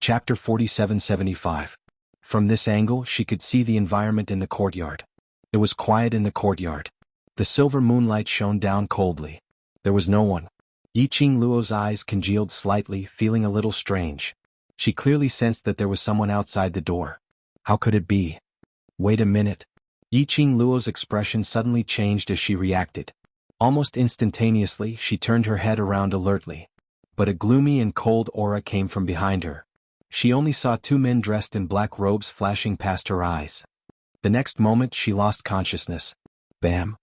Chapter 4775. From this angle she could see the environment in the courtyard. It was quiet in the courtyard. The silver moonlight shone down coldly. There was no one. Yi Qingluo's eyes congealed slightly, feeling a little strange. She clearly sensed that there was someone outside the door. How could it be? Wait a minute. Yi Qingluo's expression suddenly changed as she reacted. Almost instantaneously she turned her head around alertly. But a gloomy and cold aura came from behind her. She only saw two men dressed in black robes flashing past her eyes. The next moment she lost consciousness. Bam!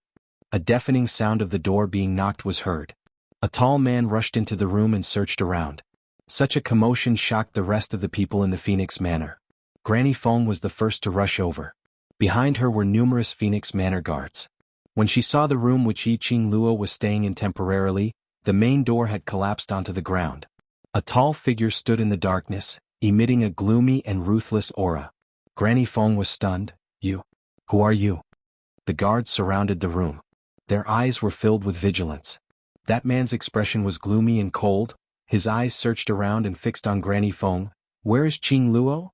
A deafening sound of the door being knocked was heard. A tall man rushed into the room and searched around. Such a commotion shocked the rest of the people in the Phoenix Manor. Granny Feng was the first to rush over. Behind her were numerous Phoenix Manor guards. When she saw the room which Yi Qingluo was staying in temporarily, the main door had collapsed onto the ground. A tall figure stood in the darkness, emitting a gloomy and ruthless aura. Granny Feng was stunned. You? Who are you? The guards surrounded the room. Their eyes were filled with vigilance. That man's expression was gloomy and cold. His eyes searched around and fixed on Granny Feng. Where is Qingluo?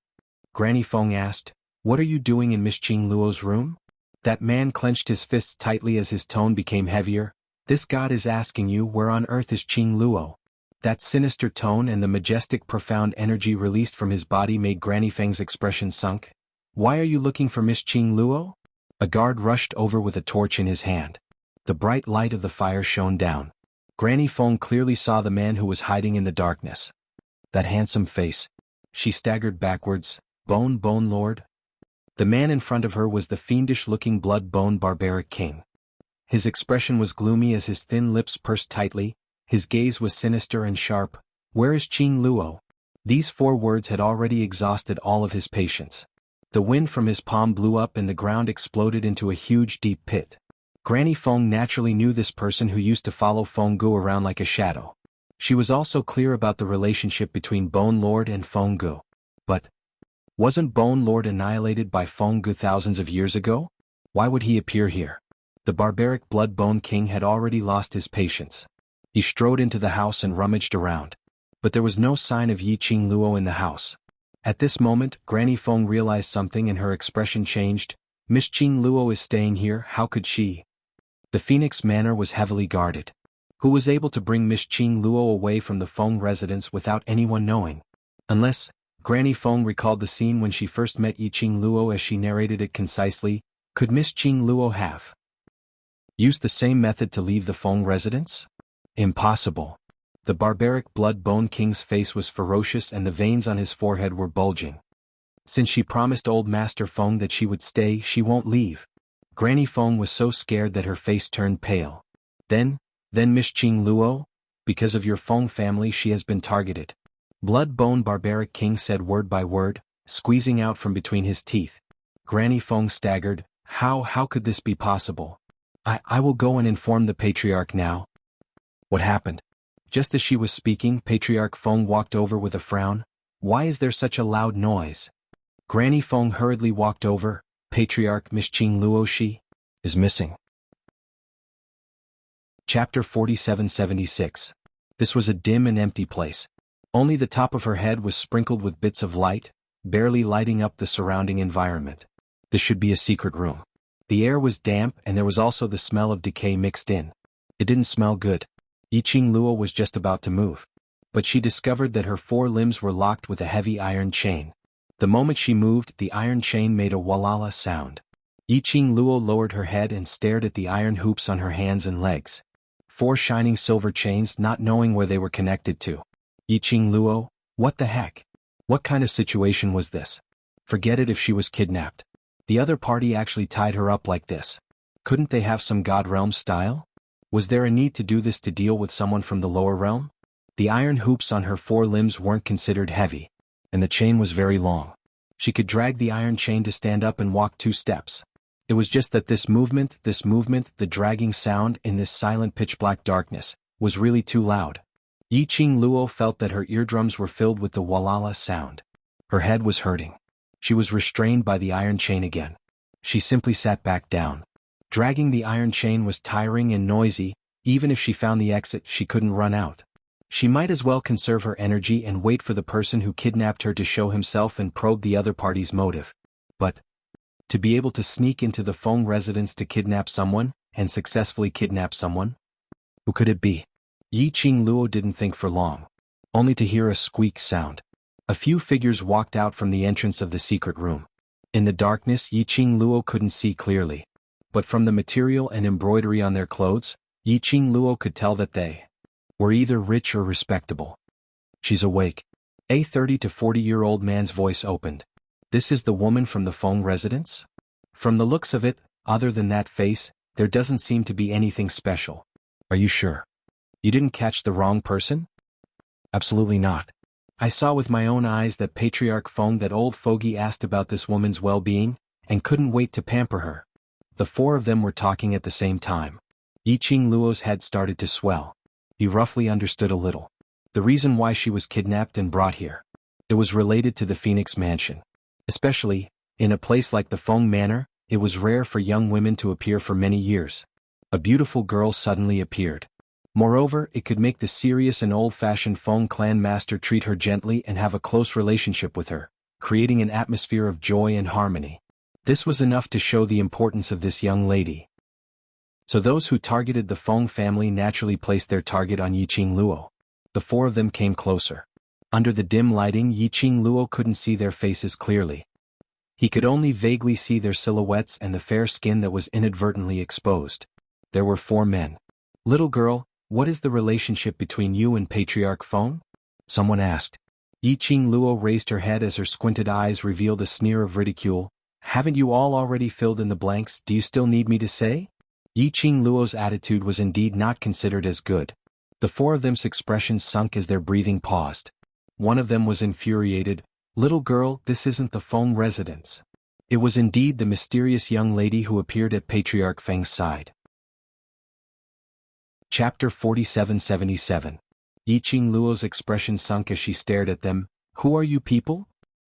Granny Feng asked. What are you doing in Miss Qingluo's room? That man clenched his fists tightly as his tone became heavier. This god is asking you where on earth is Qingluo. That sinister tone and the majestic profound energy released from his body made Granny Feng's expression sunk. Why are you looking for Miss Qingluo? A guard rushed over with a torch in his hand. The bright light of the fire shone down. Granny Feng clearly saw the man who was hiding in the darkness. That handsome face. She staggered backwards. Bone Lord? The man in front of her was the fiendish-looking blood-bone barbaric king. His expression was gloomy as his thin lips pursed tightly. His gaze was sinister and sharp. Where is Qingluo? These 4 words had already exhausted all of his patience. The wind from his palm blew up and the ground exploded into a huge deep pit. Granny Feng naturally knew this person who used to follow Feng Gu around like a shadow. She was also clear about the relationship between Bone Lord and Feng Gu. But wasn't Bone Lord annihilated by Feng Gu thousands of years ago? Why would he appear here? The barbaric Blood-Bone King had already lost his patience. He strode into the house and rummaged around. But there was no sign of Yi Qingluo in the house. At this moment, Granny Feng realized something and her expression changed. Miss Qingluo is staying here, how could she? The Phoenix Manor was heavily guarded. Who was able to bring Miss Qingluo away from the Feng residence without anyone knowing? Unless, Granny Feng recalled the scene when she first met Yi Qingluo as she narrated it concisely, could Miss Qingluo have used the same method to leave the Feng residence? Impossible. The barbaric Blood-Bone King's face was ferocious and the veins on his forehead were bulging. Since she promised old Master Feng that she would stay, she won't leave. Granny Feng was so scared that her face turned pale. Then Miss Qingluo? Because of your Feng family she has been targeted. Blood-Bone Barbaric King said word by word, squeezing out from between his teeth. Granny Feng staggered. How could this be possible? I will go and inform the Patriarch now. What happened? Just as she was speaking, Patriarch Feng walked over with a frown. Why is there such a loud noise? Granny Feng hurriedly walked over. Patriarch Miss Qingluo, she is missing. Chapter 4776. This was a dim and empty place. Only the top of her head was sprinkled with bits of light, barely lighting up the surrounding environment. This should be a secret room. The air was damp and there was also the smell of decay mixed in. It didn't smell good. Yi Qingluo was just about to move. But she discovered that her 4 limbs were locked with a heavy iron chain. The moment she moved, the iron chain made a walala sound. Yi Qingluo lowered her head and stared at the iron hoops on her hands and legs. 4 shining silver chains, not knowing where they were connected to. Yi Qingluo, what the heck? What kind of situation was this? Forget it if she was kidnapped. The other party actually tied her up like this. Couldn't they have some God realm style? Was there a need to do this to deal with someone from the lower realm? The iron hoops on her 4 limbs weren't considered heavy. And the chain was very long. She could drag the iron chain to stand up and walk 2 steps. It was just that this movement, the dragging sound in this silent pitch-black darkness, was really too loud. Yi Qingluo felt that her eardrums were filled with the walala sound. Her head was hurting. She was restrained by the iron chain again. She simply sat back down. Dragging the iron chain was tiring and noisy. Even if she found the exit, she couldn't run out. She might as well conserve her energy and wait for the person who kidnapped her to show himself and probe the other party's motive. But to be able to sneak into the Feng residence to kidnap someone, and successfully kidnap someone? Who could it be? Yi Qing Luo didn't think for long, only to hear a squeak sound. A few figures walked out from the entrance of the secret room. In the darkness, Yi Qing Luo couldn't see clearly, but from the material and embroidery on their clothes, Yi Qing Luo could tell that they were either rich or respectable. She's awake. A 30 to 40-year-old man's voice opened. This is the woman from the Feng residence? From the looks of it, other than that face, there doesn't seem to be anything special. Are you sure? You didn't catch the wrong person? Absolutely not. I saw with my own eyes that Patriarch Feng, that old fogey, asked about this woman's well-being, and couldn't wait to pamper her. The four of them were talking at the same time. Yi Qing Luo's head started to swell. He roughly understood a little. The reason why she was kidnapped and brought here. It was related to the Phoenix Mansion. Especially, in a place like the Feng Manor, it was rare for young women to appear for many years. A beautiful girl suddenly appeared. Moreover, it could make the serious and old-fashioned Feng clan master treat her gently and have a close relationship with her, creating an atmosphere of joy and harmony. This was enough to show the importance of this young lady. So those who targeted the Feng family naturally placed their target on Yi Qing Luo. The four of them came closer. Under the dim lighting, Yi Qing Luo couldn't see their faces clearly. He could only vaguely see their silhouettes and the fair skin that was inadvertently exposed. There were four men. Little girl, what is the relationship between you and Patriarch Feng? Someone asked. Yi Qing Luo raised her head as her squinted eyes revealed a sneer of ridicule. Haven't you all already filled in the blanks? Do you still need me to say? Yi Qing Luo's attitude was indeed not considered as good. The four of them's expressions sunk as their breathing paused. One of them was infuriated. Little girl, this isn't the Feng residence. It was indeed the mysterious young lady who appeared at Patriarch Feng's side. Chapter 4777. Yi Qing Luo's expression sunk as she stared at them. Who are you people?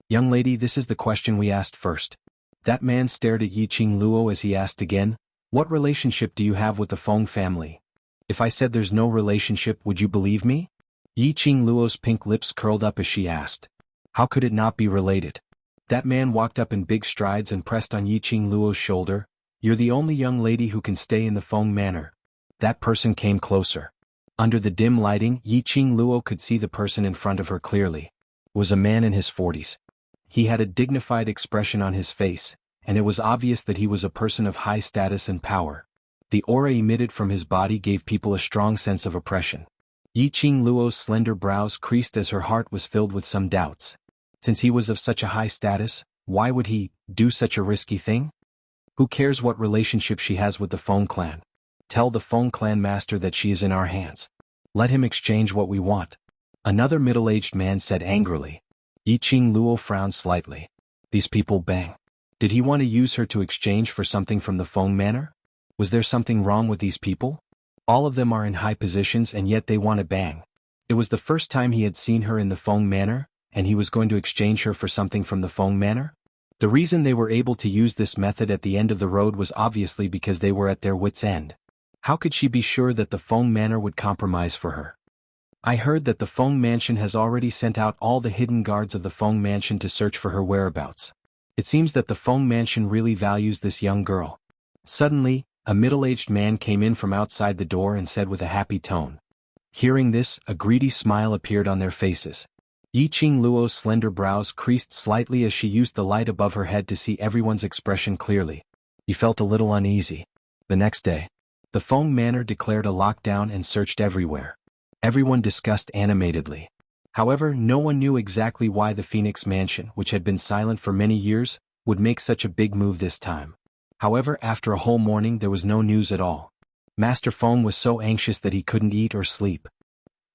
Young lady, this is the question we asked first. That man stared at Yi Qing Luo as he asked again. What relationship do you have with the Feng family? If I said there's no relationship, would you believe me? Yi Qing Luo's pink lips curled up as she asked. How could it not be related? That man walked up in big strides and pressed on Yi Qing Luo's shoulder. You're the only young lady who can stay in the Feng Manor. That person came closer. Under the dim lighting, Yi Qing Luo could see the person in front of her clearly. It was a man in his 40s. He had a dignified expression on his face, and it was obvious that he was a person of high status and power. The aura emitted from his body gave people a strong sense of oppression. Yi Qing Luo's slender brows creased as her heart was filled with some doubts. Since he was of such a high status, why would he do such a risky thing? Who cares what relationship she has with the Feng clan? Tell the Feng clan master that she is in our hands. Let him exchange what we want. Another middle-aged man said angrily. Yi Qing Luo frowned slightly. These people bang. Did he want to use her to exchange for something from the Feng Manor? Was there something wrong with these people? All of them are in high positions and yet they want to bang. It was the first time he had seen her in the Feng Manor, and he was going to exchange her for something from the Feng Manor? The reason they were able to use this method at the end of the road was obviously because they were at their wits' end. How could she be sure that the Feng Manor would compromise for her? I heard that the Feng Mansion has already sent out all the hidden guards of the Feng Mansion to search for her whereabouts. It seems that the Feng Mansion really values this young girl. Suddenly, a middle-aged man came in from outside the door and said with a happy tone. Hearing this, a greedy smile appeared on their faces. Yi Qing Luo's slender brows creased slightly as she used the light above her head to see everyone's expression clearly. He felt a little uneasy. The next day, the Feng Manor declared a lockdown and searched everywhere. Everyone discussed animatedly. However, no one knew exactly why the Phoenix Mansion, which had been silent for many years, would make such a big move this time. However, after a whole morning there was no news at all. Master Feng was so anxious that he couldn't eat or sleep.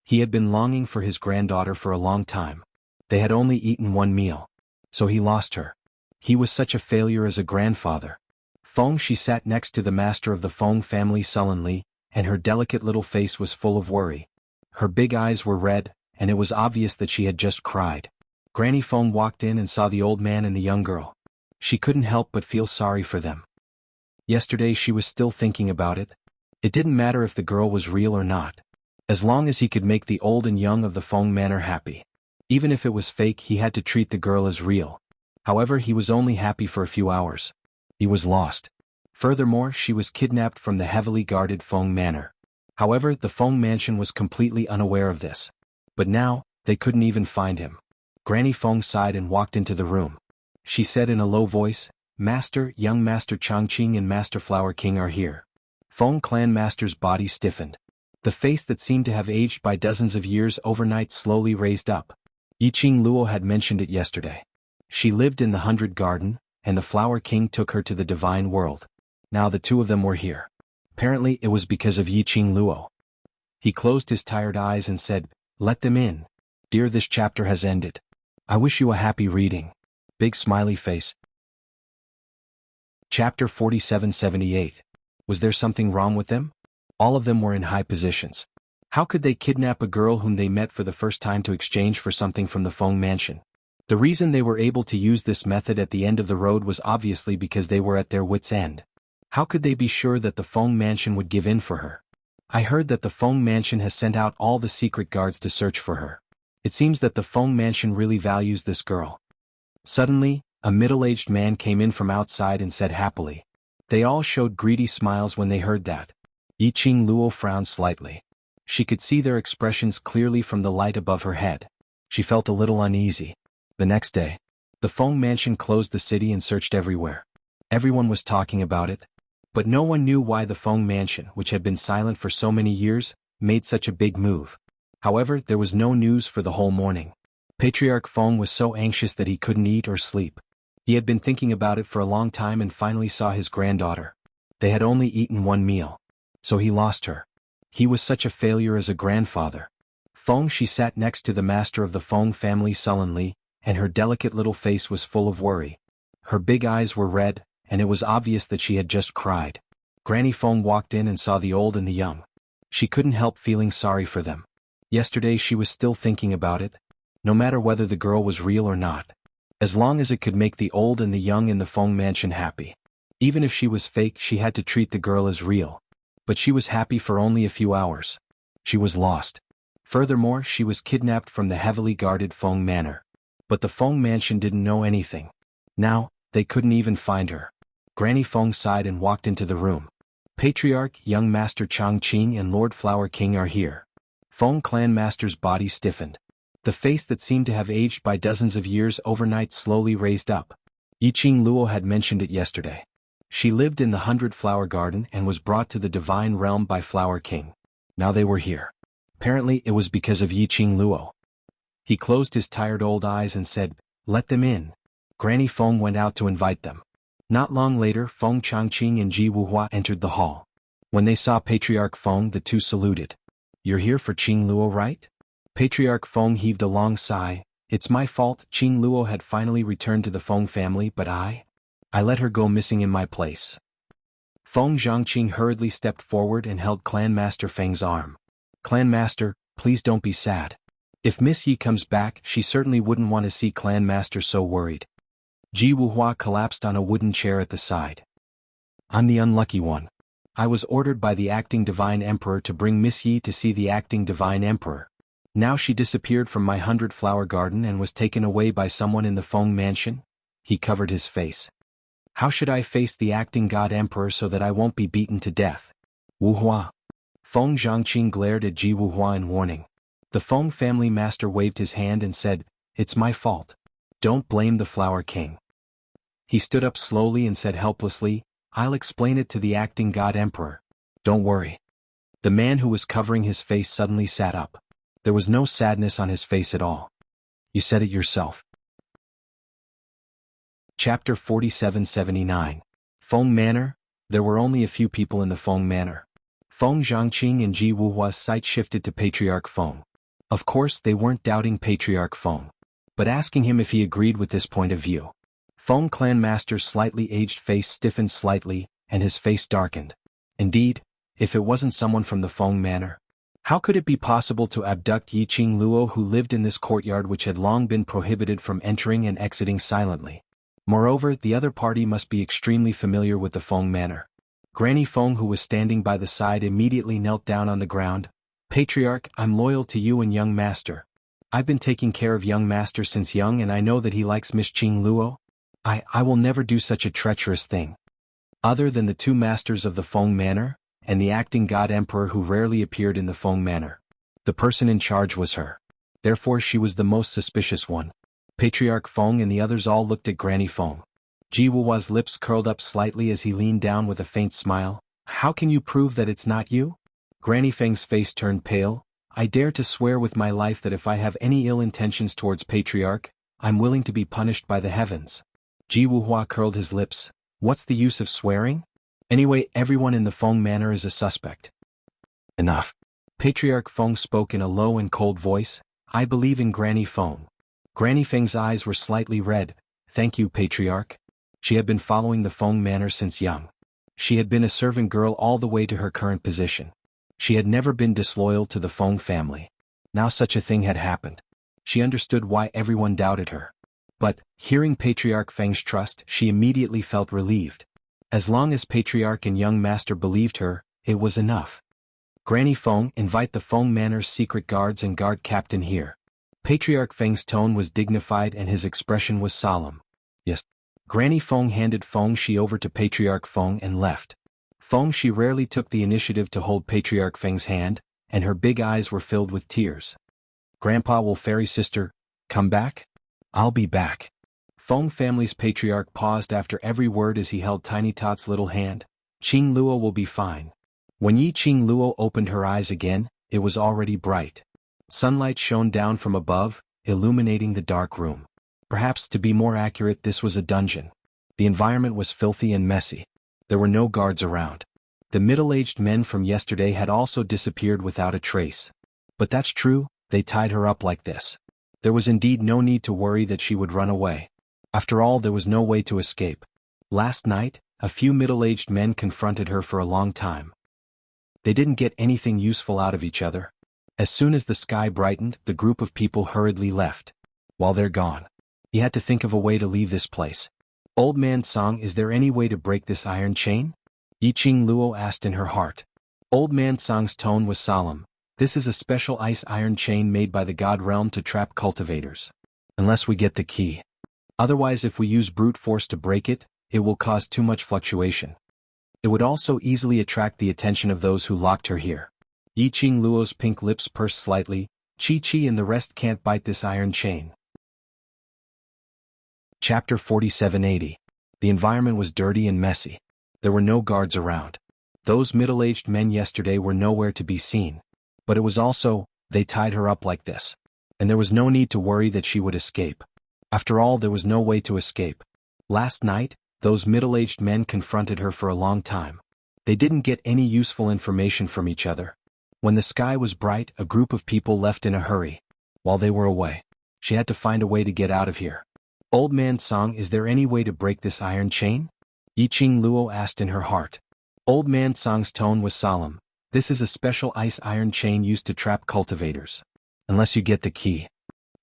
He had been longing for his granddaughter for a long time. They had only eaten one meal. So he lost her. He was such a failure as a grandfather. Feng, she sat next to the master of the Feng family sullenly, and her delicate little face was full of worry. Her big eyes were red, and it was obvious that she had just cried. Granny Feng walked in and saw the old man and the young girl. She couldn't help but feel sorry for them. Yesterday she was still thinking about it. It didn't matter if the girl was real or not. As long as he could make the old and young of the Feng Manor happy. Even if it was fake, he had to treat the girl as real. However, he was only happy for a few hours. He was lost. Furthermore, she was kidnapped from the heavily guarded Feng Manor. However, the Feng Mansion was completely unaware of this. But now, they couldn't even find him. Granny Feng sighed and walked into the room. She said in a low voice, "Master, young Master Changqing and Master Flower King are here." Feng Clan Master's body stiffened. The face that seemed to have aged by dozens of years overnight slowly raised up. Yiqing Luo had mentioned it yesterday. She lived in the 100 Garden, and the Flower King took her to the divine world. Now the two of them were here. Apparently it was because of Yiqing Luo. He closed his tired eyes and said, "Let them in. Dear, this chapter has ended. I wish you a happy reading." Big smiley face. Chapter 4778. Was there something wrong with them? All of them were in high positions. How could they kidnap a girl whom they met for the first time to exchange for something from the Feng Mansion? The reason they were able to use this method at the end of the road was obviously because they were at their wits' end. How could they be sure that the Feng Mansion would give in for her? I heard that the Feng Mansion has sent out all the secret guards to search for her. It seems that the Feng Mansion really values this girl. Suddenly, a middle-aged man came in from outside and said happily. They all showed greedy smiles when they heard that. Yiqing Luo frowned slightly. She could see their expressions clearly from the light above her head. She felt a little uneasy. The next day, the Feng Mansion closed the city and searched everywhere. Everyone was talking about it. But no one knew why the Feng Mansion, which had been silent for so many years, made such a big move. However, there was no news for the whole morning. Patriarch Feng was so anxious that he couldn't eat or sleep. He had been thinking about it for a long time and finally saw his granddaughter. They had only eaten one meal. So he lost her. He was such a failure as a grandfather. Feng, she sat next to the master of the Feng family sullenly, and her delicate little face was full of worry. Her big eyes were red, and it was obvious that she had just cried. Granny Feng walked in and saw the old and the young. She couldn't help feeling sorry for them. Yesterday she was still thinking about it. No matter whether the girl was real or not. As long as it could make the old and the young in the Feng Mansion happy. Even if she was fake, she had to treat the girl as real. But she was happy for only a few hours. She was lost. Furthermore, she was kidnapped from the heavily guarded Feng Manor. But the Feng Mansion didn't know anything. Now, they couldn't even find her. Granny Feng sighed and walked into the room. Patriarch, young Master Changqing and Lord Flower King are here. Feng Clan Master's body stiffened. The face that seemed to have aged by dozens of years overnight slowly raised up. Yiqing Luo had mentioned it yesterday. She lived in the 100 Flower Garden and was brought to the divine realm by Flower King. Now they were here. Apparently it was because of Yiqing Luo. He closed his tired old eyes and said, "Let them in." Granny Feng went out to invite them. Not long later, Feng Changqing and Ji Wuhua entered the hall. When they saw Patriarch Feng, the two saluted. "You're here for Qing Luo, right?" Patriarch Feng heaved a long sigh. "It's my fault. Qing Luo had finally returned to the Feng family, but I let her go missing in my place." Feng Zhangqing hurriedly stepped forward and held Clan Master Feng's arm. "Clan Master, please don't be sad. If Miss Yi comes back, she certainly wouldn't want to see Clan Master so worried." Ji Wuhua collapsed on a wooden chair at the side. "I'm the unlucky one. I was ordered by the acting Divine Emperor to bring Miss Yi to see the acting Divine Emperor. Now she disappeared from my 100 Flower Garden and was taken away by someone in the Feng Mansion." He covered his face. "How should I face the acting God Emperor so that I won't be beaten to death?" "Wuhua." Feng Zhangqing glared at Ji Wuhua in warning. The Feng family master waved his hand and said, "It's my fault. Don't blame the Flower King." He stood up slowly and said helplessly, "I'll explain it to the acting God Emperor. Don't worry." The man who was covering his face suddenly sat up. There was no sadness on his face at all. "You said it yourself." Chapter 4779. Feng Manor. There were only a few people in the Feng Manor. Feng Zhangqing and Ji Wuhua's sight shifted to Patriarch Feng. Of course, they weren't doubting Patriarch Feng, but asking him if he agreed with this point of view. Feng Clan Master's slightly aged face stiffened slightly, and his face darkened. Indeed, if it wasn't someone from the Feng Manor, how could it be possible to abduct Yiqing Luo, who lived in this courtyard which had long been prohibited from entering and exiting silently? Moreover, the other party must be extremely familiar with the Feng Manor. Granny Feng, who was standing by the side, immediately knelt down on the ground. Patriarch, I'm loyal to you and young master. I've been taking care of young master since young and I know that he likes Miss Qing Luo. I will never do such a treacherous thing. Other than the two masters of the Feng Manor, and the acting god emperor who rarely appeared in the Feng Manor. The person in charge was her. Therefore she was the most suspicious one. Patriarch Feng and the others all looked at Granny Feng. Ji Wuhua's lips curled up slightly as he leaned down with a faint smile. How can you prove that it's not you? Granny Feng's face turned pale. I dare to swear with my life that if I have any ill intentions towards Patriarch, I'm willing to be punished by the heavens. Ji Wuhua curled his lips. What's the use of swearing? Anyway, everyone in the Feng Manor is a suspect. Enough. Patriarch Feng spoke in a low and cold voice. I believe in Granny Feng. Granny Feng's eyes were slightly red. Thank you, Patriarch. She had been following the Feng Manor since young. She had been a servant girl all the way to her current position. She had never been disloyal to the Feng family. Now such a thing had happened. She understood why everyone doubted her. But, hearing Patriarch Feng's trust, she immediately felt relieved. As long as Patriarch and young master believed her, it was enough. Granny Feng, invite the Feng Manor's secret guards and guard captain here. Patriarch Feng's tone was dignified and his expression was solemn. Yes. Granny Feng handed Feng Shi over to Patriarch Feng and left. Feng Shi rarely took the initiative to hold Patriarch Feng's hand, and her big eyes were filled with tears. Grandpa, will fairy sister come back? I'll be back. Feng family's patriarch paused after every word as he held Tiny Tot's little hand. Qing Luo will be fine. When Yi Qing Luo opened her eyes again, it was already bright. Sunlight shone down from above, illuminating the dark room. Perhaps to be more accurate, this was a dungeon. The environment was filthy and messy. There were no guards around. The middle-aged men from yesterday had also disappeared without a trace. But that's true, they tied her up like this. There was indeed no need to worry that she would run away. After all, there was no way to escape. Last night, a few middle-aged men confronted her for a long time. They didn't get anything useful out of each other. As soon as the sky brightened, the group of people hurriedly left. While they're gone, he had to think of a way to leave this place. Old Man Song, is there any way to break this iron chain? Yi Qing Luo asked in her heart. Old Man Song's tone was solemn. This is a special ice iron chain made by the God Realm to trap cultivators. Unless we get the key. Otherwise, if we use brute force to break it, it will cause too much fluctuation. It would also easily attract the attention of those who locked her here. Yi Qing Luo's pink lips pursed slightly. Chi and the rest can't bite this iron chain. Chapter 4780. The environment was dirty and messy. There were no guards around. Those middle-aged men yesterday were nowhere to be seen. But it was also, they tied her up like this. And there was no need to worry that she would escape. After all, there was no way to escape. Last night, those middle-aged men confronted her for a long time. They didn't get any useful information from each other. When the sky was bright, a group of people left in a hurry. While they were away, she had to find a way to get out of here. Old Man Song, is there any way to break this iron chain? Yi Qing Luo asked in her heart. Old Man Song's tone was solemn. This is a special ice iron chain used to trap cultivators. Unless you get the key.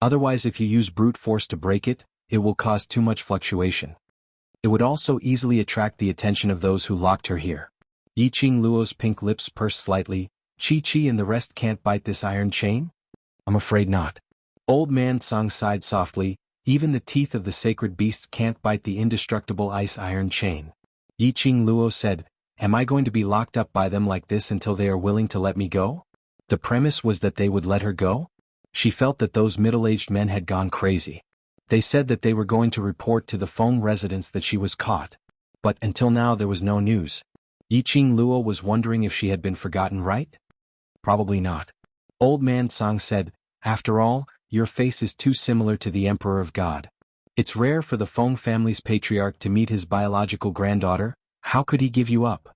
Otherwise, if you use brute force to break it, it will cause too much fluctuation. It would also easily attract the attention of those who locked her here. Yi Qing Luo's pink lips pursed slightly. Chi and the rest can't bite this iron chain? I'm afraid not. Old Man Song sighed softly. Even the teeth of the sacred beasts can't bite the indestructible ice iron chain. Yi Qing Luo said, am I going to be locked up by them like this until they are willing to let me go? The premise was that they would let her go? She felt that those middle-aged men had gone crazy. They said that they were going to report to the Feng residents that she was caught. But until now there was no news. Yi Qing Luo was wondering if she had been forgotten, right? Probably not. Old Man Song said, after all, your face is too similar to the Emperor of God. It's rare for the Feng family's patriarch to meet his biological granddaughter. How could he give you up?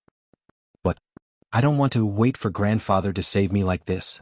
But I don't want to wait for grandfather to save me like this.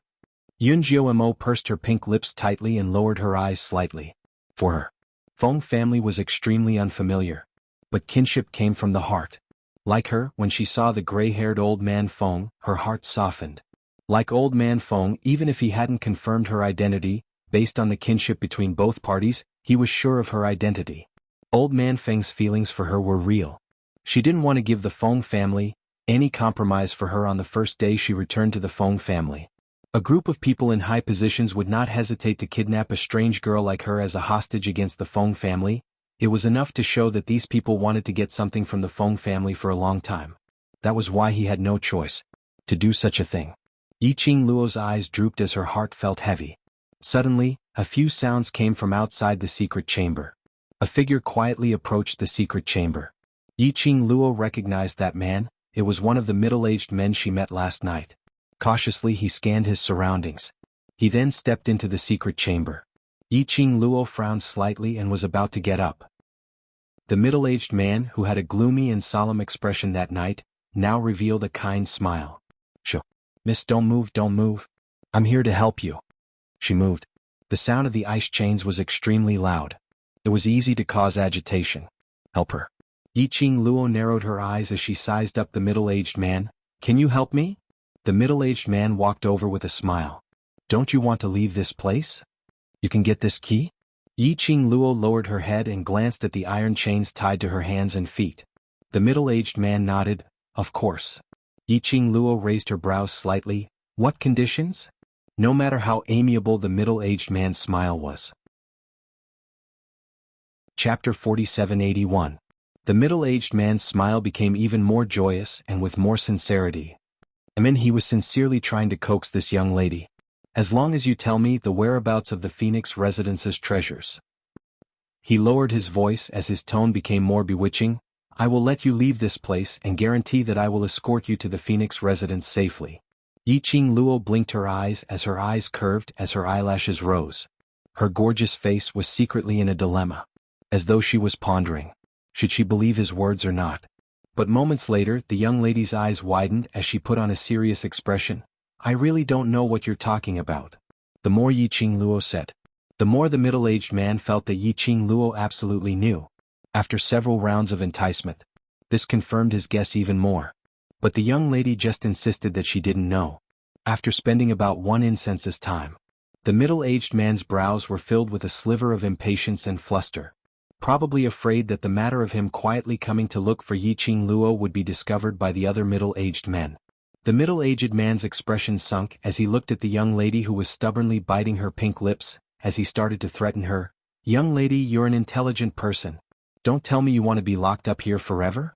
Yun Jiao pursed her pink lips tightly and lowered her eyes slightly. For her, Feng family was extremely unfamiliar. But kinship came from the heart. Like her, when she saw the gray-haired old man Feng, her heart softened. Like old man Feng, even if he hadn't confirmed her identity, based on the kinship between both parties, he was sure of her identity. Old man Feng's feelings for her were real. She didn't want to give the Feng family any compromise for her on the first day she returned to the Feng family. A group of people in high positions would not hesitate to kidnap a strange girl like her as a hostage against the Feng family. It was enough to show that these people wanted to get something from the Feng family for a long time. That was why he had no choice to do such a thing. Yiqing Luo's eyes drooped as her heart felt heavy. Suddenly, a few sounds came from outside the secret chamber. A figure quietly approached the secret chamber. Yiqing Luo recognized that man. It was one of the middle-aged men she met last night. Cautiously he scanned his surroundings. He then stepped into the secret chamber. Yiqing Luo frowned slightly and was about to get up. The middle-aged man, who had a gloomy and solemn expression that night, now revealed a kind smile. "Shh. Miss, don't move. I'm here to help you." She moved. The sound of the ice chains was extremely loud. It was easy to cause agitation. "Help her." Yiqing Luo narrowed her eyes as she sized up the middle-aged man. "Can you help me?" The middle-aged man walked over with a smile. "Don't you want to leave this place? You can get this key?" Yiqing Luo lowered her head and glanced at the iron chains tied to her hands and feet. The middle-aged man nodded. "Of course." Yiqing Luo raised her brows slightly. "What conditions?" No matter how amiable the middle-aged man's smile was. Chapter 4781. The middle-aged man's smile became even more joyous and with more sincerity. He was sincerely trying to coax this young lady. "As long as you tell me the whereabouts of the Phoenix Residence's treasures." He lowered his voice as his tone became more bewitching. "I will let you leave this place and guarantee that I will escort you to the Phoenix Residence safely." Yiqing Luo blinked her eyes as her eyes curved as her eyelashes rose. Her gorgeous face was secretly in a dilemma. As though she was pondering, should she believe his words or not? But moments later, the young lady's eyes widened as she put on a serious expression. "I really don't know what you're talking about." The more Yiqing Luo said, the more the middle-aged man felt that Yiqing Luo absolutely knew. After several rounds of enticement, this confirmed his guess even more. But the young lady just insisted that she didn't know. After spending about one incense's time, the middle-aged man's brows were filled with a sliver of impatience and fluster. Probably afraid that the matter of him quietly coming to look for Yiqing Luo would be discovered by the other middle-aged men. The middle-aged man's expression sunk as he looked at the young lady who was stubbornly biting her pink lips, as he started to threaten her. "Young lady, you're an intelligent person. Don't tell me you want to be locked up here forever?"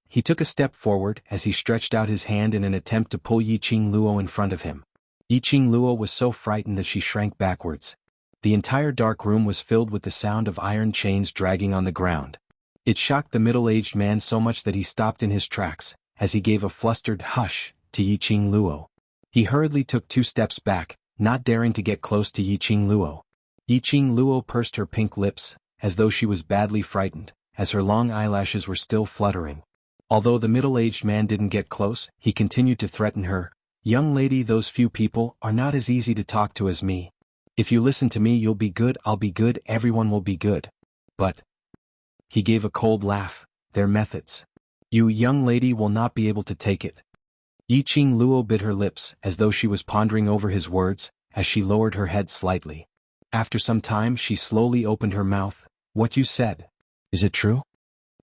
He took a step forward as he stretched out his hand in an attempt to pull Yiqing Luo in front of him. Yiqing Luo was so frightened that she shrank backwards. The entire dark room was filled with the sound of iron chains dragging on the ground. It shocked the middle-aged man so much that he stopped in his tracks, as he gave a flustered "hush" to Yiqing Luo. He hurriedly took 2 steps back, not daring to get close to Yiqing Luo. Yiqing Luo pursed her pink lips, as though she was badly frightened, as her long eyelashes were still fluttering. Although the middle-aged man didn't get close, he continued to threaten her. "Young lady, those few people are not as easy to talk to as me. If you listen to me, you'll be good, I'll be good, everyone will be good. But," he gave a cold laugh, "their methods. You, young lady, will not be able to take it." Yiqing Luo bit her lips as though she was pondering over his words, as she lowered her head slightly. After some time she slowly opened her mouth. "What you said, is it true?"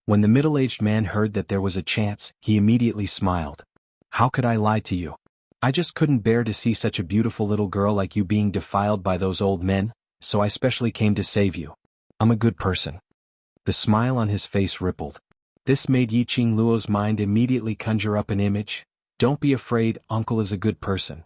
When the middle-aged man heard that there was a chance, he immediately smiled. "How could I lie to you? I just couldn't bear to see such a beautiful little girl like you being defiled by those old men, so I specially came to save you. I'm a good person." The smile on his face rippled. This made Yiqing Luo's mind immediately conjure up an image. "Don't be afraid, uncle is a good person."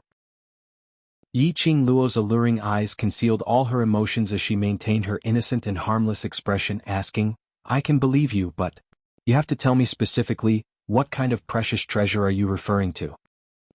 Yiqing Luo's alluring eyes concealed all her emotions as she maintained her innocent and harmless expression, asking, "I can believe you, but you have to tell me specifically, what kind of precious treasure are you referring to?"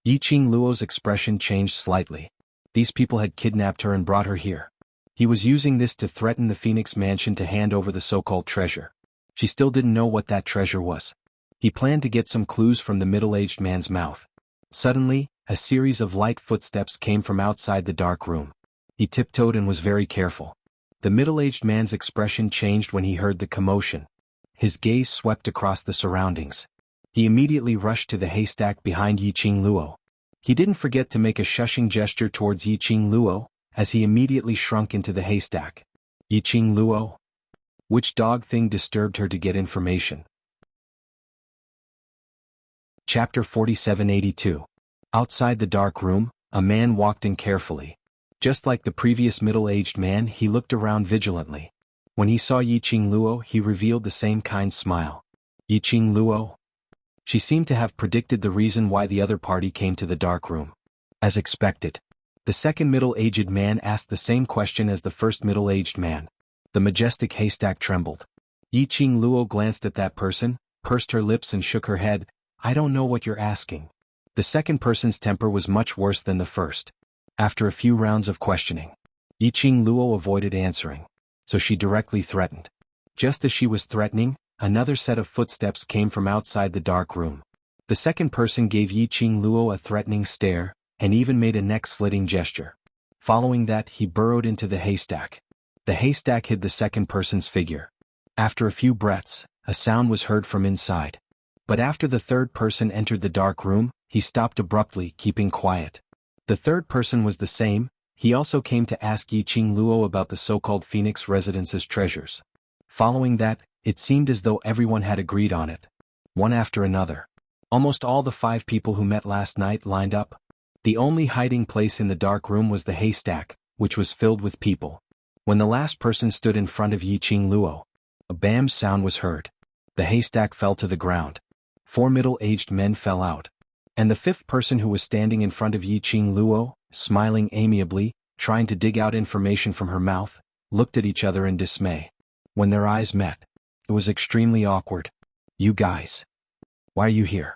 Yiqing Luo's expression changed slightly. These people had kidnapped her and brought her here. He was using this to threaten the Phoenix Mansion to hand over the so-called treasure. She still didn't know what that treasure was. He planned to get some clues from the middle-aged man's mouth. Suddenly, a series of light footsteps came from outside the dark room. He tiptoed and was very careful. The middle-aged man's expression changed when he heard the commotion. His gaze swept across the surroundings. He immediately rushed to the haystack behind Yiqing Luo. He didn't forget to make a shushing gesture towards Yiqing Luo, as he immediately shrunk into the haystack. "Yiqing Luo? Which dog thing disturbed her to get information?" Chapter 4782. Outside the dark room, A man walked in carefully. Just like the previous middle-aged man, he looked around vigilantly. When he saw Yiqing Luo, he revealed the same kind smile. Yiqing Luo? She seemed to have predicted the reason why the other party came to the dark room. As expected, the second middle-aged man asked the same question as the first middle-aged man. The majestic haystack trembled. Yiqing Luo glanced at that person, pursed her lips and shook her head. I don't know what you're asking. The second person's temper was much worse than the first. After a few rounds of questioning, Yiqing Luo avoided answering, so she directly threatened. Just as she was threatening, another set of footsteps came from outside the dark room. The second person gave Yiqing Luo a threatening stare, and even made a neck-slitting gesture. Following that, he burrowed into the haystack. The haystack hid the second person's figure. After a few breaths, a sound was heard from inside. But after the third person entered the dark room, he stopped abruptly, keeping quiet. The third person was the same. He also came to ask Yiqing Luo about the so-called Phoenix Residence's treasures. Following that, it seemed as though everyone had agreed on it. One after another. Almost all the 5 people who met last night lined up. The only hiding place in the dark room was the haystack, which was filled with people. When the last person stood in front of Yiqing Luo, a bam sound was heard. The haystack fell to the ground. 4 middle-aged men fell out. And the 5th person who was standing in front of Yiqing Luo, smiling amiably, trying to dig out information from her mouth, looked at each other in dismay. When their eyes met, it was extremely awkward. You guys. Why are you here?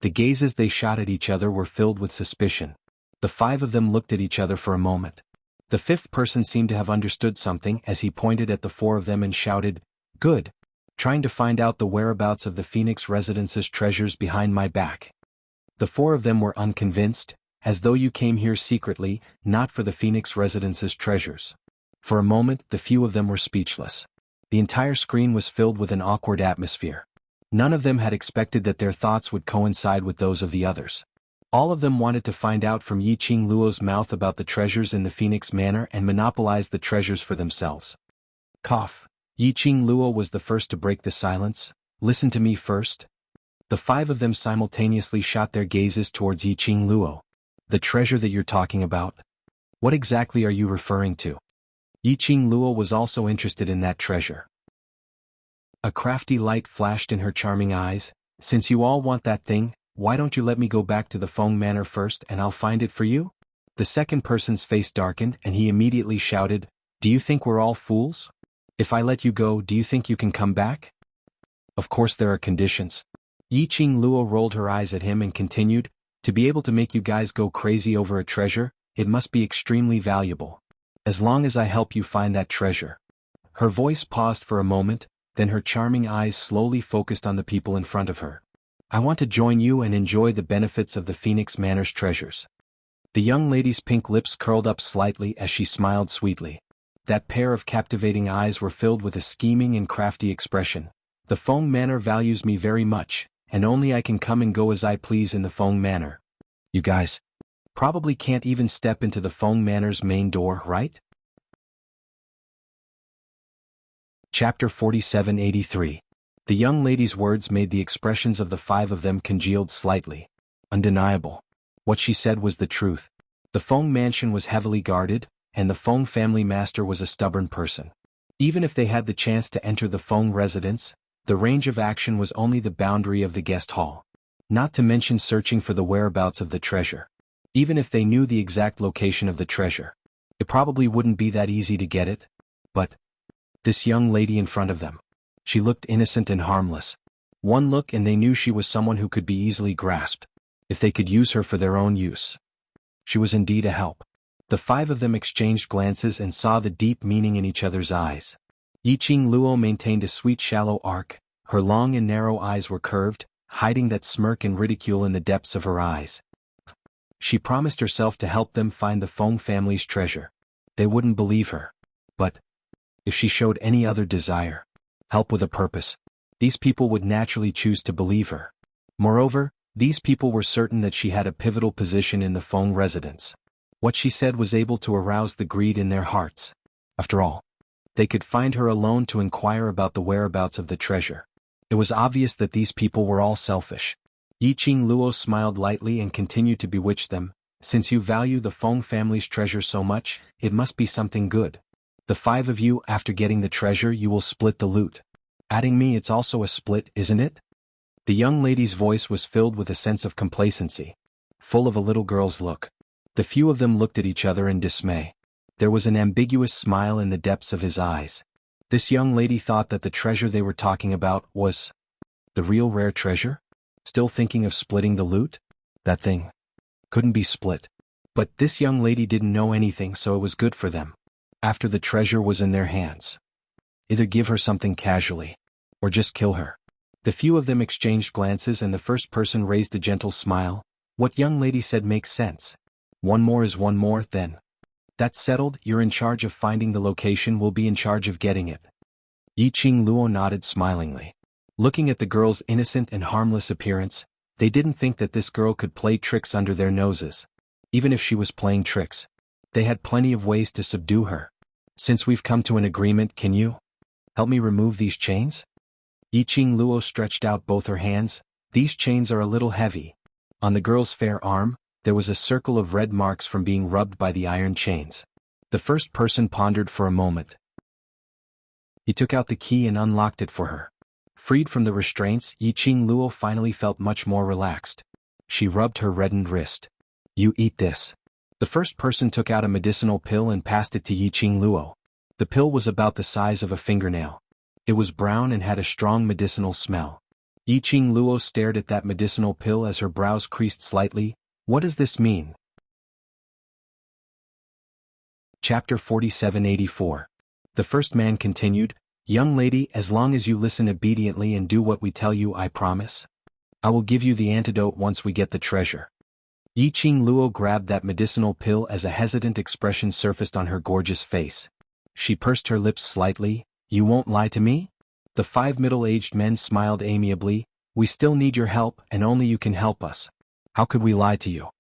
The gazes they shot at each other were filled with suspicion. The 5 of them looked at each other for a moment. The 5th person seemed to have understood something as he pointed at the 4 of them and shouted, Good. Trying to find out the whereabouts of the Phoenix Residence's treasures behind my back. The 4 of them were unconvinced, as though you came here secretly, not for the Phoenix Residence's treasures. For a moment, the few of them were speechless. The entire screen was filled with an awkward atmosphere. None of them had expected that their thoughts would coincide with those of the others. All of them wanted to find out from Yiqing Luo's mouth about the treasures in the Phoenix Manor and monopolize the treasures for themselves. Cough. Yiqing Luo was the first to break the silence. Listen to me first. The 5 of them simultaneously shot their gazes towards Yiqing Luo. The treasure that you're talking about? What exactly are you referring to? Yiqing Luo was also interested in that treasure. A crafty light flashed in her charming eyes. Since you all want that thing, why don't you let me go back to the Feng Manor first and I'll find it for you? The second person's face darkened and he immediately shouted, Do you think we're all fools? If I let you go, do you think you can come back? Of course there are conditions. Yiqing Luo rolled her eyes at him and continued, To be able to make you guys go crazy over a treasure, it must be extremely valuable. As long as I help you find that treasure. Her voice paused for a moment, then her charming eyes slowly focused on the people in front of her. I want to join you and enjoy the benefits of the Phoenix Manor's treasures. The young lady's pink lips curled up slightly as she smiled sweetly. That pair of captivating eyes were filled with a scheming and crafty expression. The Feng Manor values me very much, and only I can come and go as I please in the Feng Manor. You guys probably can't even step into the Feng Manor's main door, right? Chapter 4783. The young lady's words made the expressions of the 5 of them congealed slightly. Undeniable. What she said was the truth. The Feng mansion was heavily guarded, and the Feng family master was a stubborn person. Even if they had the chance to enter the Feng residence, the range of action was only the boundary of the guest hall. Not to mention searching for the whereabouts of the treasure. Even if they knew the exact location of the treasure, it probably wouldn't be that easy to get it. But this young lady in front of them. She looked innocent and harmless. One look and they knew she was someone who could be easily grasped, if they could use her for their own use. She was indeed a help. The 5 of them exchanged glances and saw the deep meaning in each other's eyes. Yiqing Luo maintained a sweet shallow arc, her long and narrow eyes were curved, hiding that smirk and ridicule in the depths of her eyes. She promised herself to help them find the Feng family's treasure. They wouldn't believe her. But if she showed any other desire, help with a purpose, these people would naturally choose to believe her. Moreover, these people were certain that she had a pivotal position in the Feng residence. What she said was able to arouse the greed in their hearts. After all, they could find her alone to inquire about the whereabouts of the treasure. It was obvious that these people were all selfish. Yiqing Luo smiled lightly and continued to bewitch them. Since you value the Feng family's treasure so much, it must be something good. The 5 of you, after getting the treasure, you will split the loot. Adding me, it's also a split, isn't it? The young lady's voice was filled with a sense of complacency, full of a little girl's look. The few of them looked at each other in dismay. There was an ambiguous smile in the depths of his eyes. This young lady thought that the treasure they were talking about was the real rare treasure? Still thinking of splitting the loot? That thing couldn't be split. But this young lady didn't know anything, so it was good for them. After the treasure was in their hands, either give her something casually, or just kill her. The few of them exchanged glances and the first person raised a gentle smile. What young lady said makes sense. One more is one more, then. That's settled, you're in charge of finding the location, we'll be in charge of getting it. Yi Qing Luo nodded smilingly. Looking at the girl's innocent and harmless appearance, they didn't think that this girl could play tricks under their noses. Even if she was playing tricks, they had plenty of ways to subdue her. Since we've come to an agreement, can you help me remove these chains? Yi Qing Luo stretched out both her hands. These chains are a little heavy. On the girl's fair arm, there was a circle of red marks from being rubbed by the iron chains. The first person pondered for a moment. He took out the key and unlocked it for her. Freed from the restraints, Yi Qing Luo finally felt much more relaxed. She rubbed her reddened wrist. You eat this. The first person took out a medicinal pill and passed it to Yi Qing Luo. The pill was about the size of a fingernail. It was brown and had a strong medicinal smell. Yi Qing Luo stared at that medicinal pill as her brows creased slightly. What does this mean? Chapter 4784. The first man continued, Young lady, as long as you listen obediently and do what we tell you, I promise. I will give you the antidote once we get the treasure. Yi Qing Luo grabbed that medicinal pill as a hesitant expression surfaced on her gorgeous face. She pursed her lips slightly. You won't lie to me? The 5 middle-aged men smiled amiably. We still need your help, and only you can help us. How could we lie to you?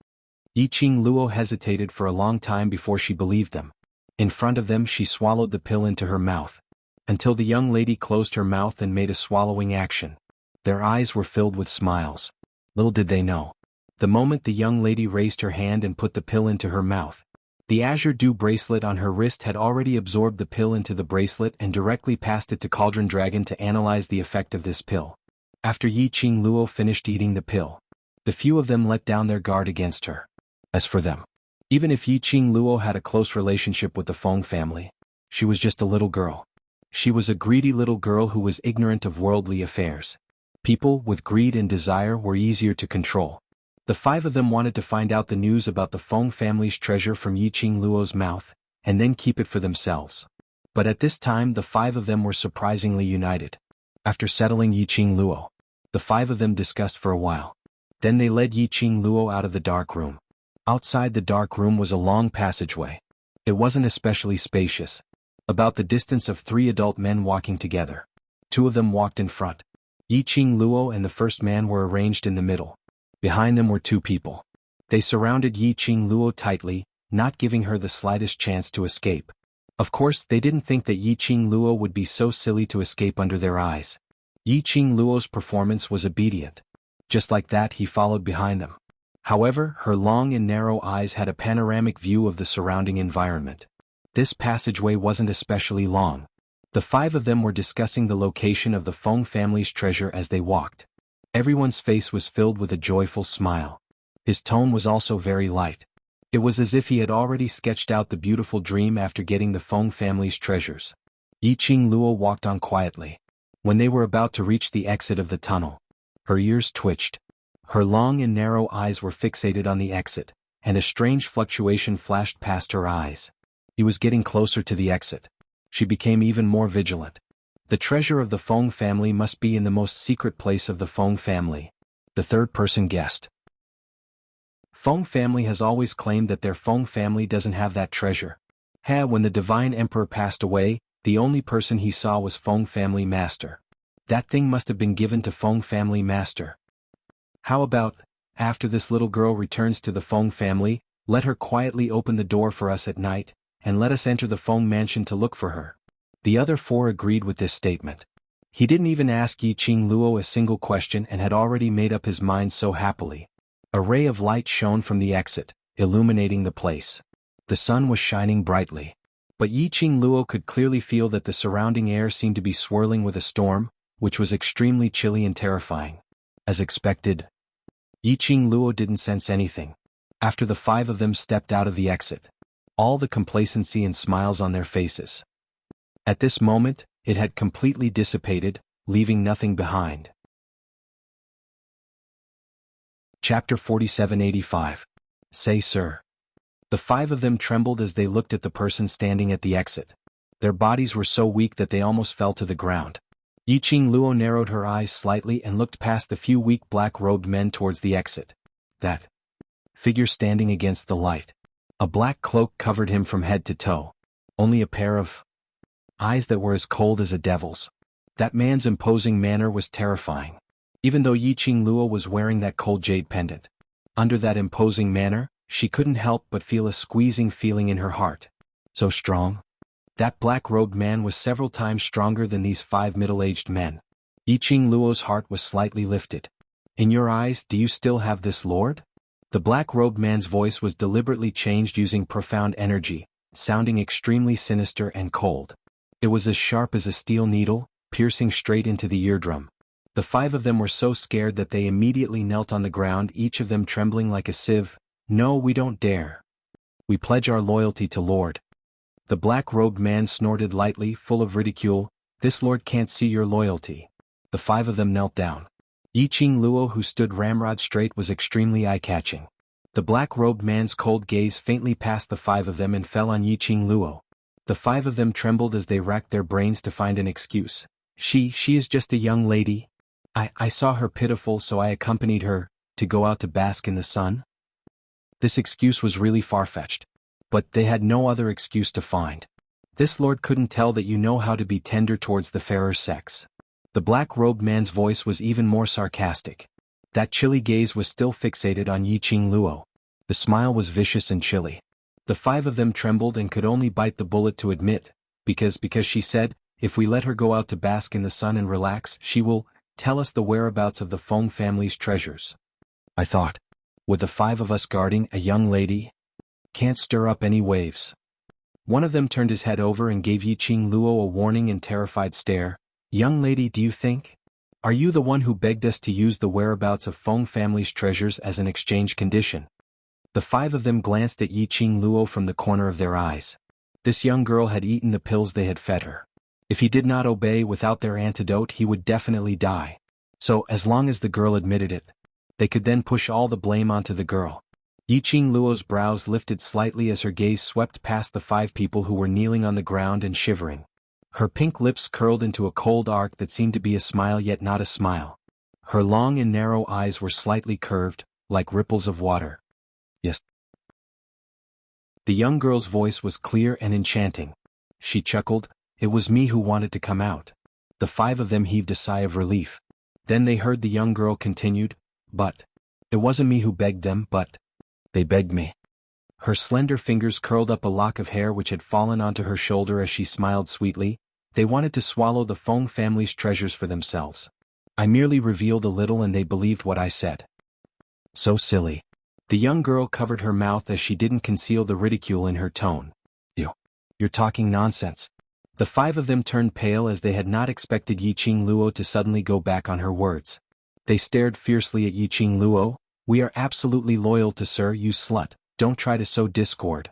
Yi Qing Luo hesitated for a long time before she believed them. In front of them she swallowed the pill into her mouth, until the young lady closed her mouth and made a swallowing action. Their eyes were filled with smiles. Little did they know. The moment the young lady raised her hand and put the pill into her mouth, the azure dew bracelet on her wrist had already absorbed the pill into the bracelet and directly passed it to Cauldron Dragon to analyze the effect of this pill. After Yi Qing Luo finished eating the pill, the few of them let down their guard against her. As for them, even if Yi Qing Luo had a close relationship with the Feng family, she was just a little girl. She was a greedy little girl who was ignorant of worldly affairs. People with greed and desire were easier to control. The 5 of them wanted to find out the news about the Feng family's treasure from Yi Qing Luo's mouth, and then keep it for themselves. But at this time the 5 of them were surprisingly united. After settling Yi Qing Luo, the 5 of them discussed for a while. Then they led Yi Qing Luo out of the dark room. Outside the dark room was a long passageway. It wasn't especially spacious. About the distance of 3 adult men walking together. 2 of them walked in front. Yi Qing Luo and the first man were arranged in the middle. Behind them were 2 people. They surrounded Yi Qing Luo tightly, not giving her the slightest chance to escape. Of course, they didn't think that Yi Qing Luo would be so silly to escape under their eyes. Yi Qing Luo's performance was obedient. Just like that, he followed behind them. However, her long and narrow eyes had a panoramic view of the surrounding environment. This passageway wasn't especially long. The 5 of them were discussing the location of the Feng family's treasure as they walked. Everyone's face was filled with a joyful smile. His tone was also very light. It was as if he had already sketched out the beautiful dream after getting the Feng family's treasures. Yi Qing Luo walked on quietly. When they were about to reach the exit of the tunnel, her ears twitched. Her long and narrow eyes were fixated on the exit, and a strange fluctuation flashed past her eyes. He was getting closer to the exit. She became even more vigilant. The treasure of the Feng family must be in the most secret place of the Feng family. The third person guessed. Feng family has always claimed that their Feng family doesn't have that treasure. When the divine emperor passed away, the only person he saw was Feng family master. That thing must have been given to Feng family master. How about, after this little girl returns to the Feng family, let her quietly open the door for us at night, and let us enter the Feng mansion to look for her. The other 4 agreed with this statement. He didn't even ask Yi Qing Luo a single question and had already made up his mind so happily. A ray of light shone from the exit, illuminating the place. The sun was shining brightly. But Yiqing Luo could clearly feel that the surrounding air seemed to be swirling with a storm, which was extremely chilly and terrifying. As expected, Yiqing Luo didn't sense anything. After the 5 of them stepped out of the exit, all the complacency and smiles on their faces. At this moment, it had completely dissipated, leaving nothing behind. Chapter 4785. Say, sir. The 5 of them trembled as they looked at the person standing at the exit. Their bodies were so weak that they almost fell to the ground. Yiqing Luo narrowed her eyes slightly and looked past the few weak black-robed men towards the exit. That figure standing against the light. A black cloak covered him from head to toe. Only a pair of eyes that were as cold as a devil's. That man's imposing manner was terrifying. Even though Yiqing Luo was wearing that cold jade pendant, under that imposing manner, she couldn't help but feel a squeezing feeling in her heart. So strong? That black-robed man was several times stronger than these 5 middle-aged men. Yiqing Luo's heart was slightly lifted. In your eyes, do you still have this lord? The black-robed man's voice was deliberately changed using profound energy, sounding extremely sinister and cold. It was as sharp as a steel needle, piercing straight into the eardrum. The 5 of them were so scared that they immediately knelt on the ground, each of them trembling like a sieve. No, we don't dare. We pledge our loyalty to Lord. The black-robed man snorted lightly, full of ridicule. This lord can't see your loyalty. The 5 of them knelt down. Yiqing Luo, who stood ramrod straight, was extremely eye-catching. The black-robed man's cold gaze faintly passed the 5 of them and fell on Yiqing Luo. The 5 of them trembled as they racked their brains to find an excuse. She is just a young lady. I saw her pitiful, so I accompanied her, to go out to bask in the sun. This excuse was really far-fetched. But they had no other excuse to find. This lord couldn't tell that you know how to be tender towards the fairer sex. The black-robed man's voice was even more sarcastic. That chilly gaze was still fixated on Yiqing Luo. The smile was vicious and chilly. The 5 of them trembled and could only bite the bullet to admit, because she said, if we let her go out to bask in the sun and relax, she will tell us the whereabouts of the Feng family's treasures. I thought, with the 5 of us guarding a young lady, can't stir up any waves. One of them turned his head over and gave Yiqing Luo a warning and terrified stare. Young lady, do you think? Are you the one who begged us to use the whereabouts of Feng family's treasures as an exchange condition? The 5 of them glanced at Yiqing Luo from the corner of their eyes. This young girl had eaten the pills they had fed her. If he did not obey without their antidote, he would definitely die. So, as long as the girl admitted it, they could then push all the blame onto the girl. Yiqing Luo's brows lifted slightly as her gaze swept past the 5 people who were kneeling on the ground and shivering. Her pink lips curled into a cold arc that seemed to be a smile yet not a smile. Her long and narrow eyes were slightly curved, like ripples of water. Yes. The young girl's voice was clear and enchanting. She chuckled. It was me who wanted to come out. The 5 of them heaved a sigh of relief. Then they heard the young girl continued, but it wasn't me who begged them, but they begged me. Her slender fingers curled up a lock of hair which had fallen onto her shoulder as she smiled sweetly. They wanted to swallow the Feng family's treasures for themselves. I merely revealed a little and they believed what I said. So silly. The young girl covered her mouth as she didn't conceal the ridicule in her tone. You're talking nonsense. The 5 of them turned pale as they had not expected Yiqing Luo to suddenly go back on her words. They stared fiercely at Yiqing Luo. We are absolutely loyal to sir, you slut. Don't try to sow discord.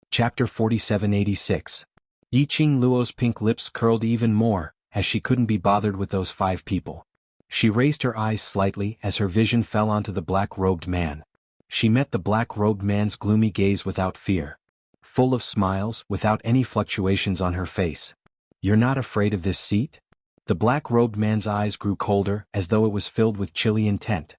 Chapter 4786. Yiqing Luo's pink lips curled even more, as she couldn't be bothered with those 5 people. She raised her eyes slightly as her vision fell onto the black-robed man. She met the black-robed man's gloomy gaze without fear. Full of smiles, without any fluctuations on her face. You're not afraid of this seat? The black-robed man's eyes grew colder, as though it was filled with chilly intent.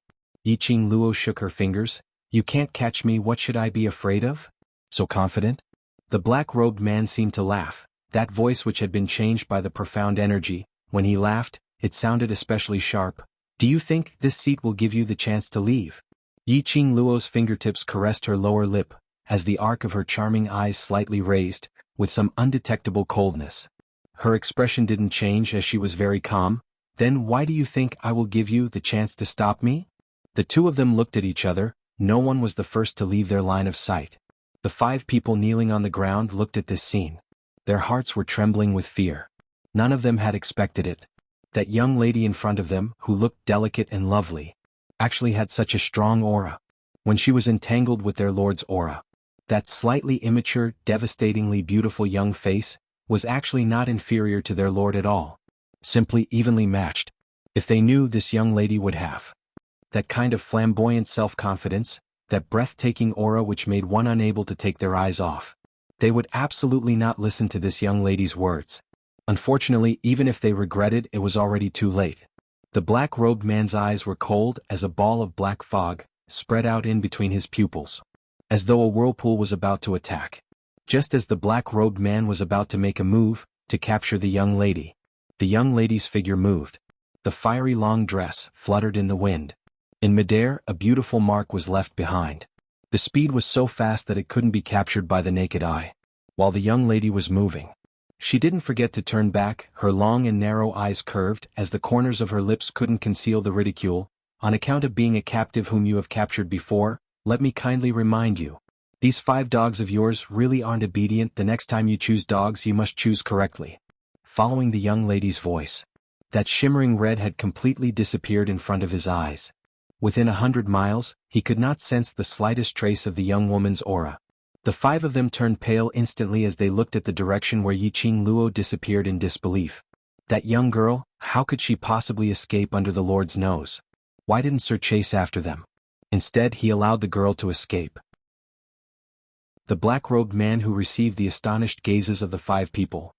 Yiqing Luo shook her fingers. You can't catch me, what should I be afraid of? So confident? The black-robed man seemed to laugh, that voice which had been changed by the profound energy. When he laughed, it sounded especially sharp. Do you think this seat will give you the chance to leave? Yiqing Luo's fingertips caressed her lower lip, as the arc of her charming eyes slightly raised, with some undetectable coldness. Her expression didn't change as she was very calm. Then why do you think I will give you the chance to stop me? The two of them looked at each other. No one was the first to leave their line of sight. The 5 people kneeling on the ground looked at this scene. Their hearts were trembling with fear. None of them had expected it. That young lady in front of them, who looked delicate and lovely, actually had such a strong aura. When she was entangled with their lord's aura, that slightly immature, devastatingly beautiful young face was actually not inferior to their lord at all. Simply evenly matched. If they knew this young lady would have that kind of flamboyant self-confidence, that breathtaking aura which made one unable to take their eyes off, they would absolutely not listen to this young lady's words. Unfortunately, even if they regretted, it was already too late. The black-robed man's eyes were cold as a ball of black fog, spread out in between his pupils, as though a whirlpool was about to attack. Just as the black-robed man was about to make a move to capture the young lady's figure moved. The fiery long dress fluttered in the wind. In midair, a beautiful mark was left behind. The speed was so fast that it couldn't be captured by the naked eye. While the young lady was moving, she didn't forget to turn back, her long and narrow eyes curved as the corners of her lips couldn't conceal the ridicule. On account of being a captive whom you have captured before, let me kindly remind you. These 5 dogs of yours really aren't obedient. The next time you choose dogs, you must choose correctly. Following the young lady's voice, that shimmering red had completely disappeared in front of his eyes. Within 100 miles, he could not sense the slightest trace of the young woman's aura. The 5 of them turned pale instantly as they looked at the direction where Yiqing Luo disappeared in disbelief. That young girl, how could she possibly escape under the Lord's nose? Why didn't Sir chase after them? Instead, he allowed the girl to escape. The black-robed man who received the astonished gazes of the 5 people.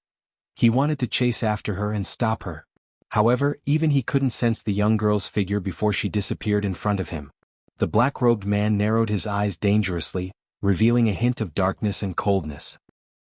He wanted to chase after her and stop her. However, even he couldn't sense the young girl's figure before she disappeared in front of him. The black-robed man narrowed his eyes dangerously, revealing a hint of darkness and coldness.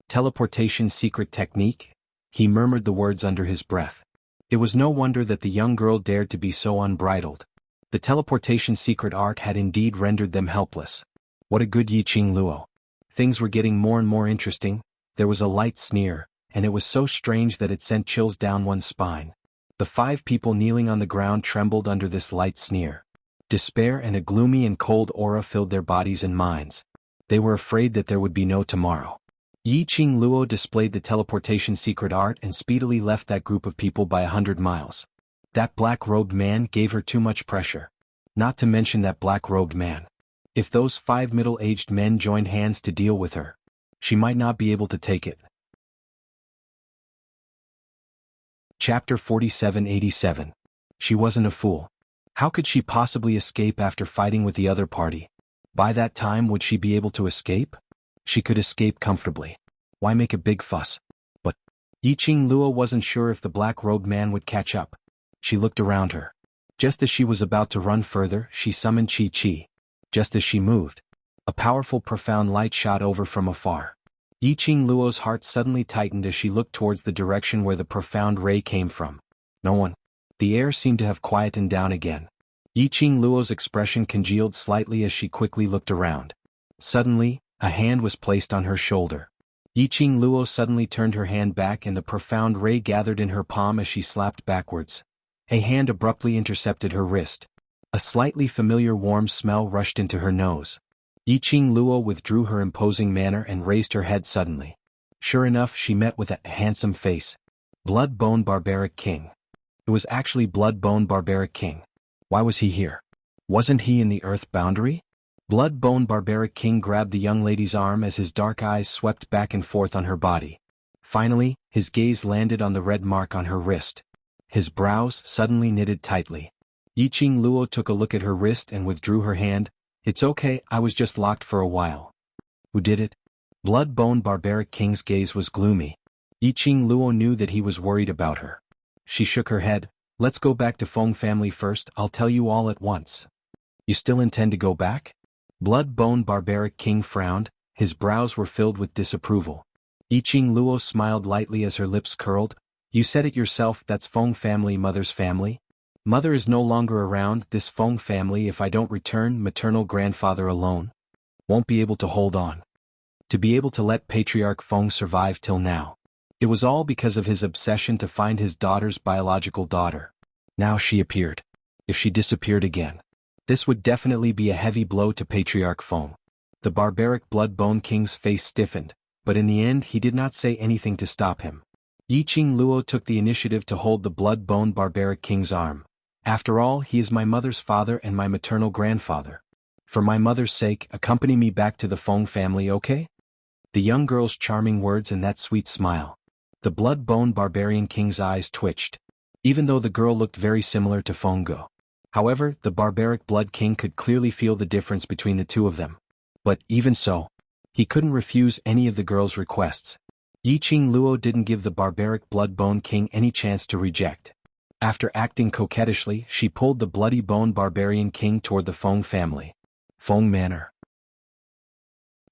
Teleportation secret technique? He murmured the words under his breath. It was no wonder that the young girl dared to be so unbridled. The teleportation secret art had indeed rendered them helpless. What a good Yiqing Luo. Things were getting more and more interesting. There was a light sneer, and it was so strange that it sent chills down one's spine. The 5 people kneeling on the ground trembled under this light sneer. Despair and a gloomy and cold aura filled their bodies and minds. They were afraid that there would be no tomorrow. Yiqing Luo displayed the teleportation secret art and speedily left that group of people by 100 miles. That black-robed man gave her too much pressure. Not to mention that black-robed man. If those 5 middle-aged men joined hands to deal with her, she might not be able to take it. Chapter 4787. She wasn't a fool. How could she possibly escape after fighting with the other party? By that time, would she be able to escape? She could escape comfortably. Why make a big fuss? But Yiqing Luo wasn't sure if the black-robed man would catch up. She looked around her. Just as she was about to run further, she summoned Qi. Just as she moved, a powerful profound light shot over from afar. Yiqing Luo's heart suddenly tightened as she looked towards the direction where the profound ray came from. No one. The air seemed to have quietened down again. Yiqing Luo's expression congealed slightly as she quickly looked around. Suddenly, a hand was placed on her shoulder. Yiqing Luo suddenly turned her hand back and the profound ray gathered in her palm as she slapped backwards. A hand abruptly intercepted her wrist. A slightly familiar warm smell rushed into her nose. Yiqing Luo withdrew her imposing manner and raised her head suddenly. Sure enough, she met with a handsome face. Blood-Bone Barbaric King. It was actually Blood-Bone Barbaric King. Why was he here? Wasn't he in the Earth boundary? Blood-Bone Barbaric King grabbed the young lady's arm as his dark eyes swept back and forth on her body. Finally, his gaze landed on the red mark on her wrist. His brows suddenly knitted tightly. Yiqing Luo took a look at her wrist and withdrew her hand. It's okay, I was just locked for a while. Who did it? Blood-Bone Barbaric King's gaze was gloomy. Yiqing Luo knew that he was worried about her. She shook her head. Let's go back to Feng family first, I'll tell you all at once. You still intend to go back? Blood-Bone Barbaric King frowned, his brows were filled with disapproval. Yiqing Luo smiled lightly as her lips curled. You said it yourself, that's Feng family, mother's family. Mother is no longer around, this Feng family, if I don't return, maternal grandfather alone won't be able to hold on. To be able to let Patriarch Feng survive till now. It was all because of his obsession to find his daughter's biological daughter. Now she appeared. If she disappeared again, This would definitely be a heavy blow to Patriarch Feng. The barbaric Blood-Bone King's face stiffened, but in the end he did not say anything to stop him. Yiqing Luo took the initiative to hold the Blood-Bone Barbaric King's arm. After all, he is my mother's father and my maternal grandfather. For my mother's sake, accompany me back to the Feng family, okay? The young girl's charming words and that sweet smile. The Blood-Bone Barbarian King's eyes twitched. Even though the girl looked very similar to Feng Ge. However, the Barbaric Blood King could clearly feel the difference between the two of them. But, even so, he couldn't refuse any of the girl's requests. Yiqing Luo didn't give the Barbaric Blood-Bone King any chance to reject. After acting coquettishly, she pulled the Bloody Bone Barbarian King toward the Feng family. Feng Manor.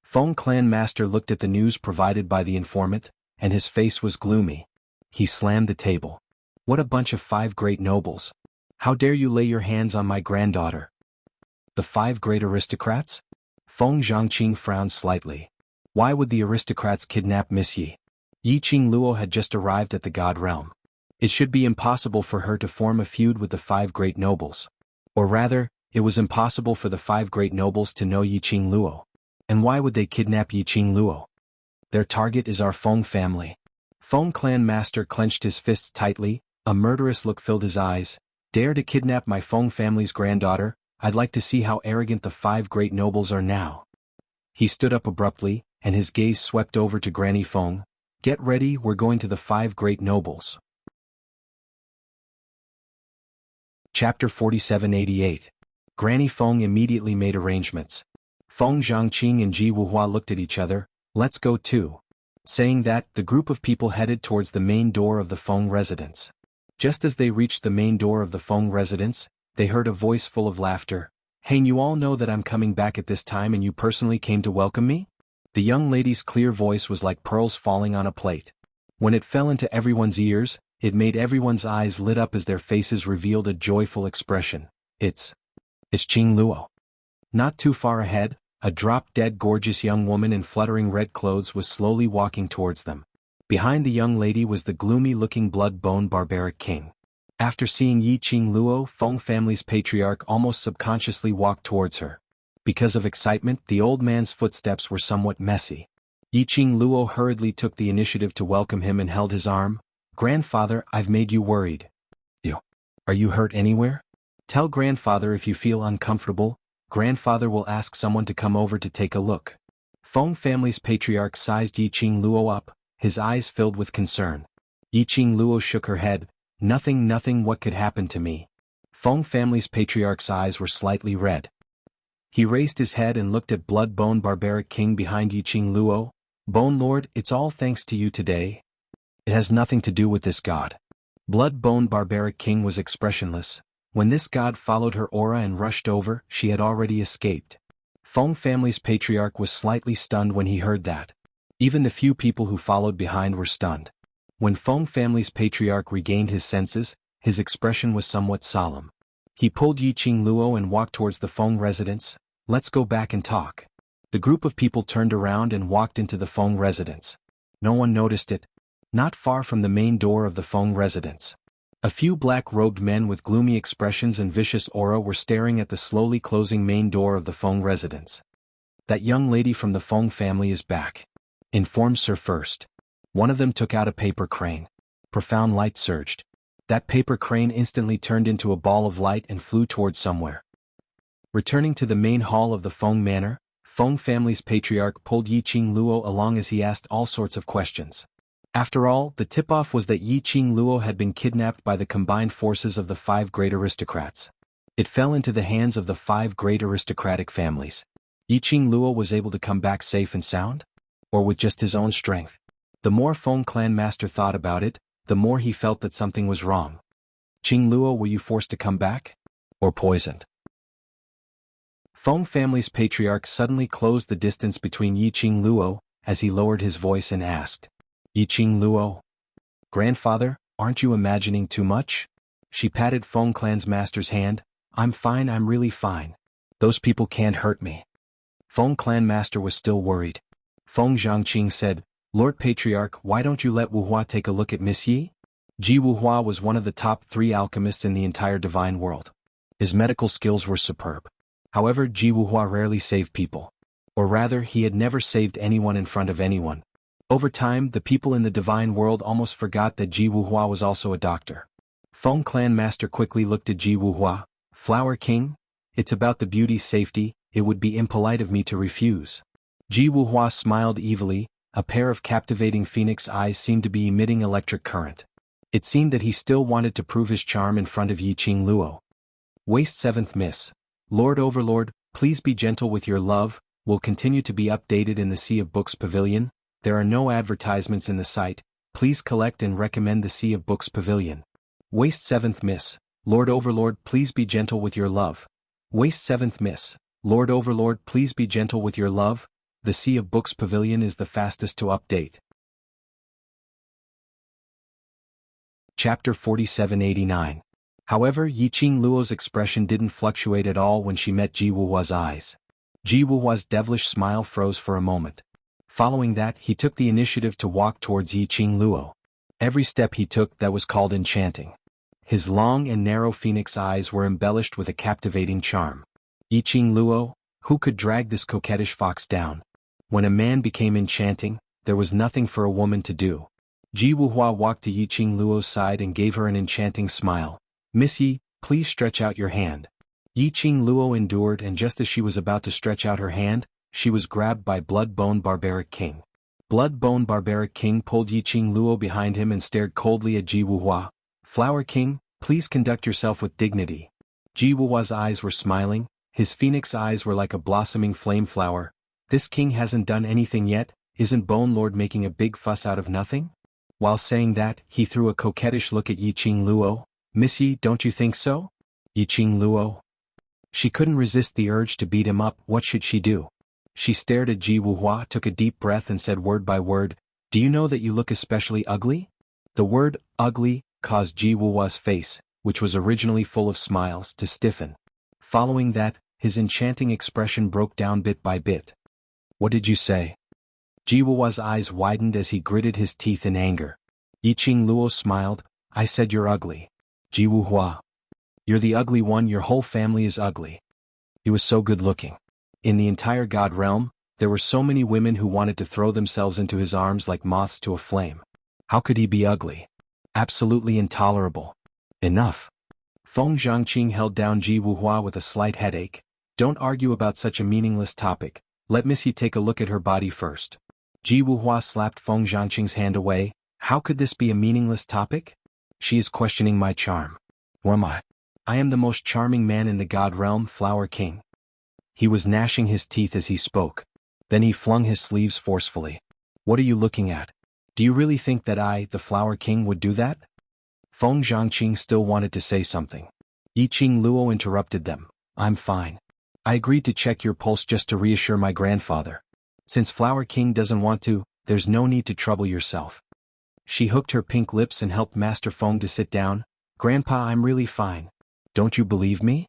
Feng Clan Master looked at the news provided by the informant, and his face was gloomy. He slammed the table. What a bunch of 5 great nobles. How dare you lay your hands on my granddaughter? The 5 great aristocrats? Feng Zhangqing frowned slightly. Why would the aristocrats kidnap Miss Yi? Yiqing Luo had just arrived at the God Realm. It should be impossible for her to form a feud with the 5 great nobles. Or rather, it was impossible for the 5 great nobles to know Yiqing Luo. And why would they kidnap Yiqing Luo? Their target is our Feng family. Feng Clan Master clenched his fists tightly, a murderous look filled his eyes. Dare to kidnap my Feng family's granddaughter? I'd like to see how arrogant the 5 great nobles are now. He stood up abruptly, and his gaze swept over to Granny Feng. Get ready, we're going to the 5 great nobles. Chapter 4788. Granny Feng immediately made arrangements. Feng Zhangqing and Ji Wuhua looked at each other. Let's go too. Saying that, the group of people headed towards the main door of the Feng residence. Just as they reached the main door of the Feng residence, they heard a voice full of laughter. Hey, you all know that I'm coming back at this time and you personally came to welcome me? The young lady's clear voice was like pearls falling on a plate. When it fell into everyone's ears, it made everyone's eyes lit up as their faces revealed a joyful expression. It's Qing Luo. Not too far ahead, a drop-dead gorgeous young woman in fluttering red clothes was slowly walking towards them. Behind the young lady was the gloomy-looking Blood-Bone Barbaric King. After seeing Yiqing Luo, Feng family's patriarch almost subconsciously walked towards her. Because of excitement, the old man's footsteps were somewhat messy. Yiqing Luo hurriedly took the initiative to welcome him and held his arm. Grandfather, I've made you worried. Are you hurt anywhere? Tell grandfather if you feel uncomfortable. Grandfather will ask someone to come over to take a look. Feng family's patriarch sized Yiqing Luo up, his eyes filled with concern. Yiqing Luo shook her head. Nothing, what could happen to me? Feng family's patriarch's eyes were slightly red. He raised his head and looked at Blood-Bone Barbaric King behind Yiqing Luo. Bone Lord, it's all thanks to you today. It has nothing to do with this god. Blood-Bone Barbaric King was expressionless. When this god followed her aura and rushed over, she had already escaped. Feng family's patriarch was slightly stunned when he heard that. Even the few people who followed behind were stunned. When Feng family's patriarch regained his senses, his expression was somewhat solemn. He pulled Yiqing Luo and walked towards the Feng residence. Let's go back and talk. The group of people turned around and walked into the Feng residence. No one noticed it. Not far from the main door of the Feng residence, a few black-robed men with gloomy expressions and vicious aura were staring at the slowly closing main door of the Feng residence. That young lady from the Feng family is back, informed Sir First. One of them took out a paper crane. Profound light surged. That paper crane instantly turned into a ball of light and flew towards somewhere. Returning to the main hall of the Feng manor, Feng family's patriarch pulled Yiqing Luo along as he asked all sorts of questions. After all, the tip-off was that Yiqing Luo had been kidnapped by the combined forces of the 5 great aristocrats. It fell into the hands of the 5 great aristocratic families. Yiqing Luo was able to come back safe and sound? Or with just his own strength? The more Feng clan master thought about it, the more he felt that something was wrong. Qing Luo, were you forced to come back? Or poisoned? Feng family's patriarch suddenly closed the distance between Yiqing Luo, as he lowered his voice and asked. Yiqing Luo. Grandfather, aren't you imagining too much? She patted Feng clan's master's hand. I'm fine, I'm really fine. Those people can't hurt me. Feng clan master was still worried. Feng Zhangqing said, Lord Patriarch, why don't you let Wuhua take a look at Miss Yi? Ji Wuhua was one of the top 3 alchemists in the entire divine world. His medical skills were superb. However, Ji Wuhua rarely saved people. Or rather, he had never saved anyone in front of anyone. Over time, the people in the divine world almost forgot that Ji Wuhua was also a doctor. Feng Clan Master quickly looked at Ji Wuhua. Flower King? It's about the beauty's safety, it would be impolite of me to refuse. Ji Wuhua smiled evilly, a pair of captivating phoenix eyes seemed to be emitting electric current. It seemed that he still wanted to prove his charm in front of Yi Qing Luo. Waist 7th Miss. Lord Overlord, please be gentle with your love, will continue to be updated in the Sea of Books Pavilion. There are no advertisements in the site, please collect and recommend the Sea of Books Pavilion. Waist 7th Miss. Lord Overlord, please be gentle with your love. Waist 7th Miss. Lord Overlord, please be gentle with your love. The Sea of Books Pavilion is the fastest to update. Chapter 4789. However, Yi Qing Luo's expression didn't fluctuate at all when she met Ji Wuhua's eyes. Ji Wuhua's devilish smile froze for a moment. Following that, he took the initiative to walk towards Yi Qing Luo. Every step he took that was called enchanting. His long and narrow phoenix eyes were embellished with a captivating charm. Yi Qing Luo, who could drag this coquettish fox down? When a man became enchanting, there was nothing for a woman to do. Ji Wuhua walked to Yi Qing Luo's side and gave her an enchanting smile. Miss Yi, please stretch out your hand. Yi Qing Luo endured, and just as she was about to stretch out her hand, she was grabbed by Blood-Bone Barbaric King. Blood-Bone Barbaric King pulled Yi Qing Luo behind him and stared coldly at Ji Wuhua. Flower King, please conduct yourself with dignity. Ji Wuhua's eyes were smiling, his phoenix eyes were like a blossoming flame flower. This king hasn't done anything yet, isn't Bone Lord making a big fuss out of nothing? While saying that, he threw a coquettish look at Yi Qing Luo. Miss Yi, don't you think so? Yi Qing Luo. She couldn't resist the urge to beat him up. What should she do? She stared at Ji Wuhua, took a deep breath and said word by word, do you know that you look especially ugly? The word, ugly, caused Ji Wuhua's face, which was originally full of smiles, to stiffen. Following that, his enchanting expression broke down bit by bit. What did you say? Ji Wuhua's eyes widened as he gritted his teeth in anger. Yi Qing Luo smiled, I said you're ugly. Ji Wuhua. You're the ugly one, your whole family is ugly. He was so good looking. In the entire God realm, there were so many women who wanted to throw themselves into his arms like moths to a flame. How could he be ugly? Absolutely intolerable. Enough. Feng Zhangqing held down Ji Wuhua with a slight headache. Don't argue about such a meaningless topic. Let Missy take a look at her body first. Ji Wuhua slapped Feng Zhangqing's hand away. How could this be a meaningless topic? She is questioning my charm. Who am I? I am the most charming man in the God realm, Flower King. He was gnashing his teeth as he spoke. Then he flung his sleeves forcefully. What are you looking at? Do you really think that I, the Flower King, would do that? Feng Zhangqing still wanted to say something. Yi Qing Luo interrupted them. I'm fine. I agreed to check your pulse just to reassure my grandfather. Since Flower King doesn't want to, there's no need to trouble yourself. She hooked her pink lips and helped Master Feng to sit down. Grandpa, I'm really fine. Don't you believe me?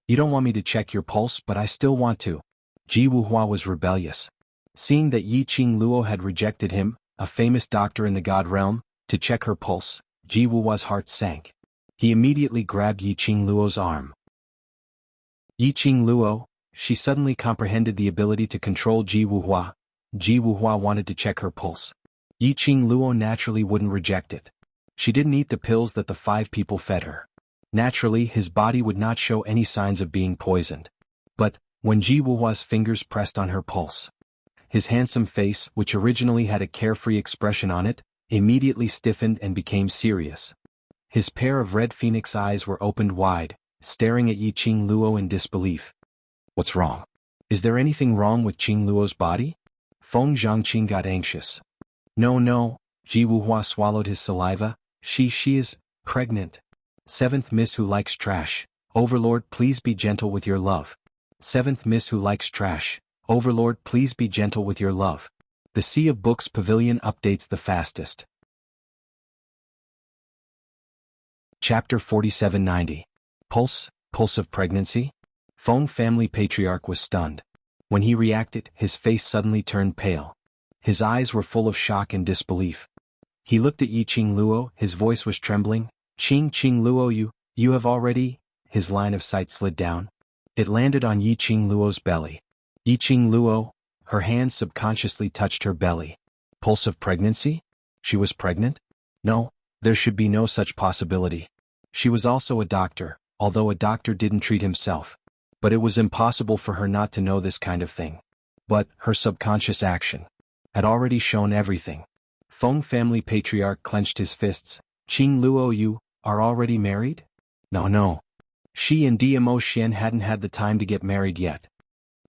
You don't want me to check your pulse, but I still want to. Ji Wuhua was rebellious. Seeing that Yi Qing Luo had rejected him, a famous doctor in the God realm, to check her pulse, Ji Wuhua's heart sank. He immediately grabbed Yi Qing Luo's arm. Yi Qing Luo, she suddenly comprehended the ability to control Ji Wuhua. Ji Wuhua wanted to check her pulse. Yi Qing Luo naturally wouldn't reject it. She didn't eat the pills that the 5 people fed her. Naturally, his body would not show any signs of being poisoned. But, when Ji Wuhua's fingers pressed on her pulse, his handsome face, which originally had a carefree expression on it, immediately stiffened and became serious. His pair of red phoenix eyes were opened wide, staring at Yi Qing Luo in disbelief. What's wrong? Is there anything wrong with Qing Luo's body? Feng Zhangqing got anxious. No, Ji Wuhua swallowed his saliva. She is pregnant. 7th Miss who likes trash. Overlord, please be gentle with your love. 7th Miss who likes trash. Overlord, please be gentle with your love. The Sea of Books Pavilion updates the fastest. Chapter 4790. Pulse of pregnancy? Feng family patriarch was stunned. When he reacted, his face suddenly turned pale. His eyes were full of shock and disbelief. He looked at Yi Qing Luo, his voice was trembling. Qing Luo, you have already? his line of sight slid down. It landed on Yiqing Luo's belly. Yiqing Luo, her hands subconsciously touched her belly. Pulse of pregnancy? She was pregnant? No, there should be no such possibility. She was also a doctor, although a doctor didn't treat himself. But it was impossible for her not to know this kind of thing. But her subconscious action had already shown everything. Feng family patriarch clenched his fists. Qing Luo, you are already married? No. She and Dmo Xian hadn't had the time to get married yet.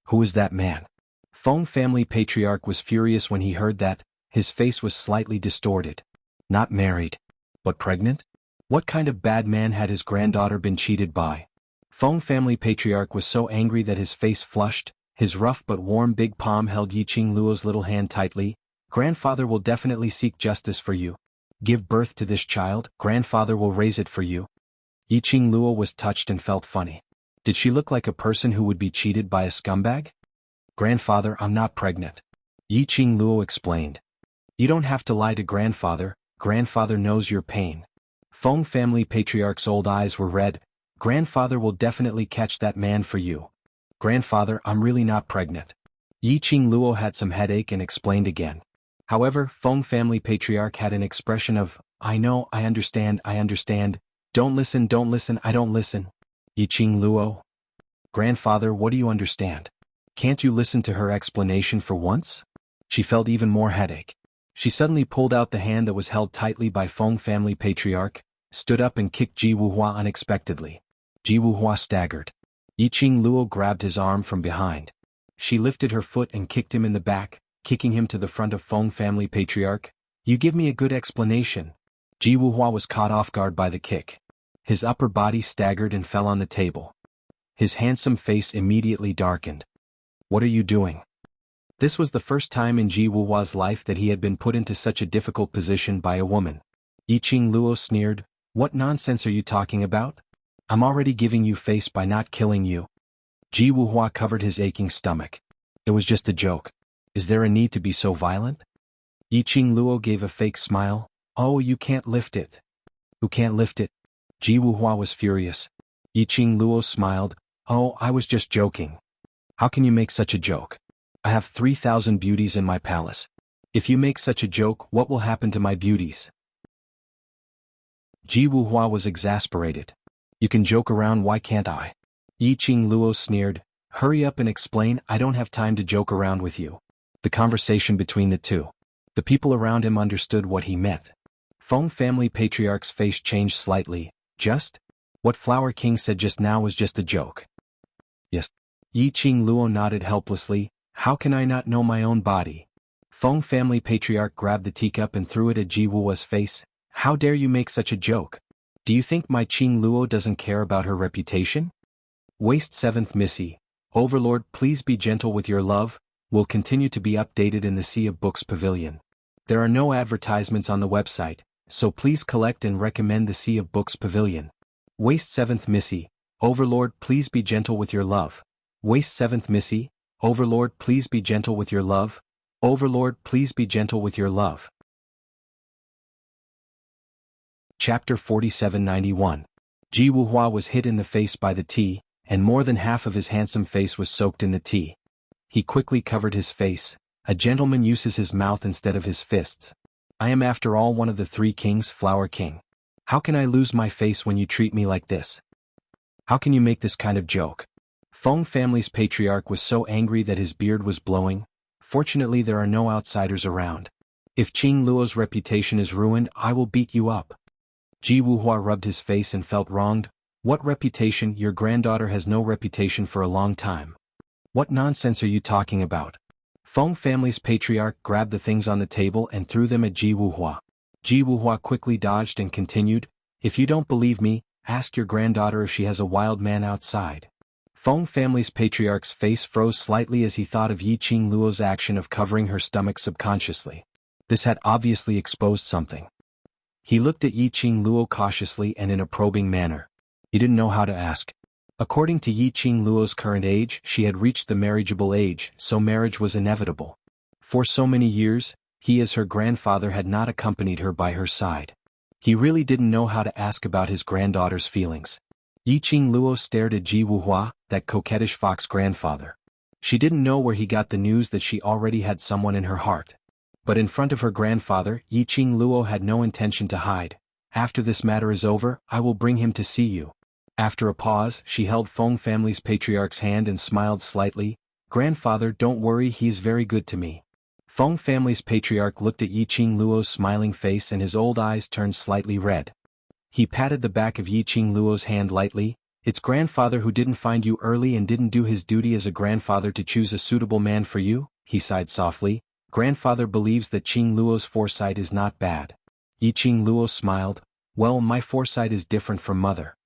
Who is that man? Feng family patriarch was furious when he heard that. His face was slightly distorted. Not married. But pregnant? What kind of bad man had his granddaughter been cheated by? Feng family patriarch was so angry that his face flushed. His rough but warm big palm held Yiqing Luo's little hand tightly. Grandfather will definitely seek justice for you. Give birth to this child, grandfather will raise it for you. Yiqing Luo was touched and felt funny. Did she look like a person who would be cheated by a scumbag? Grandfather, I'm not pregnant. Yiqing Luo explained. You don't have to lie to grandfather knows your pain. Feng family patriarch's old eyes were red. Grandfather will definitely catch that man for you. Grandfather, I'm really not pregnant. Yiqing Luo had some headache and explained again. However, Feng family patriarch had an expression of, I know, I understand. Don't listen, I don't listen. Yiqing Luo. Grandfather, what do you understand? Can't you listen to her explanation for once? She felt even more headache. She suddenly pulled out the hand that was held tightly by Feng family patriarch, stood up and kicked Ji Wuhua unexpectedly. Ji Wuhua staggered. Yiqing Luo grabbed his arm from behind. She lifted her foot and kicked him in the back, kicking him to the front of Feng family patriarch. You give me a good explanation. Ji Wuhua was caught off guard by the kick. His upper body staggered and fell on the table. His handsome face immediately darkened. What are you doing? This was the first time in Ji Wuhua's life that he had been put into such a difficult position by a woman. Yiqing Luo sneered. What nonsense are you talking about? I'm already giving you face by not killing you. Ji Wuhua covered his aching stomach. It was just a joke. Is there a need to be so violent? Yiqing Luo gave a fake smile. Oh, you can't lift it. Who can't lift it? Ji Wuhua was furious. Yiqing Luo smiled. Oh, I was just joking. How can you make such a joke? I have 3,000 beauties in my palace. If you make such a joke, what will happen to my beauties? Ji Wuhua was exasperated. You can joke around, why can't I? Yiqing Luo sneered. Hurry up and explain, I don't have time to joke around with you. The conversation between the two. The people around him understood what he meant. Feng family patriarch's face changed slightly. Just? What Flower King said just now was just a joke. Yes. Yiqing Luo nodded helplessly. How can I not know my own body? Feng family patriarch grabbed the teacup and threw it at Ji Wuhua's face. How dare you make such a joke? Do you think my Qing Luo doesn't care about her reputation? Waste 7th Missy. Overlord, please be gentle with your love. Will continue to be updated in the Sea of Books Pavilion. There are no advertisements on the website, so please collect and recommend the Sea of Books Pavilion. Waste 7th Missy. Overlord, please be gentle with your love. Waste 7th Missy. Overlord, please be gentle with your love. Overlord, please be gentle with your love. Chapter 4791. Ji Wuhua was hit in the face by the tea, and more than half of his handsome face was soaked in the tea. He quickly covered his face. A gentleman uses his mouth instead of his fists. I am after all one of the 3 kings, Flower King. How can I lose my face when you treat me like this? How can you make this kind of joke? Feng family's patriarch was so angry that his beard was blowing. Fortunately there are no outsiders around. If Qing Luo's reputation is ruined, I will beat you up. Ji Wuhua rubbed his face and felt wronged. What reputation? Your granddaughter has no reputation for a long time. What nonsense are you talking about? Feng family's patriarch grabbed the things on the table and threw them at Ji Wuhua. Ji Wuhua quickly dodged and continued, if you don't believe me, ask your granddaughter if she has a wild man outside. Feng family's patriarch's face froze slightly as he thought of Yiqing Luo's action of covering her stomach subconsciously. This had obviously exposed something. He looked at Yiqing Luo cautiously and in a probing manner. He didn't know how to ask. According to Yiqing Luo's current age, she had reached the marriageable age, so marriage was inevitable. For so many years, he as her grandfather had not accompanied her by her side. He really didn't know how to ask about his granddaughter's feelings. Yiqing Luo stared at Ji Wuhua, that coquettish fox grandfather. She didn't know where he got the news that she already had someone in her heart. But in front of her grandfather, Yiqing Luo had no intention to hide. After this matter is over, I will bring him to see you. After a pause, she held Feng family's patriarch's hand and smiled slightly. Grandfather, don't worry, he is very good to me. Feng family's patriarch looked at Yiqing Luo's smiling face and his old eyes turned slightly red. He patted the back of Yiqing Luo's hand lightly. It's grandfather who didn't find you early and didn't do his duty as a grandfather to choose a suitable man for you, he sighed softly. Grandfather believes that Qing Luo's foresight is not bad. Yiqing Luo smiled. Well, my foresight is different from mother.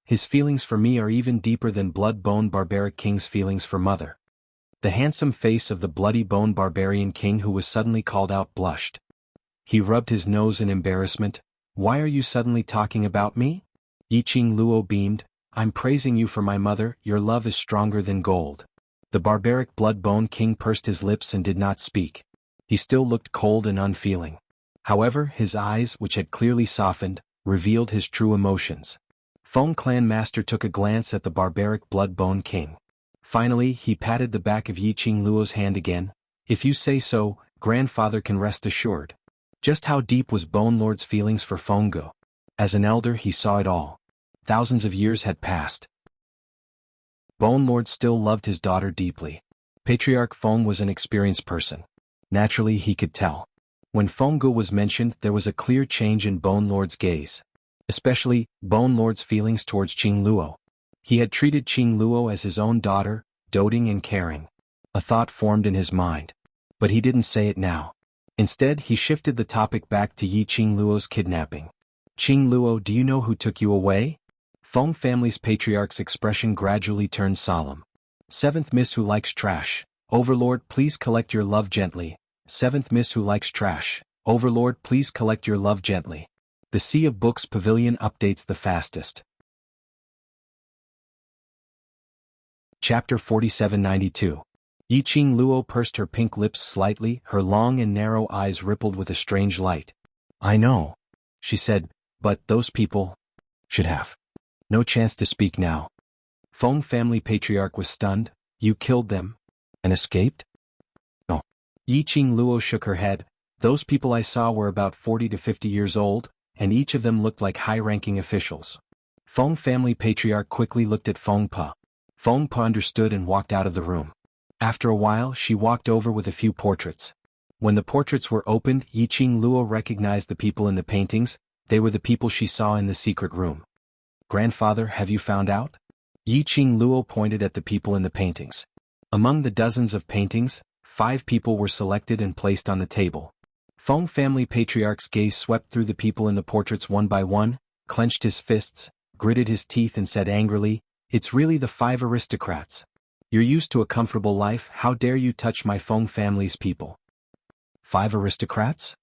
His feelings for me are even deeper than blood-bone barbaric king's feelings for mother. The handsome face of the bloody-bone barbarian king who was suddenly called out blushed. He rubbed his nose in embarrassment. Why are you suddenly talking about me? Yiqing Luo beamed. I'm praising you for my mother, your love is stronger than gold. The barbaric blood-bone king pursed his lips and did not speak. He still looked cold and unfeeling. However, his eyes, which had clearly softened, revealed his true emotions. Feng clan master took a glance at the barbaric blood-bone king. Finally, he patted the back of Yiqing Luo's hand again. If you say so, grandfather can rest assured. Just how deep was Bone Lord's feelings for Feng Go? As an elder, he saw it all. Thousands of years had passed. Bone Lord still loved his daughter deeply. Patriarch Feng was an experienced person. Naturally, he could tell. When Feng Go was mentioned, there was a clear change in Bone Lord's gaze. Especially, Bone Lord's feelings towards Qing Luo. He had treated Qing Luo as his own daughter, doting and caring. A thought formed in his mind. But he didn't say it now. Instead, he shifted the topic back to Yiqing Luo's kidnapping. Qing Luo, do you know who took you away? Feng family's patriarch's expression gradually turned solemn. Seventh Miss who likes trash. Overlord, please collect your love gently. Seventh Miss who likes trash. Overlord, please collect your love gently. The Sea of Books Pavilion updates the fastest. Chapter 4792. Yiqing Luo pursed her pink lips slightly, her long and narrow eyes rippled with a strange light. I know, she said, but those people should have no chance to speak now. Feng family patriarch was stunned. You killed them and escaped? No. Yiqing Luo shook her head. Those people I saw were about 40 to 50 years old, and each of them looked like high-ranking officials. Feng family patriarch quickly looked at Feng Pa. Feng Pa understood and walked out of the room. After a while, she walked over with a few portraits. When the portraits were opened, Yiqing Luo recognized the people in the paintings. They were the people she saw in the secret room. Grandfather, have you found out? Yiqing Luo pointed at the people in the paintings. Among the dozens of paintings, 5 people were selected and placed on the table. Feng family patriarch's gaze swept through the people in the portraits one by one, clenched his fists, gritted his teeth and said angrily, It's really the 5 aristocrats. You're used to a comfortable life, how dare you touch my Feng family's people? 5 aristocrats?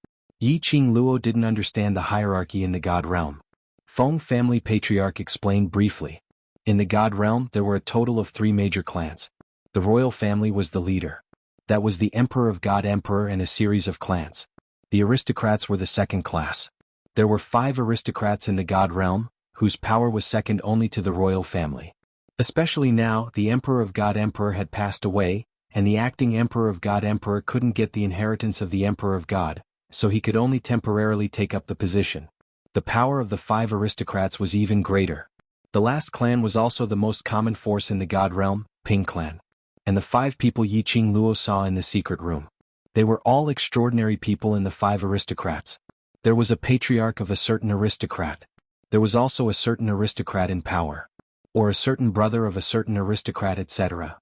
Yiqing Luo didn't understand the hierarchy in the God realm. Feng family patriarch explained briefly. In the God realm, there were a total of 3 major clans. The royal family was the leader. That was the Emperor of God Emperor and a series of clans. The aristocrats were the second class. There were 5 aristocrats in the God realm, whose power was second only to the royal family. Especially now, the Emperor of God Emperor had passed away, and the acting Emperor of God Emperor couldn't get the inheritance of the Emperor of God, so he could only temporarily take up the position. The power of the 5 aristocrats was even greater. The last clan was also the most common force in the God realm, Ping clan. And the 5 people Yiqing Luo saw in the secret room. They were all extraordinary people in the 5 aristocrats. There was a patriarch of a certain aristocrat. There was also a certain aristocrat in power. Or a certain brother of a certain aristocrat, etc.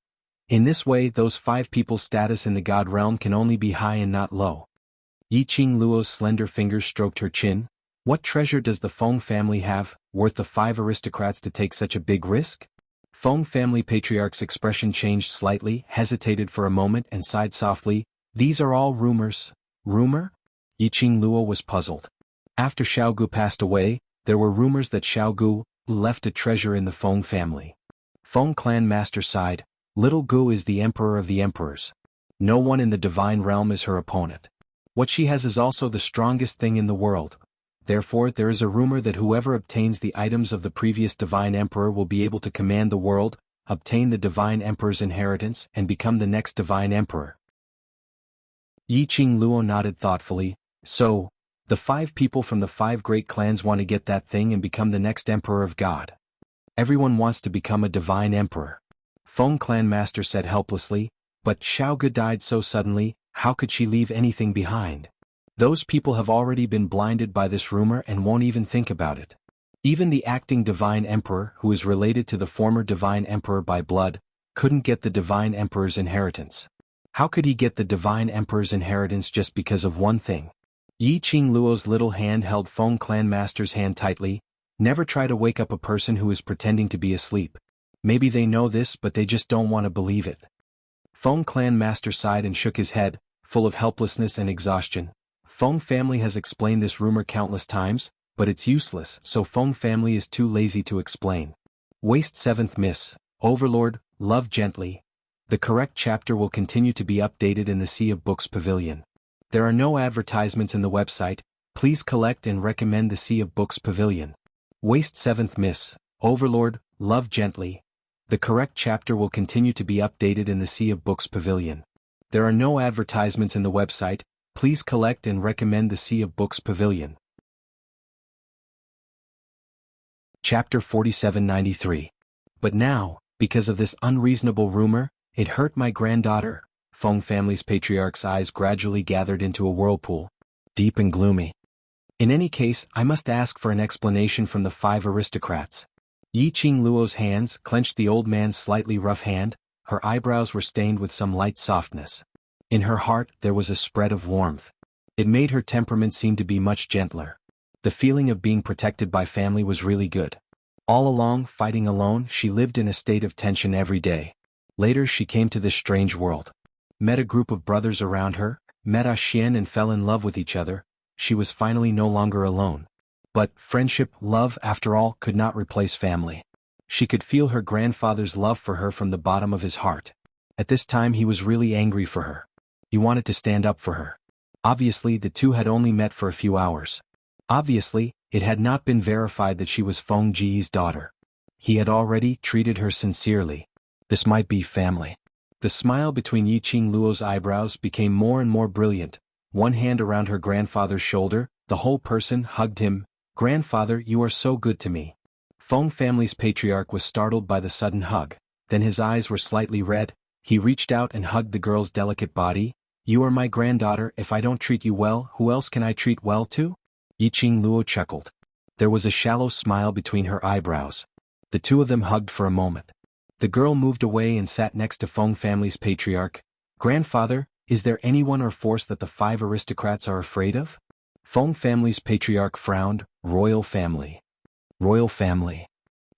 In this way, those 5 people's status in the God realm can only be high and not low. Yiqing Luo's slender fingers stroked her chin. What treasure does the Feng family have, worth the 5 aristocrats to take such a big risk? Feng family patriarch's expression changed slightly, hesitated for a moment and sighed softly. These are all rumors. Rumor? Yiqing Luo was puzzled. After Xiaogu passed away, there were rumors that Xiaogu left a treasure in the Feng family. Feng clan master sighed. Little Gu is the emperor of the emperors. No one in the divine realm is her opponent. What she has is also the strongest thing in the world. Therefore there is a rumor that whoever obtains the items of the previous divine emperor will be able to command the world, obtain the divine emperor's inheritance and become the next divine emperor. Yi Qing Luo nodded thoughtfully. So, the 5 people from the 5 great clans want to get that thing and become the next emperor of God. Everyone wants to become a divine emperor. Feng clan master said helplessly, but Xiao Ge died so suddenly, how could she leave anything behind? Those people have already been blinded by this rumor and won't even think about it. Even the acting divine emperor, who is related to the former divine emperor by blood, couldn't get the divine emperor's inheritance. How could he get the divine emperor's inheritance just because of one thing? Yi Qing Luo's little hand held Feng clan master's hand tightly. Never try to wake up a person who is pretending to be asleep. Maybe they know this but they just don't want to believe it. Feng clan master sighed and shook his head, full of helplessness and exhaustion. Feng family has explained this rumor countless times, but it's useless, so Feng family is too lazy to explain. Waste 7th Miss, Overlord, love gently. The correct chapter will continue to be updated in the Sea of Books Pavilion. There are no advertisements in the website, please collect and recommend the Sea of Books Pavilion. Waste 7th Miss, Overlord, love gently. The correct chapter will continue to be updated in the Sea of Books Pavilion. There are no advertisements in the website, please collect and recommend the Sea of Books Pavilion. Chapter 4793. But now, because of this unreasonable rumor, it hurt my granddaughter. Feng family's patriarch's eyes gradually gathered into a whirlpool, deep and gloomy. In any case, I must ask for an explanation from the 5 aristocrats. Yi Qing Luo's hands clenched the old man's slightly rough hand, her eyebrows were stained with some light softness. In her heart there was a spread of warmth. It made her temperament seem to be much gentler. The feeling of being protected by family was really good. All along, fighting alone, she lived in a state of tension every day. Later she came to this strange world. Met a group of brothers around her, met A Xian and fell in love with each other. She was finally no longer alone. But friendship, love, after all, could not replace family. She could feel her grandfather's love for her from the bottom of his heart. At this time he was really angry for her. He wanted to stand up for her. Obviously the two had only met for a few hours. Obviously, it had not been verified that she was Feng Ji's daughter. He had already treated her sincerely. This might be family. The smile between Yi Qing Luo's eyebrows became more and more brilliant. One hand around her grandfather's shoulder, the whole person hugged him. Grandfather, you are so good to me. Feng family's patriarch was startled by the sudden hug. Then his eyes were slightly red. He reached out and hugged the girl's delicate body. You are my granddaughter, if I don't treat you well, who else can I treat well too? Yi Qing Luo chuckled. There was a shallow smile between her eyebrows. The two of them hugged for a moment. The girl moved away and sat next to Feng family's patriarch. Grandfather, is there anyone or force that the 5 aristocrats are afraid of? Feng family's patriarch frowned. Royal family. Royal family.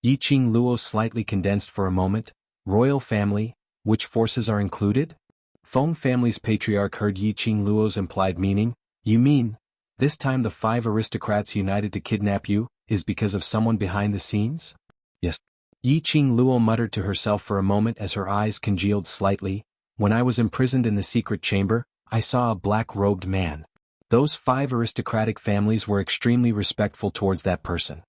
Yi Qing Luo slightly condensed for a moment. Royal family, which forces are included? Feng family's patriarch heard Yi Qing Luo's implied meaning. You mean, this time the 5 aristocrats united to kidnap you, is because of someone behind the scenes? Yes. Yi Qing Luo muttered to herself for a moment as her eyes congealed slightly. When I was imprisoned in the secret chamber, I saw a black-robed man. Those 5 aristocratic families were extremely respectful towards that person.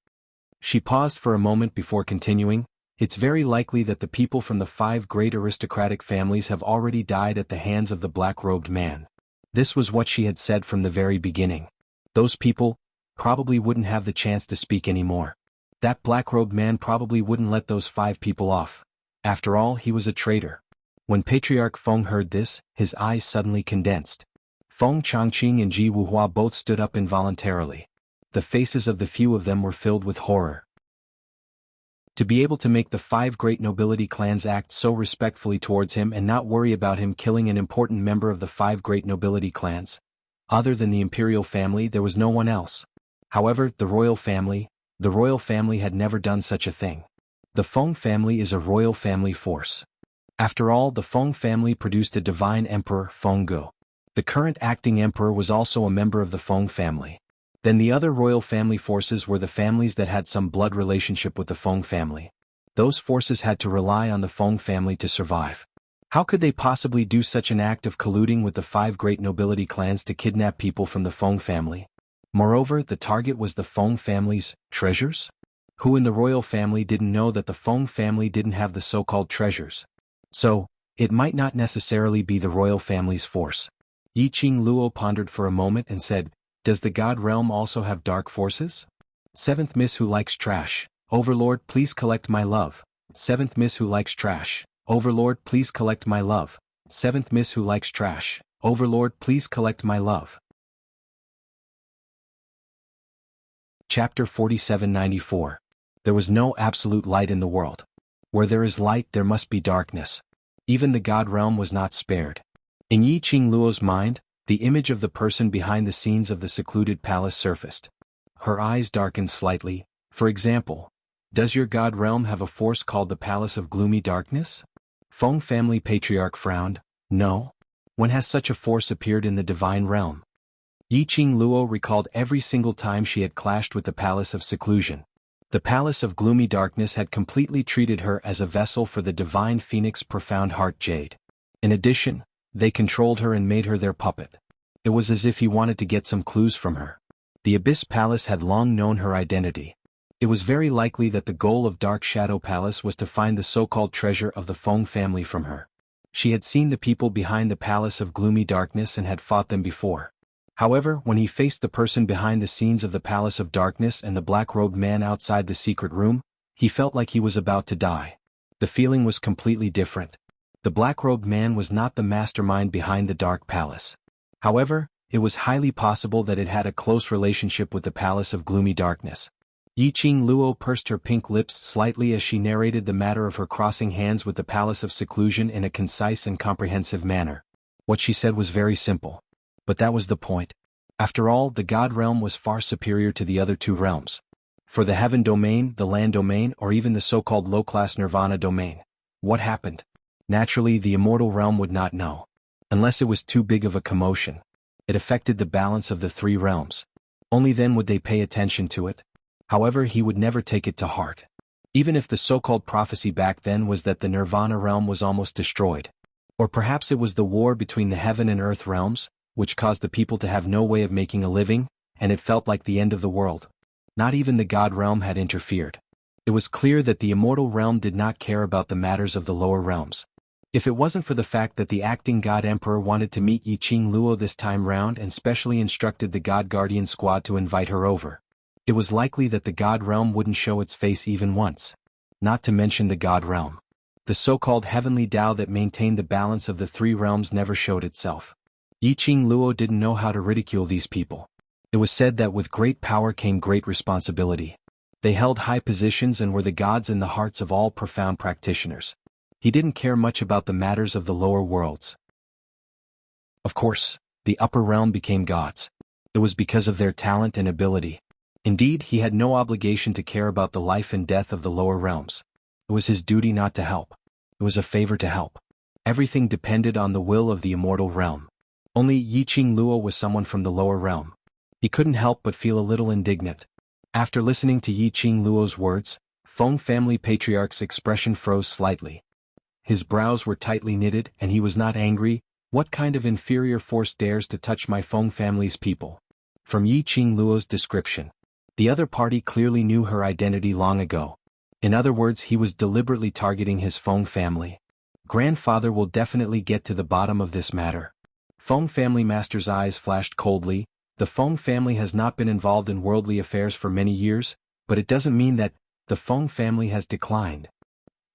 She paused for a moment before continuing. It's very likely that the people from the 5 great aristocratic families have already died at the hands of the black-robed man. This was what she had said from the very beginning. Those people probably wouldn't have the chance to speak anymore. That black-robed man probably wouldn't let those 5 people off. After all, he was a traitor. When Patriarch Feng heard this, his eyes suddenly condensed. Feng Changqing and Ji Wuhua both stood up involuntarily. The faces of the few of them were filled with horror. To be able to make the 5 great nobility clans act so respectfully towards him and not worry about him killing an important member of the 5 great nobility clans. Other than the imperial family, there was no one else. However, the royal family had never done such a thing. The Feng family is a royal family force. After all, the Feng family produced a divine emperor, Feng Ge. The current acting emperor was also a member of the Feng family. Then the other royal family forces were the families that had some blood relationship with the Feng family. Those forces had to rely on the Feng family to survive. How could they possibly do such an act of colluding with the 5 great nobility clans to kidnap people from the Feng family? Moreover, the target was the Feng family's treasures? Who in the royal family didn't know that the Feng family didn't have the so-called treasures? So, it might not necessarily be the royal family's force. Yi Qing Luo pondered for a moment and said, "Does the God realm also have dark forces?" Seventh Miss Who Likes Trash. Overlord, please collect my love. Seventh Miss Who Likes Trash. Overlord, please collect my love. Seventh Miss Who Likes Trash. Overlord, please collect my love. Chapter 4794. There was no absolute light in the world. Where there is light there must be darkness. Even the God realm was not spared. In Yi Qing Luo's mind, the image of the person behind the scenes of the secluded palace surfaced. Her eyes darkened slightly. For example, does your God realm have a force called the Palace of Gloomy Darkness? Feng family patriarch frowned. No. When has such a force appeared in the divine realm? Yi Qing Luo recalled every single time she had clashed with the Palace of Seclusion. The Palace of Gloomy Darkness had completely treated her as a vessel for the divine phoenix profound heart jade. In addition, they controlled her and made her their puppet. It was as if he wanted to get some clues from her. The Abyss Palace had long known her identity. It was very likely that the goal of Dark Shadow Palace was to find the so-called treasure of the Feng family from her. She had seen the people behind the Palace of Gloomy Darkness and had fought them before. However, when he faced the person behind the scenes of the Palace of Darkness and the black-robed man outside the secret room, he felt like he was about to die. The feeling was completely different. The black-robed man was not the mastermind behind the Dark Palace. However, it was highly possible that it had a close relationship with the Palace of Gloomy Darkness. Yi Qing Luo pursed her pink lips slightly as she narrated the matter of her crossing hands with the Palace of Seclusion in a concise and comprehensive manner. What she said was very simple. But that was the point. After all, the God realm was far superior to the other two realms. For the heaven domain, the land domain, or even the so-called low-class nirvana domain, what happened? Naturally, the immortal realm would not know. Unless it was too big of a commotion. It affected the balance of the three realms. Only then would they pay attention to it. However, he would never take it to heart. Even if the so-called prophecy back then was that the nirvana realm was almost destroyed. Or perhaps it was the war between the heaven and earth realms, which caused the people to have no way of making a living, and it felt like the end of the world. Not even the God realm had interfered. It was clear that the immortal realm did not care about the matters of the lower realms. If it wasn't for the fact that the acting God Emperor wanted to meet Yi Qing Luo this time round and specially instructed the God Guardian squad to invite her over, it was likely that the God realm wouldn't show its face even once. Not to mention the God realm. The so-called heavenly Tao that maintained the balance of the three realms never showed itself. Yi Qing Luo didn't know how to ridicule these people. It was said that with great power came great responsibility. They held high positions and were the gods in the hearts of all profound practitioners. He didn't care much about the matters of the lower worlds. Of course, the upper realm became gods. It was because of their talent and ability. Indeed, he had no obligation to care about the life and death of the lower realms. It was his duty not to help. It was a favor to help. Everything depended on the will of the immortal realm. Only Yi Qing Luo was someone from the lower realm. He couldn't help but feel a little indignant. After listening to Yi Qing Luo's words, Feng family patriarch's expression froze slightly. His brows were tightly knitted and he was not angry. What kind of inferior force dares to touch my Feng family's people? From Yi Qing Luo's description, the other party clearly knew her identity long ago. In other words, he was deliberately targeting his Feng family. Grandfather will definitely get to the bottom of this matter. Feng family master's eyes flashed coldly. The Feng family has not been involved in worldly affairs for many years, but it doesn't mean that the Feng family has declined.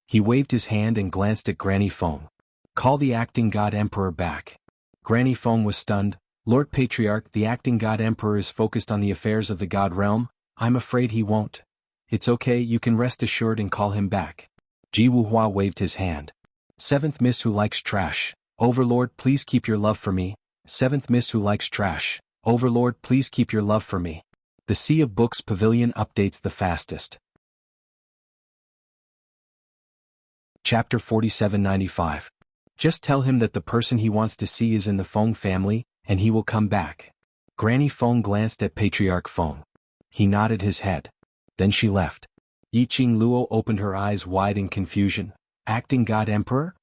He waved his hand and glanced at Granny Feng. Call the acting God Emperor back. Granny Feng was stunned. Lord Patriarch, the acting God Emperor is focused on the affairs of the God realm. I'm afraid he won't. It's okay, you can rest assured and call him back. Ji Wuhua waved his hand. Seventh Miss Who Likes Trash. Overlord, please keep your love for me. Seventh Miss Who Likes Trash. Overlord, please keep your love for me. The Sea of Books Pavilion updates the fastest. Chapter 4795. Just tell him that the person he wants to see is in the Feng family, and he will come back. Granny Feng glanced at Patriarch Feng. He nodded his head. Then she left. Yi Qing Luo opened her eyes wide in confusion. Acting God Emperor?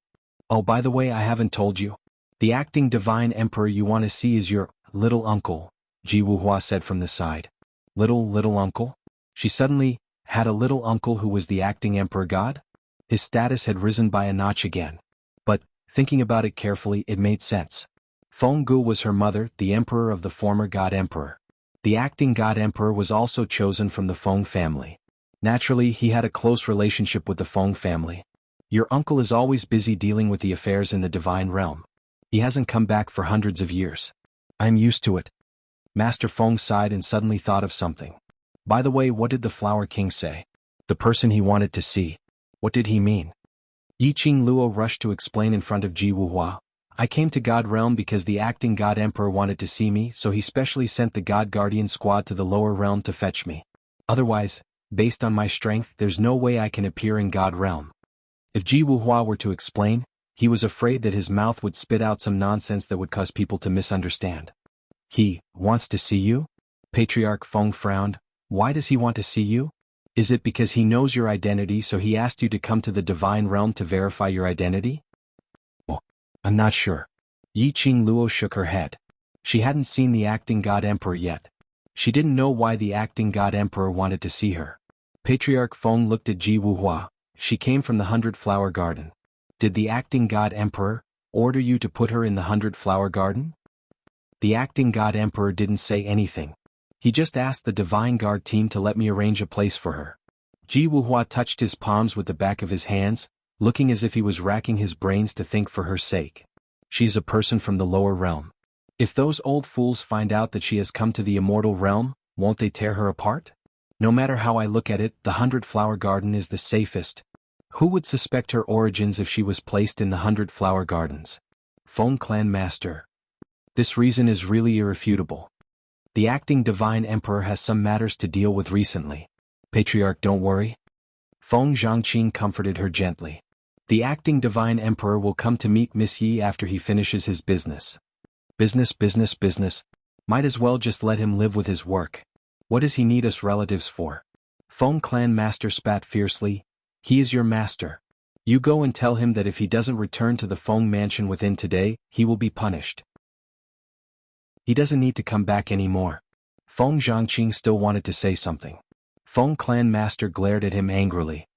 Oh, by the way, I haven't told you. The acting Divine Emperor you want to see is your little uncle, Ji Wuhua said from the side. Little uncle? She suddenly had a little uncle who was the acting emperor god? His status had risen by a notch again. But, thinking about it carefully, it made sense. Feng Gu was her mother, the emperor of the former god emperor. The acting god emperor was also chosen from the Feng family. Naturally, he had a close relationship with the Feng family. Your uncle is always busy dealing with the affairs in the divine realm. He hasn't come back for hundreds of years. I'm used to it. Master Feng sighed and suddenly thought of something. By the way, what did the Flower King say? The person he wanted to see. What did he mean? Yi Qing Luo rushed to explain in front of Ji Wuhua. I came to God Realm because the acting God Emperor wanted to see me, so he specially sent the God Guardian squad to the lower realm to fetch me. Otherwise, based on my strength, there's no way I can appear in God Realm. If Ji Wuhua were to explain, he was afraid that his mouth would spit out some nonsense that would cause people to misunderstand. He wants to see you? Patriarch Feng frowned. Why does he want to see you? Is it because he knows your identity, so he asked you to come to the divine realm to verify your identity? Oh, I'm not sure. Yi Qing Luo shook her head. She hadn't seen the acting God Emperor yet. She didn't know why the acting God Emperor wanted to see her. Patriarch Feng looked at Ji Wuhua. She came from the 100-Flower Garden. Did the acting God Emperor order you to put her in the 100-Flower Garden? The acting God Emperor didn't say anything. He just asked the Divine Guard team to let me arrange a place for her. Ji Wuhua touched his palms with the back of his hands, looking as if he was racking his brains to think for her sake. She's a person from the lower realm. If those old fools find out that she has come to the immortal realm, won't they tear her apart? No matter how I look at it, the 100-Flower Garden is the safest. Who would suspect her origins if she was placed in the 100-Flower Gardens? Feng Clan Master. This reason is really irrefutable. The acting Divine Emperor has some matters to deal with recently. Patriarch, don't worry. Feng Zhangqing comforted her gently. The acting Divine Emperor will come to meet Miss Yi after he finishes his business. Business. Might as well just let him live with his work. What does he need us relatives for? Feng Clan Master spat fiercely. He is your master. You go and tell him that if he doesn't return to the Feng mansion within today, he will be punished. He doesn't need to come back anymore. Feng Zhangqing still wanted to say something. Feng Clan Master glared at him angrily.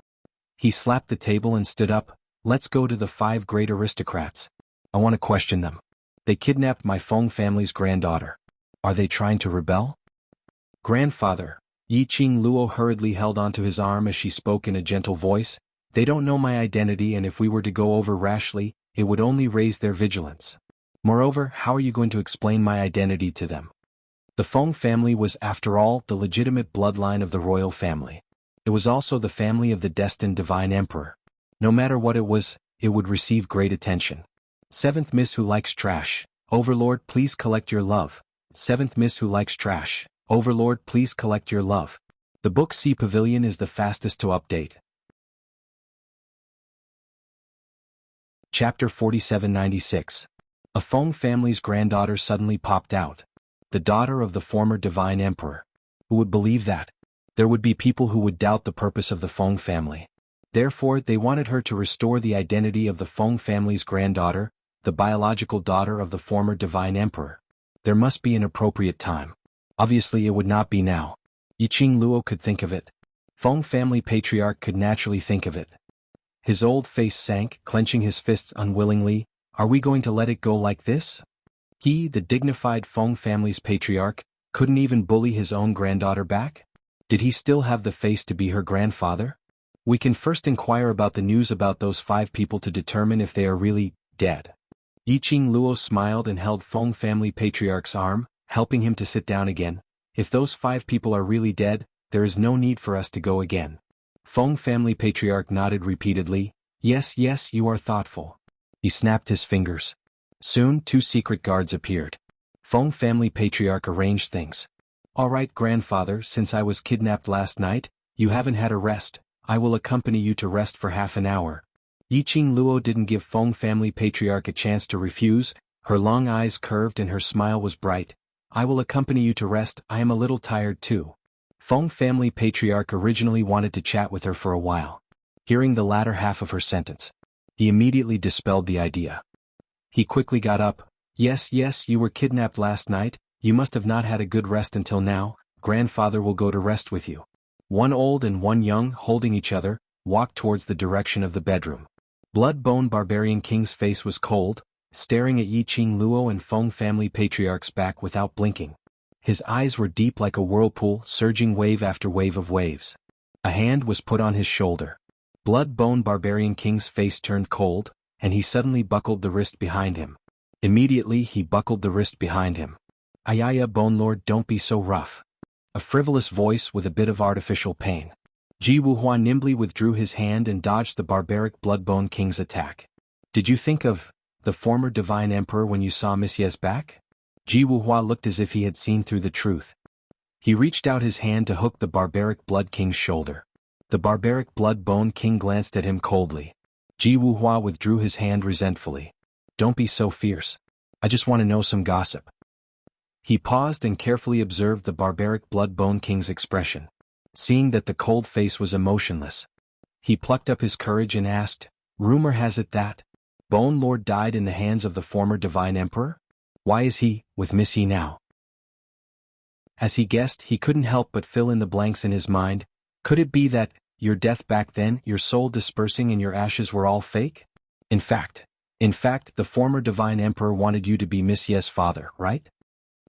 He slapped the table and stood up. Let's go to the 5 great aristocrats. I want to question them. They kidnapped my Feng family's granddaughter. Are they trying to rebel? Grandfather. Yi Qing Luo hurriedly held onto his arm as she spoke in a gentle voice. They don't know my identity, and if we were to go over rashly, it would only raise their vigilance. Moreover, how are you going to explain my identity to them? The Feng family was, after all, the legitimate bloodline of the royal family. It was also the family of the destined divine emperor. No matter what it was, it would receive great attention. 7th Miss Who Likes Trash. Overlord, please collect your love. 7th Miss Who Likes Trash. Overlord, please collect your love. The Book C Pavilion is the fastest to update. Chapter 4796. A Feng family's granddaughter suddenly popped out. The daughter of the former divine emperor. Who would believe that? There would be people who would doubt the purpose of the Feng family. Therefore, they wanted her to restore the identity of the Feng family's granddaughter, the biological daughter of the former divine emperor. There must be an appropriate time. Obviously, it would not be now. Yi Qing Luo could think of it. Feng family patriarch could naturally think of it. His old face sank, clenching his fists unwillingly. Are we going to let it go like this? He, the dignified Feng family's patriarch, couldn't even bully his own granddaughter back? Did he still have the face to be her grandfather? We can first inquire about the news about those 5 people to determine if they are really dead. Yi Qing Luo smiled and held Feng family patriarch's arm, helping him to sit down again. If those 5 people are really dead, there is no need for us to go again. Feng family patriarch nodded repeatedly. Yes, you are thoughtful. He snapped his fingers. Soon 2 secret guards appeared. Feng family patriarch arranged things. All right, grandfather, since I was kidnapped last night, you haven't had a rest. I will accompany you to rest for half an hour. Yi Qing Luo didn't give Feng family patriarch a chance to refuse. Her long eyes curved and her smile was bright. I will accompany you to rest. I am a little tired too. Feng family patriarch originally wanted to chat with her for a while. Hearing the latter half of her sentence, he immediately dispelled the idea. He quickly got up. Yes, you were kidnapped last night. You must have not had a good rest until now. Grandfather will go to rest with you. One old and one young, holding each other, walked towards the direction of the bedroom. Blood-Bone Barbarian King's face was cold, staring at Yiqing Luo and Feng family patriarch's back without blinking. His eyes were deep like a whirlpool, surging wave after wave of waves. A hand was put on his shoulder. Blood-Bone Barbarian King's face turned cold, and he suddenly buckled the wrist behind him. Immediately he buckled the wrist behind him. Ayaya Bone Lord, don't be so rough. A frivolous voice with a bit of artificial pain. Ji Wuhua nimbly withdrew his hand and dodged the barbaric Blood-Bone King's attack. Did you think of the former divine emperor when you saw Monsieur's back? Ji Wuhua looked as if he had seen through the truth. He reached out his hand to hook the barbaric Blood King's shoulder. The barbaric Blood-Bone King glanced at him coldly. Ji Wuhua withdrew his hand resentfully. Don't be so fierce. I just want to know some gossip. He paused and carefully observed the barbaric Blood-Bone King's expression. Seeing that the cold face was emotionless, he plucked up his courage and asked, Rumor has it that Bone Lord died in the hands of the former divine emperor? Why is he with Missy now? As he guessed, he couldn't help but fill in the blanks in his mind. Could it be that your death back then, your soul dispersing and your ashes were all fake? In fact, the former divine emperor wanted you to be Monsieur's father, right?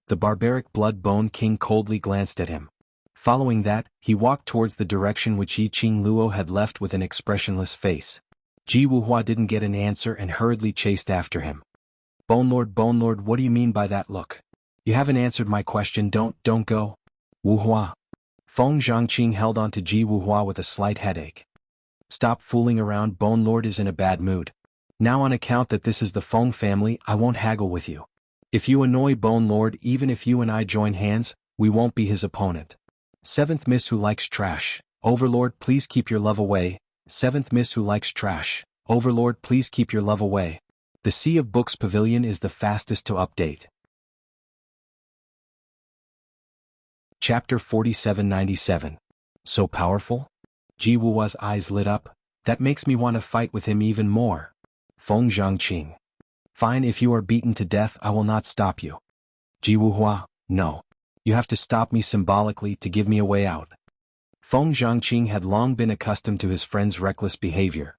The barbaric Blood-Bone King coldly glanced at him. Following that, he walked towards the direction which Yiqing Luo had left with an expressionless face. Ji Wuhua didn't get an answer and hurriedly chased after him. Bone Lord, what do you mean by that look? You haven't answered my question, don't go. Wuhua. Feng Zhangqing held on to Ji Wuhua with a slight headache. Stop fooling around, Bone Lord is in a bad mood. Now on account that this is the Feng family, I won't haggle with you. If you annoy Bone Lord, even if you and I join hands, we won't be his opponent. 7th Miss who likes trash. Overlord, please keep your love away. 7th Miss who likes trash. Overlord, please keep your love away. The Sea of Books Pavilion is the fastest to update. Chapter 4797. So powerful? Ji Wuhua's eyes lit up. That makes me want to fight with him even more. Feng Zhangqing. Fine, if you are beaten to death, I will not stop you. Ji Wuhua, no. You have to stop me symbolically to give me a way out. Feng Zhangqing had long been accustomed to his friend's reckless behavior.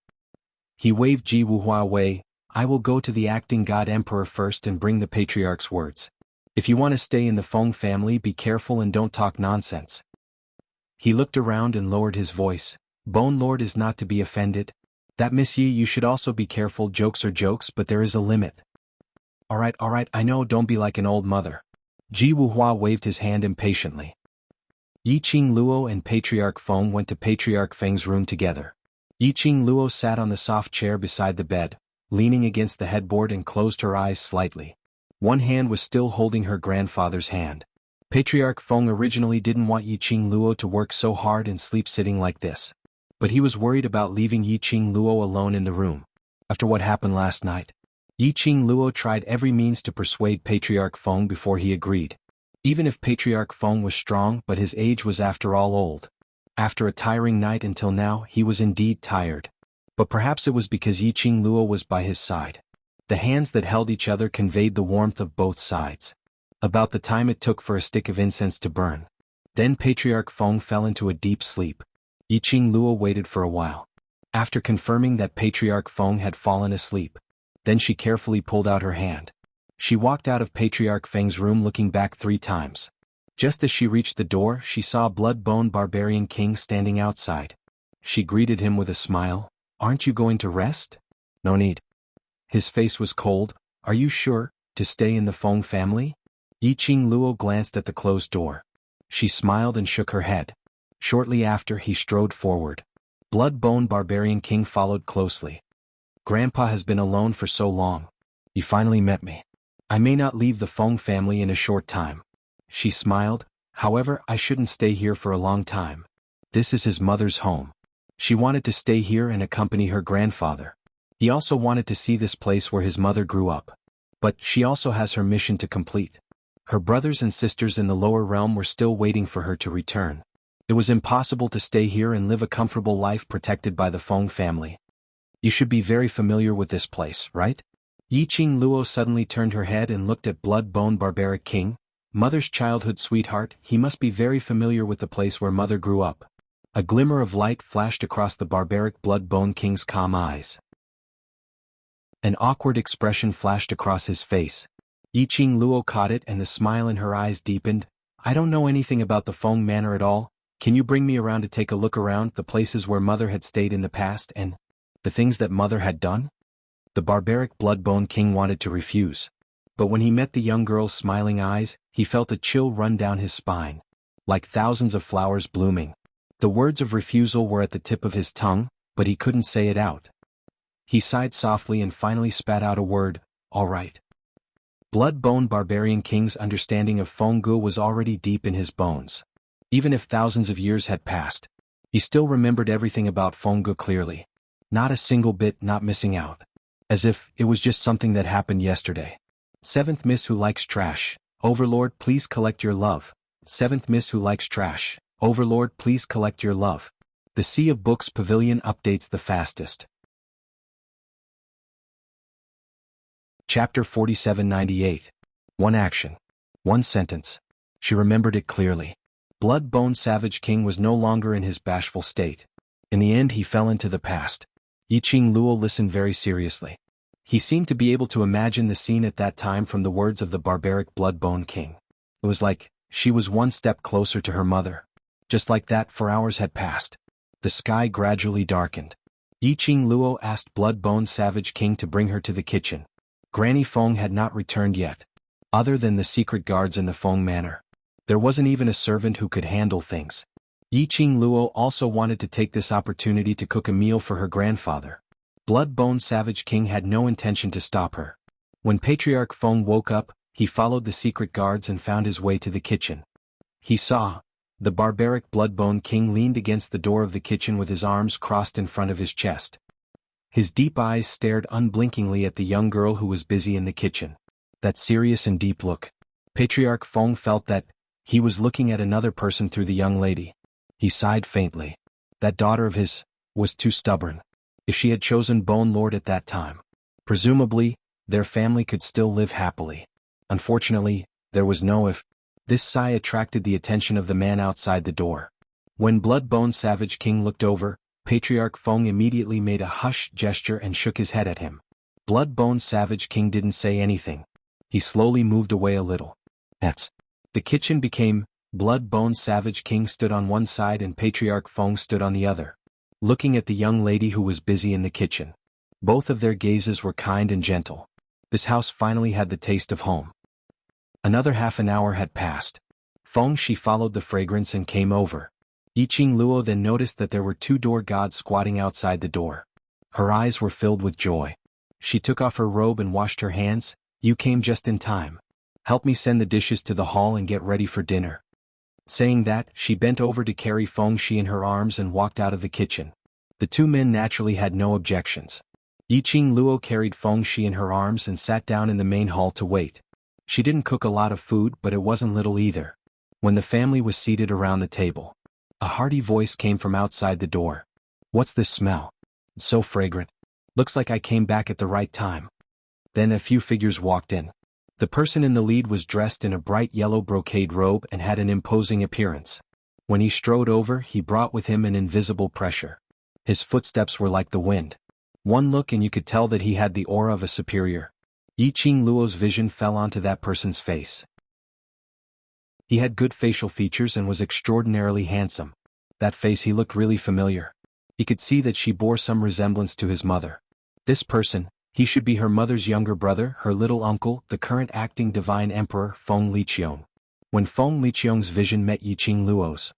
He waved Ji Wuhua away. I will go to the acting god emperor first and bring the patriarch's words. If you want to stay in the Feng family, be careful and don't talk nonsense. He looked around and lowered his voice. Bone Lord is not to be offended. That Miss Yi, you should also be careful. Jokes are jokes, but there is a limit. Alright, I know, don't be like an old mother. Ji Wuhua waved his hand impatiently. Yiqing Luo and Patriarch Feng went to Patriarch Feng's room together. Yiqing Luo sat on the soft chair beside the bed, leaning against the headboard and closed her eyes slightly. One hand was still holding her grandfather's hand. Patriarch Feng originally didn't want Yiqing Luo to work so hard and sleep sitting like this. But he was worried about leaving Yiqing Luo alone in the room. After what happened last night, Yiqing Luo tried every means to persuade Patriarch Feng before he agreed. Even if Patriarch Feng was strong, but his age was after all old. After a tiring night until now, he was indeed tired. But perhaps it was because Yiqing Luo was by his side. The hands that held each other conveyed the warmth of both sides. About the time it took for a stick of incense to burn. Then Patriarch Feng fell into a deep sleep. Yiqing Luo waited for a while. After confirming that Patriarch Feng had fallen asleep, then she carefully pulled out her hand. She walked out of Patriarch Feng's room looking back 3 times. Just as she reached the door, she saw Blood-Bone Barbarian King standing outside. She greeted him with a smile. Aren't you going to rest? No need. His face was cold. Are you sure to stay in the Feng family? Yiqing Luo glanced at the closed door. She smiled and shook her head. Shortly after, he strode forward. Blood-Bone Barbarian King followed closely. Grandpa has been alone for so long. He finally met me. I may not leave the Feng family in a short time. She smiled. However, I shouldn't stay here for a long time. This is his mother's home. She wanted to stay here and accompany her grandfather. He also wanted to see this place where his mother grew up. But she also has her mission to complete. Her brothers and sisters in the lower realm were still waiting for her to return. It was impossible to stay here and live a comfortable life protected by the Feng family. You should be very familiar with this place, right? Yiqing Luo suddenly turned her head and looked at Blood-Bone Barbaric King. Mother's childhood sweetheart, he must be very familiar with the place where Mother grew up. A glimmer of light flashed across the barbaric blood-bone king's calm eyes. An awkward expression flashed across his face. Yiqing Luo caught it and the smile in her eyes deepened. I don't know anything about the Feng Manor at all. Can you bring me around to take a look around the places where Mother had stayed in the past and the things that Mother had done? The barbaric blood-bone king wanted to refuse. But when he met the young girl's smiling eyes, he felt a chill run down his spine. Like thousands of flowers blooming. The words of refusal were at the tip of his tongue, but he couldn't say it out. He sighed softly and finally spat out a word, all right. Blood-bone barbarian king's understanding of Feng Gu was already deep in his bones. Even if thousands of years had passed, he still remembered everything about Feng Gu clearly. Not a single bit, not missing out. As if it was just something that happened yesterday. Seventh Miss Who Likes Trash. Overlord, please collect your love. Seventh Miss Who Likes Trash. Overlord, please collect your love. The Sea of Books Pavilion updates the fastest. Chapter 4798. One action. One sentence. She remembered it clearly. Blood-bone Savage King was no longer in his bashful state. In the end he fell into the past. Yiqing Luo listened very seriously. He seemed to be able to imagine the scene at that time from the words of the barbaric blood-bone king. It was like she was one step closer to her mother. Just like that, 4 hours had passed. The sky gradually darkened. Yiqing Luo asked blood-bone Savage King to bring her to the kitchen. Granny Feng had not returned yet. Other than the secret guards in the Feng Manor, there wasn't even a servant who could handle things. Yiqing Luo also wanted to take this opportunity to cook a meal for her grandfather. Blood-bone Savage King had no intention to stop her. When Patriarch Feng woke up, he followed the secret guards and found his way to the kitchen. He saw the barbaric blood-bone king leaned against the door of the kitchen with his arms crossed in front of his chest. His deep eyes stared unblinkingly at the young girl who was busy in the kitchen. That serious and deep look. Patriarch Feng felt that he was looking at another person through the young lady. He sighed faintly. That daughter of his was too stubborn. If she had chosen Bone Lord at that time, presumably, their family could still live happily. Unfortunately, there was no if. This sigh attracted the attention of the man outside the door. When Blood-bone Savage King looked over, Patriarch Feng immediately made a hush gesture and shook his head at him. Blood-bone Savage King didn't say anything. He slowly moved away a little. The kitchen became. Blood-bone Savage King stood on one side and Patriarch Feng stood on the other, looking at the young lady who was busy in the kitchen. Both of their gazes were kind and gentle. This house finally had the taste of home. Another half an hour had passed. Feng Shi followed the fragrance and came over. Yiqing Luo then noticed that there were 2 door gods squatting outside the door. Her eyes were filled with joy. She took off her robe and washed her hands. You came just in time. Help me send the dishes to the hall and get ready for dinner. Saying that, she bent over to carry Feng Shi in her arms and walked out of the kitchen. The 2 men naturally had no objections. Yiqing Luo carried Feng Shi in her arms and sat down in the main hall to wait. She didn't cook a lot of food, but it wasn't little either. When the family was seated around the table, a hearty voice came from outside the door. What's this smell? It's so fragrant. Looks like I came back at the right time. Then a few figures walked in. The person in the lead was dressed in a bright yellow brocade robe and had an imposing appearance. When he strode over, he brought with him an invisible pressure. His footsteps were like the wind. One look and you could tell that he had the aura of a superior. Yiqing Luo's vision fell onto that person's face. He had good facial features and was extraordinarily handsome. That face, he looked really familiar. He could see that she bore some resemblance to his mother. This person, he should be her mother's younger brother, her little uncle, the current acting divine emperor, Feng Liqiong. When Feng Liqiong's vision met Yiqing Luo's,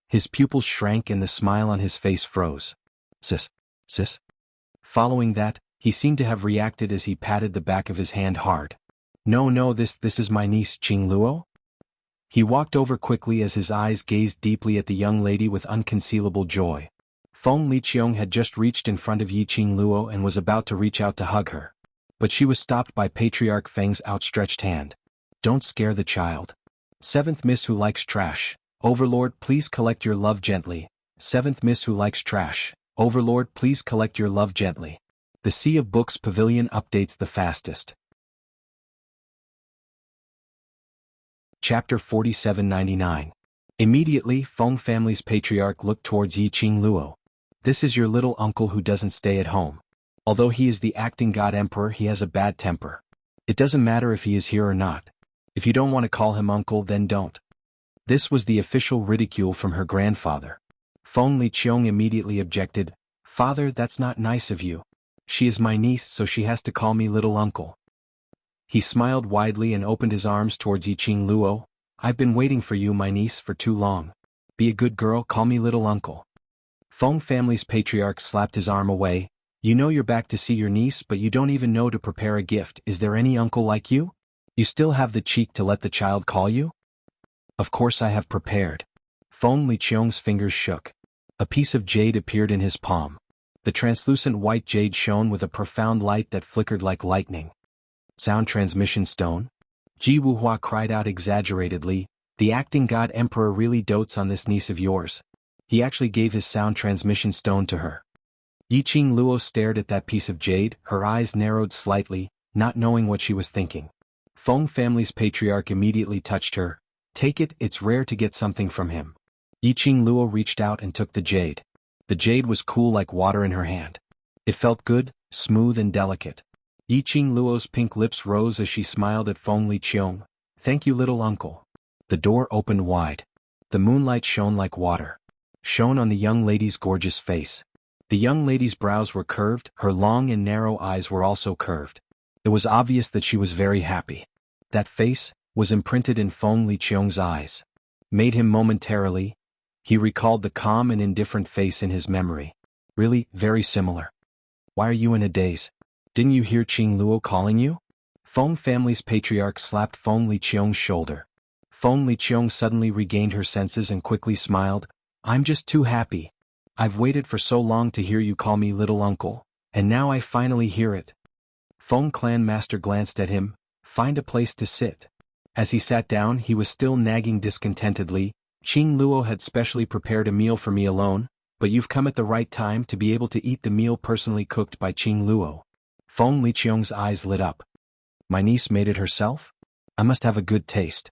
his pupils shrank and the smile on his face froze. Sis. Following that, he seemed to have reacted as he patted the back of his hand hard. No, this is my niece, Qing Luo? He walked over quickly as his eyes gazed deeply at the young lady with unconcealable joy. Feng Liqiong had just reached in front of Yiqing Luo and was about to reach out to hug her. But she was stopped by Patriarch Feng's outstretched hand. Don't scare the child. Seventh Miss Who Likes Trash. Overlord, please collect your love gently. Seventh Miss Who Likes Trash. Overlord, please collect your love gently. The Sea of Books Pavilion updates the fastest. Chapter 4799. Immediately, Feng family's patriarch looked towards Yiqing Luo. This is your little uncle who doesn't stay at home. Although he is the acting god emperor, he has a bad temper. It doesn't matter if he is here or not. If you don't want to call him uncle, then don't. This was the official ridicule from her grandfather. Feng Liqiong immediately objected. Father, that's not nice of you. She is my niece, so she has to call me little uncle. He smiled widely and opened his arms towards Yiqing Luo. I've been waiting for you, my niece, for too long. Be a good girl, call me little uncle. Feng family's patriarch slapped his arm away. You know you're back to see your niece, but you don't even know to prepare a gift. Is there any uncle like you? You still have the cheek to let the child call you? Of course I have prepared. Feng Liqiong's fingers shook. A piece of jade appeared in his palm. The translucent white jade shone with a profound light that flickered like lightning. Sound transmission stone? Ji Wuhua cried out exaggeratedly. The acting god emperor really dotes on this niece of yours. He actually gave his sound transmission stone to her. Yiqing Luo stared at that piece of jade, her eyes narrowed slightly, not knowing what she was thinking. Feng family's patriarch immediately touched her. Take it, it's rare to get something from him. Yiqing Luo reached out and took the jade. The jade was cool like water in her hand. It felt good, smooth and delicate. Yiqing Luo's pink lips rose as she smiled at Feng Liqiong. Thank you, little uncle. The door opened wide. The moonlight shone like water. Shone on the young lady's gorgeous face. The young lady's brows were curved, her long and narrow eyes were also curved. It was obvious that she was very happy. That face was imprinted in Feng Liqiong's eyes. Made him momentarily. He recalled the calm and indifferent face in his memory. Really, very similar. Why are you in a daze? Didn't you hear Qing Luo calling you? Feng family's patriarch slapped Feng Liqiong's shoulder. Feng Liqiong suddenly regained her senses and quickly smiled. I'm just too happy. I've waited for so long to hear you call me little uncle, and now I finally hear it. Feng clan master glanced at him. Find a place to sit. As he sat down, he was still nagging discontentedly. Qing Luo had specially prepared a meal for me alone, but you've come at the right time to be able to eat the meal personally cooked by Qing Luo. Feng Liqiong's eyes lit up. My niece made it herself? I must have a good taste.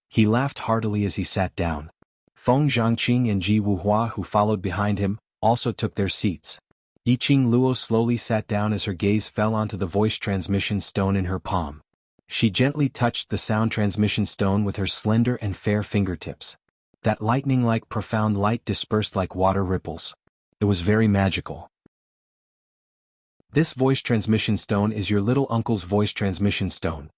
He laughed heartily as he sat down. Feng Zhangqing and Ji Wuhua, who followed behind him, also took their seats. Yiqing Luo slowly sat down as her gaze fell onto the voice transmission stone in her palm. She gently touched the sound transmission stone with her slender and fair fingertips. That lightning-like profound light dispersed like water ripples. It was very magical. This voice transmission stone is your little uncle's voice transmission stone.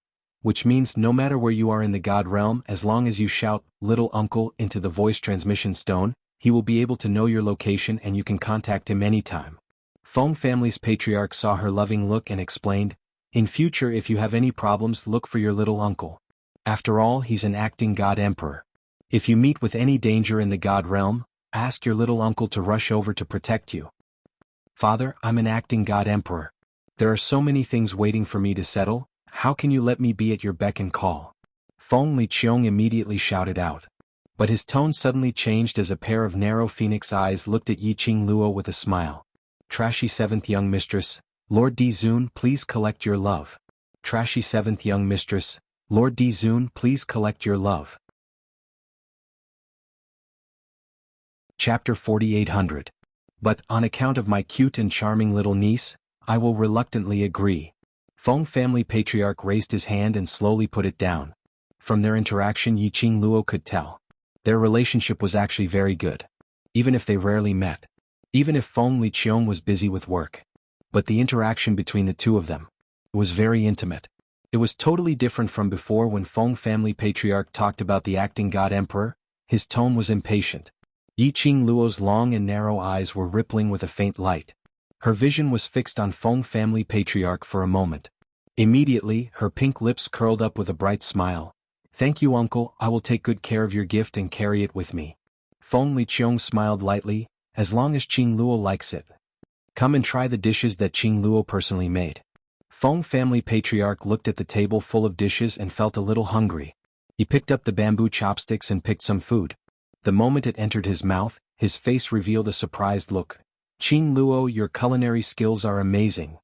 Which means no matter where you are in the god realm, as long as you shout, little uncle, into the voice transmission stone, he will be able to know your location and you can contact him anytime. Feng family's patriarch saw her loving look and explained, in future if you have any problems, look for your little uncle. After all, he's an acting god emperor. If you meet with any danger in the god realm, ask your little uncle to rush over to protect you. Father, I'm an acting god emperor. There are so many things waiting for me to settle. How can you let me be at your beck and call? Feng Liqiong immediately shouted out. But his tone suddenly changed as a pair of narrow phoenix eyes looked at Yiqing Luo with a smile. Trashy seventh young mistress, Lord Dizun, please collect your love. Trashy seventh young mistress, Lord Dizun, please collect your love. Chapter 4800. But, on account of my cute and charming little niece, I will reluctantly agree. Feng family patriarch raised his hand and slowly put it down. From their interaction, Yiqing Luo could tell. Their relationship was actually very good. Even if they rarely met. Even if Feng Liqiong was busy with work. But the interaction between the two of them was very intimate. It was totally different from before when Feng family patriarch talked about the acting god emperor. His tone was impatient. Yiqing Luo's long and narrow eyes were rippling with a faint light. Her vision was fixed on Feng family patriarch for a moment. Immediately, her pink lips curled up with a bright smile. Thank you, uncle, I will take good care of your gift and carry it with me. Feng Liqiong smiled lightly, as long as Qing Luo likes it. Come and try the dishes that Qing Luo personally made. Feng family patriarch looked at the table full of dishes and felt a little hungry. He picked up the bamboo chopsticks and picked some food. The moment it entered his mouth, his face revealed a surprised look. Qing Luo, your culinary skills are amazing.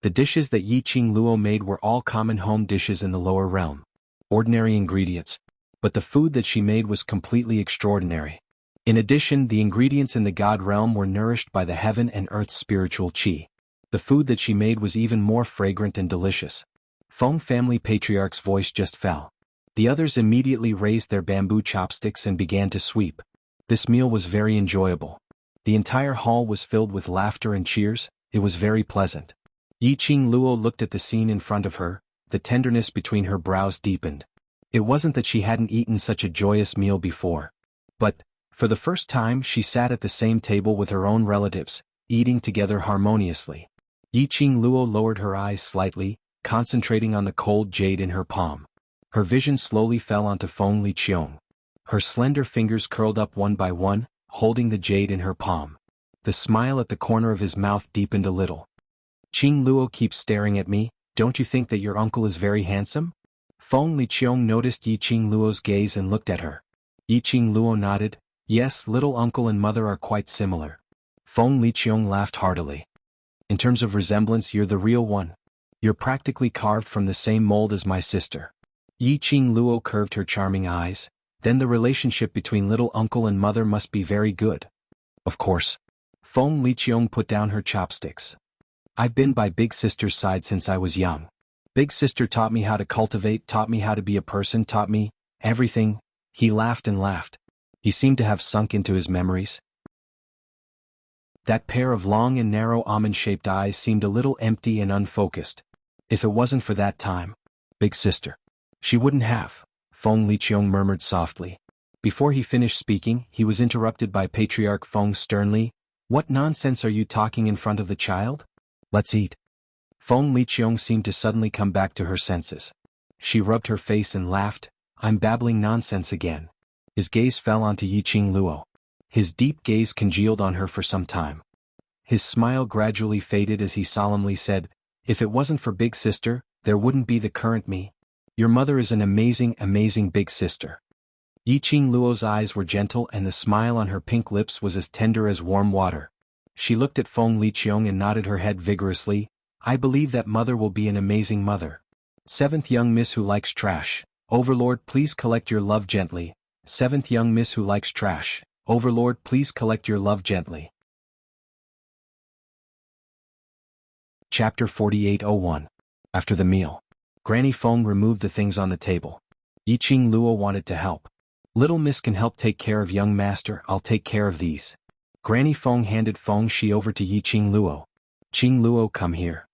The dishes that Yiqing Luo made were all common home dishes in the lower realm. Ordinary ingredients. but the food that she made was completely extraordinary. In addition, the ingredients in the god realm were nourished by the heaven and earth's spiritual qi. The food that she made was even more fragrant and delicious. Feng family patriarch's voice just fell. The others immediately raised their bamboo chopsticks and began to sweep. This meal was very enjoyable. The entire hall was filled with laughter and cheers. It was very pleasant. Yiqing Luo looked at the scene in front of her, the tenderness between her brows deepened. It wasn't that she hadn't eaten such a joyous meal before. But, for the first time, she sat at the same table with her own relatives, eating together harmoniously. Yiqing Luo lowered her eyes slightly, concentrating on the cold jade in her palm. Her vision slowly fell onto Feng Liqiong. Her slender fingers curled up one by one, holding the jade in her palm. The smile at the corner of his mouth deepened a little. Qing Luo keeps staring at me. Don't you think that your uncle is very handsome? Feng Liqiong noticed Yiqing Luo's gaze and looked at her. Yiqing Luo nodded. Yes, little uncle and mother are quite similar. Feng Liqiong laughed heartily. In terms of resemblance, you're the real one. You're practically carved from the same mold as my sister. Yiqing Luo curved her charming eyes. Then the relationship between little uncle and mother must be very good. Of course. Feng Liqiong put down her chopsticks. I've been by big sister's side since I was young. Big sister taught me how to cultivate, taught me how to be a person, taught me everything. He laughed and laughed. He seemed to have sunk into his memories. That pair of long and narrow almond-shaped eyes seemed a little empty and unfocused. If it wasn't for that time, big sister, she wouldn't have, Feng Liqiong murmured softly. Before he finished speaking, he was interrupted by Patriarch Feng sternly. What nonsense are you talking in front of the child? Let's eat. Feng Liqiong seemed to suddenly come back to her senses. She rubbed her face and laughed. I'm babbling nonsense again. His gaze fell onto Yiqing Luo. His deep gaze congealed on her for some time. His smile gradually faded as he solemnly said, if it wasn't for big sister, there wouldn't be the current me. Your mother is an amazing, amazing big sister. Yiqing Luo's eyes were gentle and the smile on her pink lips was as tender as warm water. She looked at Feng Liqiong and nodded her head vigorously. I believe that mother will be an amazing mother. Seventh young miss who likes trash. Overlord, please collect your love gently. Seventh young miss who likes trash. Overlord, please collect your love gently. Chapter 4801. After the meal. Granny Feng removed the things on the table. Yiqing Luo wanted to help. Little miss can help take care of young master, I'll take care of these. Granny Feng handed Feng Shi over to Yiqing Luo. Qing Luo, come here.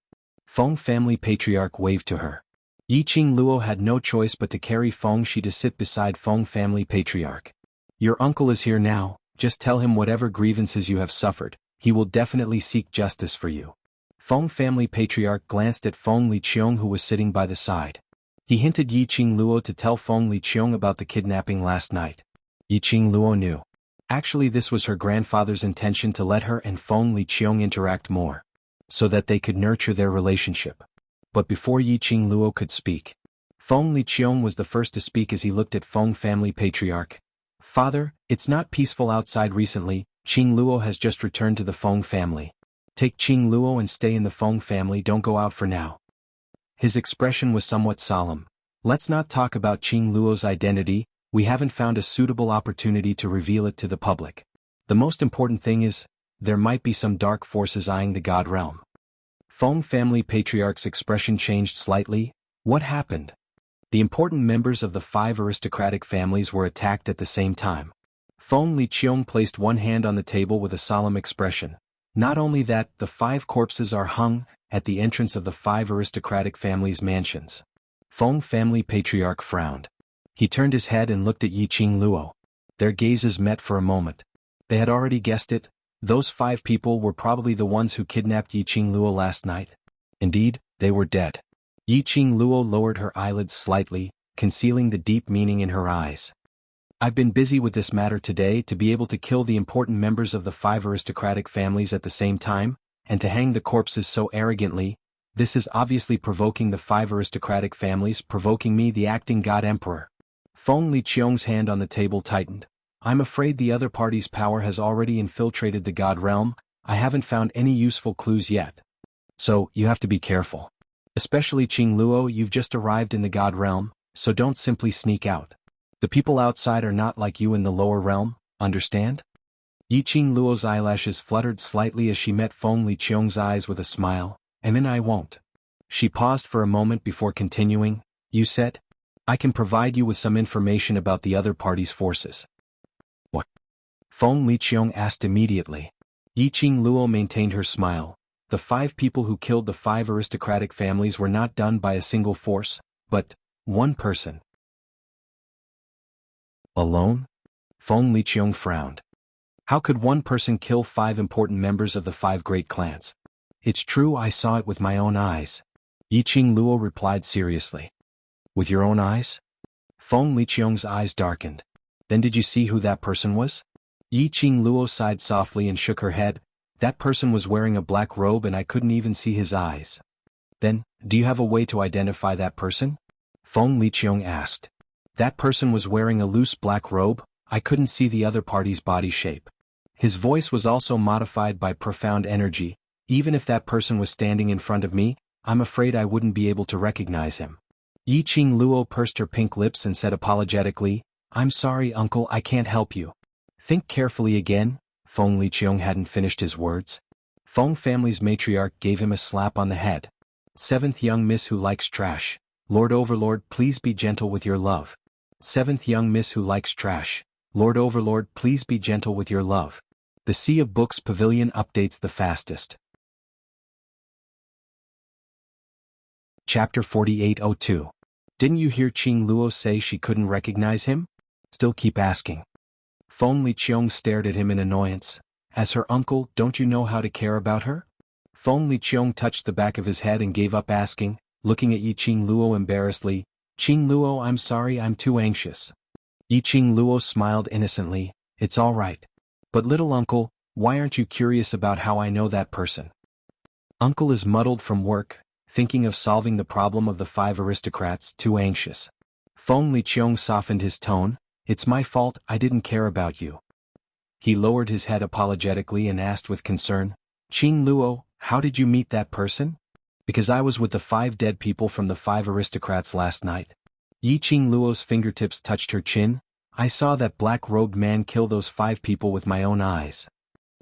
Feng family patriarch waved to her. Yiqing Luo had no choice but to carry Feng Shi to sit beside Feng family patriarch. Your uncle is here now, just tell him whatever grievances you have suffered, he will definitely seek justice for you. Feng family patriarch glanced at Feng Liqiong who was sitting by the side. He hinted Yiqing Luo to tell Feng Liqiong about the kidnapping last night. Yiqing Luo knew. Actually, this was her grandfather's intention to let her and Feng Liqiong interact more, so that they could nurture their relationship. But before Yiqing Luo could speak, Feng Liqiong was the first to speak as he looked at Feng family patriarch. Father, it's not peaceful outside recently. Qing Luo has just returned to the Feng family. Take Qing Luo and stay in the Feng family, don't go out for now. His expression was somewhat solemn. Let's not talk about Qing Luo's identity, we haven't found a suitable opportunity to reveal it to the public. The most important thing is, there might be some dark forces eyeing the god realm. Feng family patriarch's expression changed slightly. What happened? The important members of the 5 aristocratic families were attacked at the same time. Feng Liqiong placed one hand on the table with a solemn expression. Not only that, the 5 corpses are hung at the entrance of the 5 aristocratic families' mansions. Feng family patriarch frowned. He turned his head and looked at Yiqing Luo. Their gazes met for a moment. They had already guessed it. Those 5 people were probably the ones who kidnapped Yiqing Luo last night. Indeed, they were dead. Yiqing Luo lowered her eyelids slightly, concealing the deep meaning in her eyes. I've been busy with this matter today to be able to kill the important members of the 5 aristocratic families at the same time, and to hang the corpses so arrogantly. This is obviously provoking the 5 aristocratic families, provoking me, the acting god emperor. Feng Liqiong's hand on the table tightened. I'm afraid the other party's power has already infiltrated the god realm. I haven't found any useful clues yet. So, you have to be careful. Especially Qing Luo, you've just arrived in the god realm, so don't simply sneak out. The people outside are not like you in the lower realm, understand? Yiqing Luo's eyelashes fluttered slightly as she met Feng Liqiong's eyes with a smile, and then I won't. She paused for a moment before continuing, you said? I can provide you with some information about the other party's forces. What? Feng Liqiong asked immediately. Yiqing Luo maintained her smile. The 5 people who killed the 5 aristocratic families were not done by a single force, but one person. Alone? Feng Liqiong frowned. How could one person kill 5 important members of the 5 great clans? It's true, I saw it with my own eyes. Yiqing Luo replied seriously. With your own eyes? Feng Liqiong's eyes darkened. Then did you see who that person was? Yiqing Luo sighed softly and shook her head. That person was wearing a black robe and I couldn't even see his eyes. Then, do you have a way to identify that person? Feng Liqiong asked. That person was wearing a loose black robe, I couldn't see the other party's body shape. His voice was also modified by profound energy. Even if that person was standing in front of me, I'm afraid I wouldn't be able to recognize him. Yiqing Luo pursed her pink lips and said apologetically, I'm sorry uncle, I can't help you. Think carefully again. Feng Liqiong hadn't finished his words. Feng family's matriarch gave him a slap on the head. 7th young miss who likes trash. Lord Overlord, please be gentle with your love. 7th young miss who likes trash. Lord Overlord, please be gentle with your love. The Sea of Books Pavilion updates the fastest. Chapter 4802. Didn't you hear Qing Luo say she couldn't recognize him? Still keep asking. Feng Liqiong stared at him in annoyance. As her uncle, don't you know how to care about her? Feng Liqiong touched the back of his head and gave up asking, looking at Yiqing Luo embarrassedly. Qing Luo, I'm sorry, I'm too anxious. Yiqing Luo smiled innocently. It's all right. But little uncle, why aren't you curious about how I know that person? Uncle is muddled from work, thinking of solving the problem of the 5 aristocrats, too anxious. Feng Liqiong softened his tone. It's my fault, I didn't care about you. He lowered his head apologetically and asked with concern, Qing Luo, how did you meet that person? Because I was with the 5 dead people from the 5 aristocrats last night. Yiqing Luo's fingertips touched her chin. I saw that black-robed man kill those 5 people with my own eyes.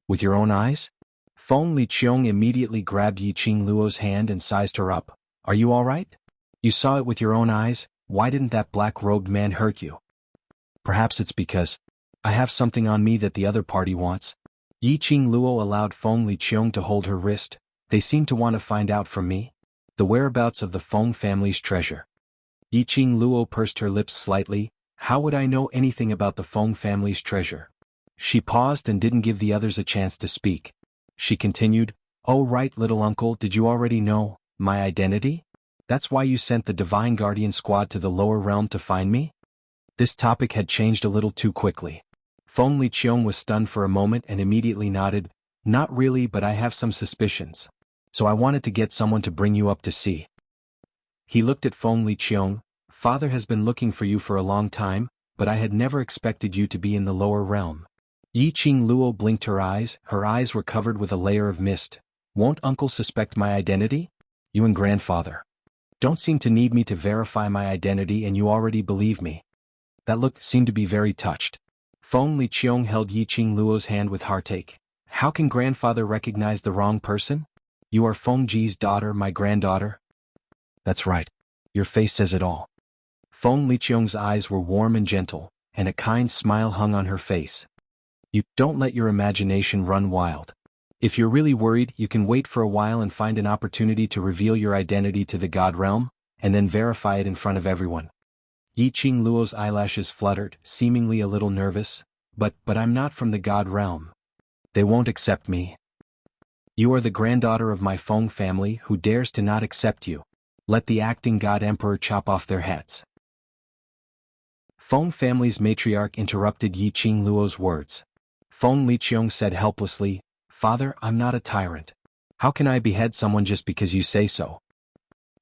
With your own eyes? Feng Liqiong immediately grabbed Yiqing Luo's hand and sized her up. Are you all right? You saw it with your own eyes, why didn't that black-robed man hurt you? Perhaps it's because I have something on me that the other party wants. Yiqing Luo allowed Feng Liqiong to hold her wrist. They seem to want to find out from me the whereabouts of the Feng family's treasure. Yiqing Luo pursed her lips slightly. How would I know anything about the Feng family's treasure? She paused and didn't give the others a chance to speak. She continued, oh right little uncle, did you already know my identity? That's why you sent the Divine Guardian Squad to the lower realm to find me? This topic had changed a little too quickly. Feng Liqiong was stunned for a moment and immediately nodded. Not really, but I have some suspicions. So I wanted to get someone to bring you up to see. He looked at Feng Liqiong. Father has been looking for you for a long time, but I had never expected you to be in the lower realm. Yiqing Luo blinked her eyes were covered with a layer of mist. Won't uncle suspect my identity? You and grandfather don't seem to need me to verify my identity and you already believe me. That look seemed to be very touched. Feng Liqiong held Yiqing Luo's hand with heartache. How can grandfather recognize the wrong person? You are Feng Ji's daughter, my granddaughter. That's right. Your face says it all. Feng Liqiong's eyes were warm and gentle, and a kind smile hung on her face. You don't let your imagination run wild. If you're really worried, you can wait for a while and find an opportunity to reveal your identity to the God realm, and then verify it in front of everyone. Yiqing Luo's eyelashes fluttered, seemingly a little nervous. But I'm not from the God realm. They won't accept me. You are the granddaughter of my Feng family who dares to not accept you. Let the acting God Emperor chop off their heads. Feng family's matriarch interrupted Yiqing Luo's words. Feng Liqiong said helplessly, Father, I'm not a tyrant. How can I behead someone just because you say so?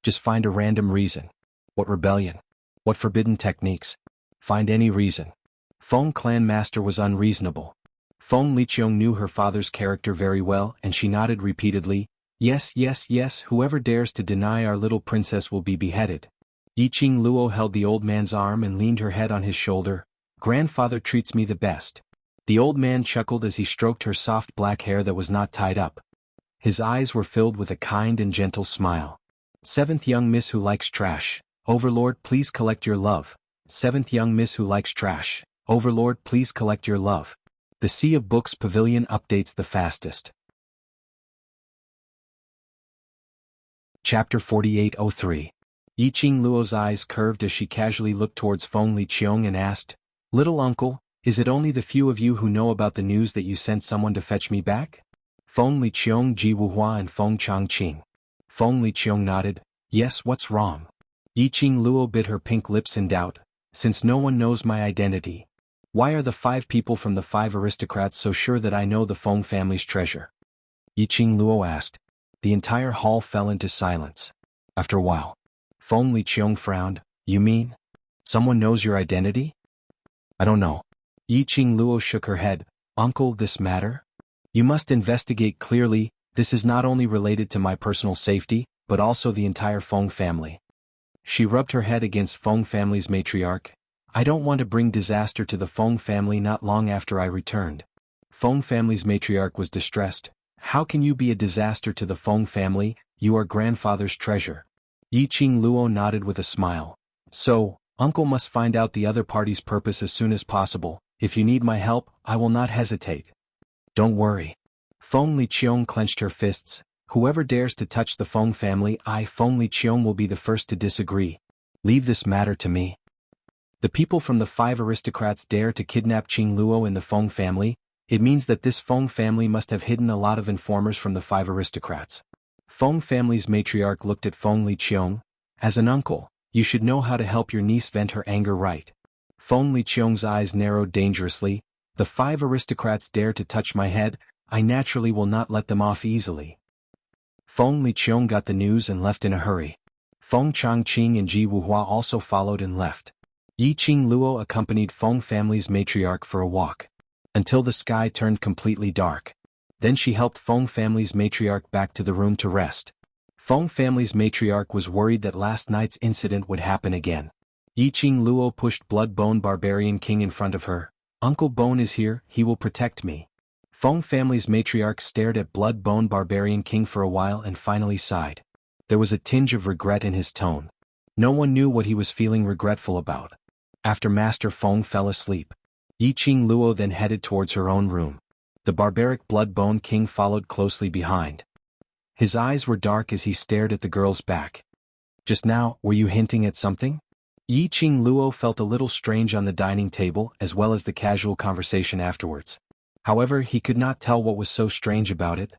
Just find a random reason. What rebellion? What forbidden techniques? Find any reason. Feng clan master was unreasonable. Feng Liqiong knew her father's character very well and she nodded repeatedly. Yes, yes, yes, whoever dares to deny our little princess will be beheaded. Yiqing Luo held the old man's arm and leaned her head on his shoulder. Grandfather treats me the best. The old man chuckled as he stroked her soft black hair that was not tied up. His eyes were filled with a kind and gentle smile. Seventh young miss who likes trash. Overlord, please collect your love. Seventh young miss who likes trash. Overlord, please collect your love. The Sea of Books Pavilion updates the fastest. Chapter 4803. Yiqing Luo's eyes curved as she casually looked towards Feng Liqiong and asked, "Little uncle, is it only the few of you who know about the news that you sent someone to fetch me back?" Feng Liqiong, Ji Wuhua and Feng Changqing. Feng Liqiong nodded, "Yes, what's wrong?" Yiqing Luo bit her pink lips in doubt, "Since no one knows my identity, why are the 5 people from the 5 aristocrats so sure that I know the Feng family's treasure?" Yiqing Luo asked. The entire hall fell into silence. After a while, Feng Liqiong frowned, "You mean? Someone knows your identity?" "I don't know." Yiqing Luo shook her head, "Uncle, this matter? You must investigate clearly. This is not only related to my personal safety, but also the entire Feng family." She rubbed her head against Feng family's matriarch. "I don't want to bring disaster to the Feng family not long after I returned." Feng family's matriarch was distressed. "How can you be a disaster to the Feng family? You are grandfather's treasure." Yiqing Luo nodded with a smile. "So, uncle must find out the other party's purpose as soon as possible. If you need my help, I will not hesitate." "Don't worry." Feng Liqiong clenched her fists. "Whoever dares to touch the Feng family, Feng Liqiong, will be the first to disagree. Leave this matter to me. The people from the 5 aristocrats dare to kidnap Qing Luo and the Feng family. It means that this Feng family must have hidden a lot of informers from the 5 aristocrats." Feng family's matriarch looked at Feng Liqiong. "As an uncle, you should know how to help your niece vent her anger right." Feng Liqiong's eyes narrowed dangerously. "The 5 aristocrats dare to touch my head, I naturally will not let them off easily." Feng Liqiong got the news and left in a hurry. Feng Changqing and Ji Wuhua also followed and left. Yiqing Luo accompanied Feng family's matriarch for a walk, until the sky turned completely dark. Then she helped Feng family's matriarch back to the room to rest. Feng family's matriarch was worried that last night's incident would happen again. Yiqing Luo pushed Blood-Bone Barbarian King in front of her. "Uncle Bone is here, he will protect me." Feng family's matriarch stared at Blood-Bone Barbarian King for a while and finally sighed. There was a tinge of regret in his tone. No one knew what he was feeling regretful about. After Master Feng fell asleep, Yiqing Luo then headed towards her own room. The barbaric Blood-Bone King followed closely behind. His eyes were dark as he stared at the girl's back. "Just now, were you hinting at something?" Yiqing Luo felt a little strange on the dining table as well as the casual conversation afterwards. However, he could not tell what was so strange about it.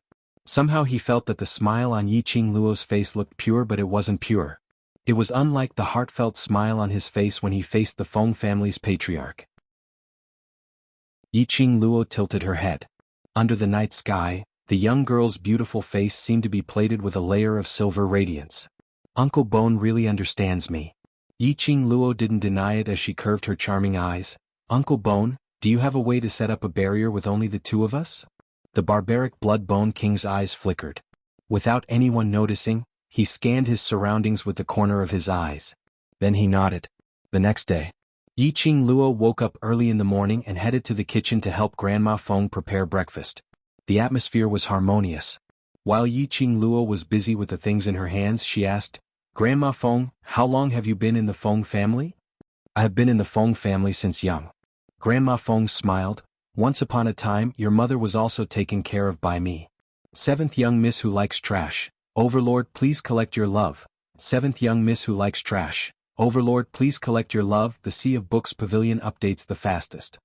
Somehow he felt that the smile on Yiqing Luo's face looked pure, but it wasn't pure. It was unlike the heartfelt smile on his face when he faced the Feng family's patriarch. Yiqing Luo tilted her head. Under the night sky, the young girl's beautiful face seemed to be plated with a layer of silver radiance. "Uncle Bone really understands me." Yiqing Luo didn't deny it as she curved her charming eyes. "Uncle Bone, do you have a way to set up a barrier with only the 2 of us?" The barbaric Blood-Bone King's eyes flickered. Without anyone noticing, he scanned his surroundings with the corner of his eyes. Then he nodded. The next day, Yiqing Luo woke up early in the morning and headed to the kitchen to help Grandma Feng prepare breakfast. The atmosphere was harmonious. While Yiqing Luo was busy with the things in her hands, she asked, "Grandma Feng, how long have you been in the Feng family?" "I have been in the Feng family since young." Grandma Feng smiled. "Once upon a time, your mother was also taken care of by me." Seventh young miss who likes trash. Overlord, please collect your love. Seventh young miss who likes trash. Overlord, please collect your love. The Sea of Books Pavilion updates the fastest.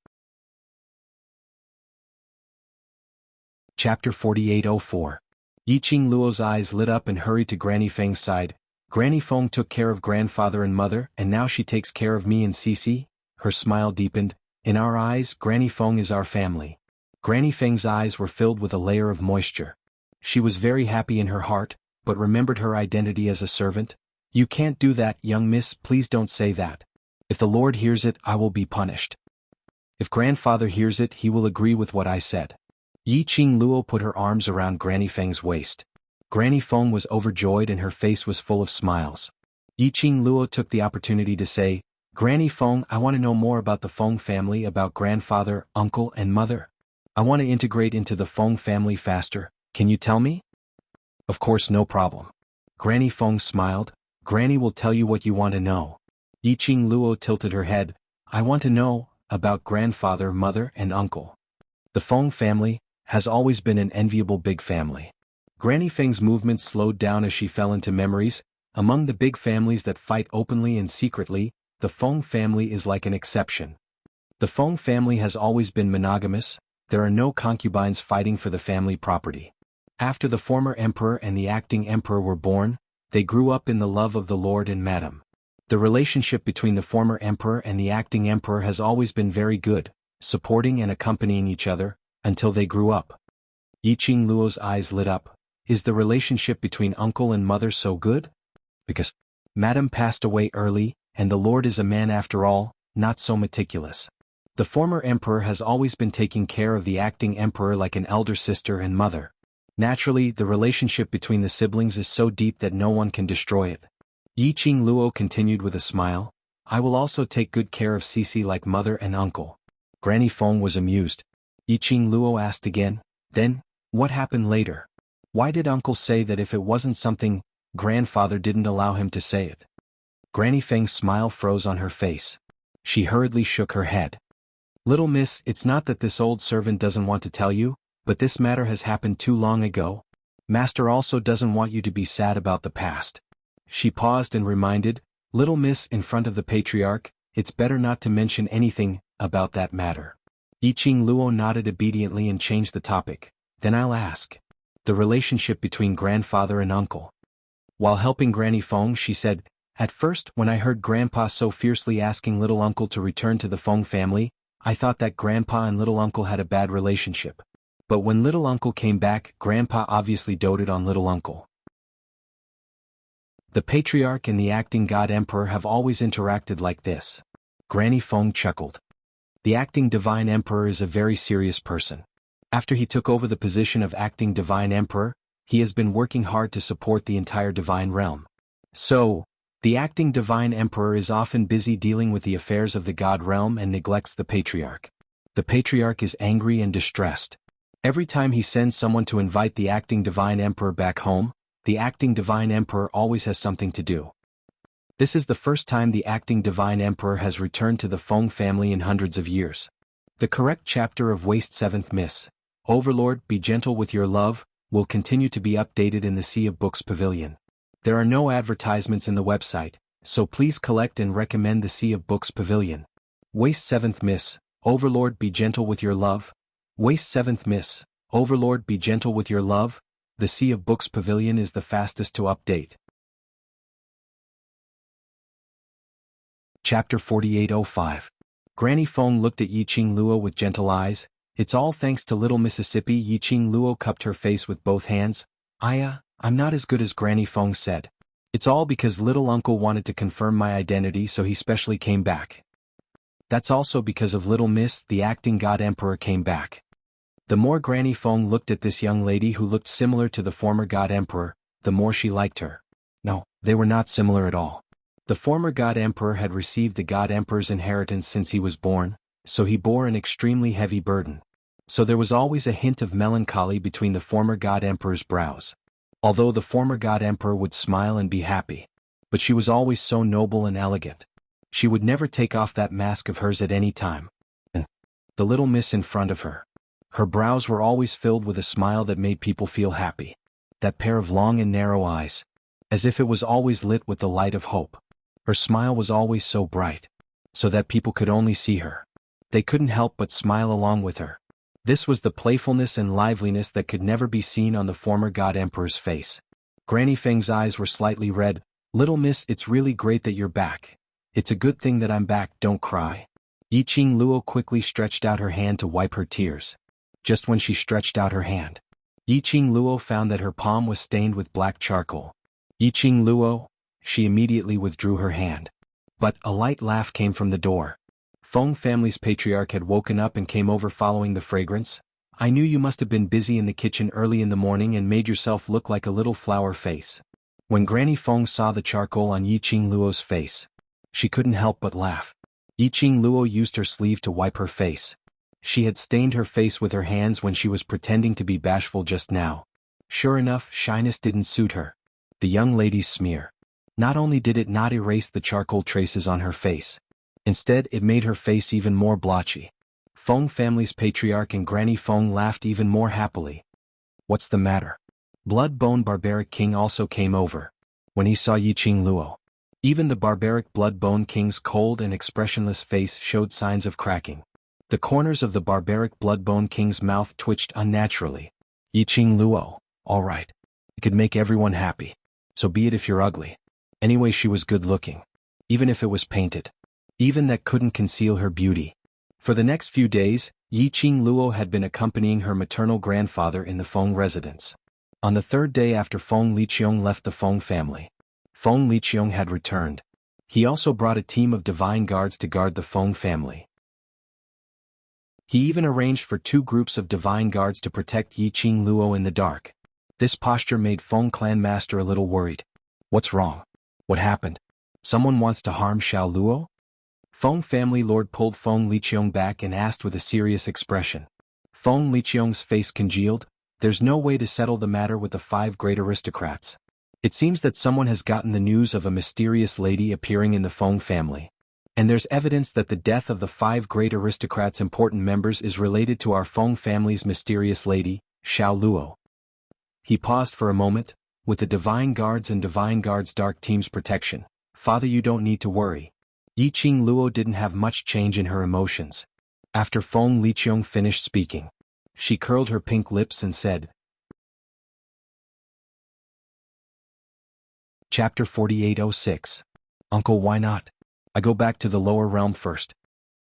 Chapter 4804. Yiqing Luo's eyes lit up and hurried to Granny Feng's side. "Granny Feng took care of grandfather and mother, and now she takes care of me and Cici?" Her smile deepened. "In our eyes, Granny Feng is our family." Granny Feng's eyes were filled with a layer of moisture. She was very happy in her heart, but remembered her identity as a servant. "You can't do that, young miss, please don't say that. If the Lord hears it, I will be punished. If grandfather hears it, he will agree with what I said." Yiqing Luo put her arms around Granny Feng's waist. Granny Feng was overjoyed and her face was full of smiles. Yiqing Luo took the opportunity to say, Granny Feng, I want to know more about the Feng family, about grandfather, uncle and mother. I want to integrate into the Feng family faster, can you tell me? Of course, no problem. Granny Feng smiled. Granny will tell you what you want to know. Yiqing Luo tilted her head. I want to know about grandfather, mother and uncle. The Feng family has always been an enviable big family. Granny Feng's movements slowed down as she fell into memories. Among the big families that fight openly and secretly, the Feng family is like an exception. The Feng family has always been monogamous. There are no concubines fighting for the family property. After the former emperor and the acting emperor were born, they grew up in the love of the lord and madam. The relationship between the former emperor and the acting emperor has always been very good, supporting and accompanying each other, until they grew up. Yiqing Luo's eyes lit up. Is the relationship between uncle and mother so good? Because madam passed away early, and the lord is a man after all, not so meticulous. The former emperor has always been taking care of the acting emperor like an elder sister and mother. Naturally, the relationship between the siblings is so deep that no one can destroy it. Yiqing Luo continued with a smile. I will also take good care of Cici like mother and uncle. Granny Feng was amused. Yiqing Luo asked again, then, what happened later? Why did uncle say that if it wasn't something grandfather didn't allow him to say it? Granny Feng's smile froze on her face. She hurriedly shook her head. Little miss, it's not that this old servant doesn't want to tell you, but this matter has happened too long ago. Master also doesn't want you to be sad about the past. She paused and reminded, little miss, in front of the patriarch, it's better not to mention anything about that matter. Yiqing Luo nodded obediently and changed the topic. Then I'll ask. The relationship between grandfather and uncle. While helping Granny Feng, she said, at first, when I heard Grandpa so fiercely asking little uncle to return to the Feng family, I thought that Grandpa and little uncle had a bad relationship. But when little uncle came back, Grandpa obviously doted on little uncle. The patriarch and the acting god emperor have always interacted like this. Granny Feng chuckled. The acting divine emperor is a very serious person. After he took over the position of acting divine emperor, he has been working hard to support the entire divine realm. So, the acting divine emperor is often busy dealing with the affairs of the god realm and neglects the patriarch. The patriarch is angry and distressed. Every time he sends someone to invite the acting divine emperor back home, the acting divine emperor always has something to do. This is the first time the acting divine emperor has returned to the Feng family in hundreds of years. The correct chapter of Waste 7th Miss, Overlord, Be Gentle with Your Love, will continue to be updated in the Sea of Books Pavilion. There are no advertisements in the website, so please collect and recommend the Sea of Books Pavilion. Waste 7th Miss, Overlord, Be Gentle with Your Love. Waste 7th Miss, Overlord, Be Gentle with Your Love. The Sea of Books Pavilion is the fastest to update. Chapter 4805. Granny Feng looked at Yiqing Luo with gentle eyes. It's all thanks to little Mississippi. Yiqing Luo cupped her face with both hands. I'm not as good as Granny Feng said. It's all because little uncle wanted to confirm my identity, so he specially came back. That's also because of little miss, the acting god emperor came back. The more Granny Feng looked at this young lady who looked similar to the former god emperor, the more she liked her. No, they were not similar at all. The former god emperor had received the god emperor's inheritance since he was born, so he bore an extremely heavy burden. So there was always a hint of melancholy between the former god emperor's brows. Although the former god emperor would smile and be happy. But she was always so noble and elegant. She would never take off that mask of hers at any time. And the little miss in front of her. Her brows were always filled with a smile that made people feel happy. That pair of long and narrow eyes. As if it was always lit with the light of hope. Her smile was always so bright. So that people could only see her. They couldn't help but smile along with her. This was the playfulness and liveliness that could never be seen on the former god emperor's face. Granny Feng's eyes were slightly red. Little miss, it's really great that you're back. It's a good thing that I'm back, don't cry. Yiqing Luo quickly stretched out her hand to wipe her tears. Just when she stretched out her hand, Yiqing Luo found that her palm was stained with black charcoal. Yiqing Luo, she immediately withdrew her hand. But a light laugh came from the door. Feng family's patriarch had woken up and came over following the fragrance. I knew you must have been busy in the kitchen early in the morning and made yourself look like a little flower face. When Granny Feng saw the charcoal on Yiqing Luo's face, she couldn't help but laugh. Yiqing Luo used her sleeve to wipe her face. She had stained her face with her hands when she was pretending to be bashful just now. Sure enough, shyness didn't suit her. The young lady's smear. Not only did it not erase the charcoal traces on her face, instead it made her face even more blotchy. Feng family's patriarch and Granny Feng laughed even more happily. What's the matter? Blood-bone barbaric king also came over. When he saw Yiqing Luo, even the barbaric blood-bone king's cold and expressionless face showed signs of cracking. The corners of the barbaric blood-bone king's mouth twitched unnaturally. Yiqing Luo, all right. It could make everyone happy. So be it if you're ugly. Anyway, she was good-looking. Even if it was painted. Even that couldn't conceal her beauty. For the next few days, Yiqing Luo had been accompanying her maternal grandfather in the Feng residence. On the third day after Feng Liqiong left the Feng family, Feng Liqiong had returned. He also brought a team of divine guards to guard the Feng family. He even arranged for 2 groups of divine guards to protect Yiqing Luo in the dark. This posture made Feng clan master a little worried. What's wrong? What happened? Someone wants to harm Xiao Luo? Feng family lord pulled Feng Liqiong back and asked with a serious expression. Feng Liqiong's face congealed. There's no way to settle the matter with the 5 great aristocrats. It seems that someone has gotten the news of a mysterious lady appearing in the Feng family. And there's evidence that the death of the 5 great aristocrats' important members is related to our Feng family's mysterious lady, Xiao Luo. He paused for a moment. With the Divine Guards and Divine Guards' Dark Team's protection, Father, you don't need to worry. Yiqing Luo didn't have much change in her emotions. After Feng Liqiong finished speaking, she curled her pink lips and said, Chapter 4806. Uncle, why not? I go back to the lower realm first.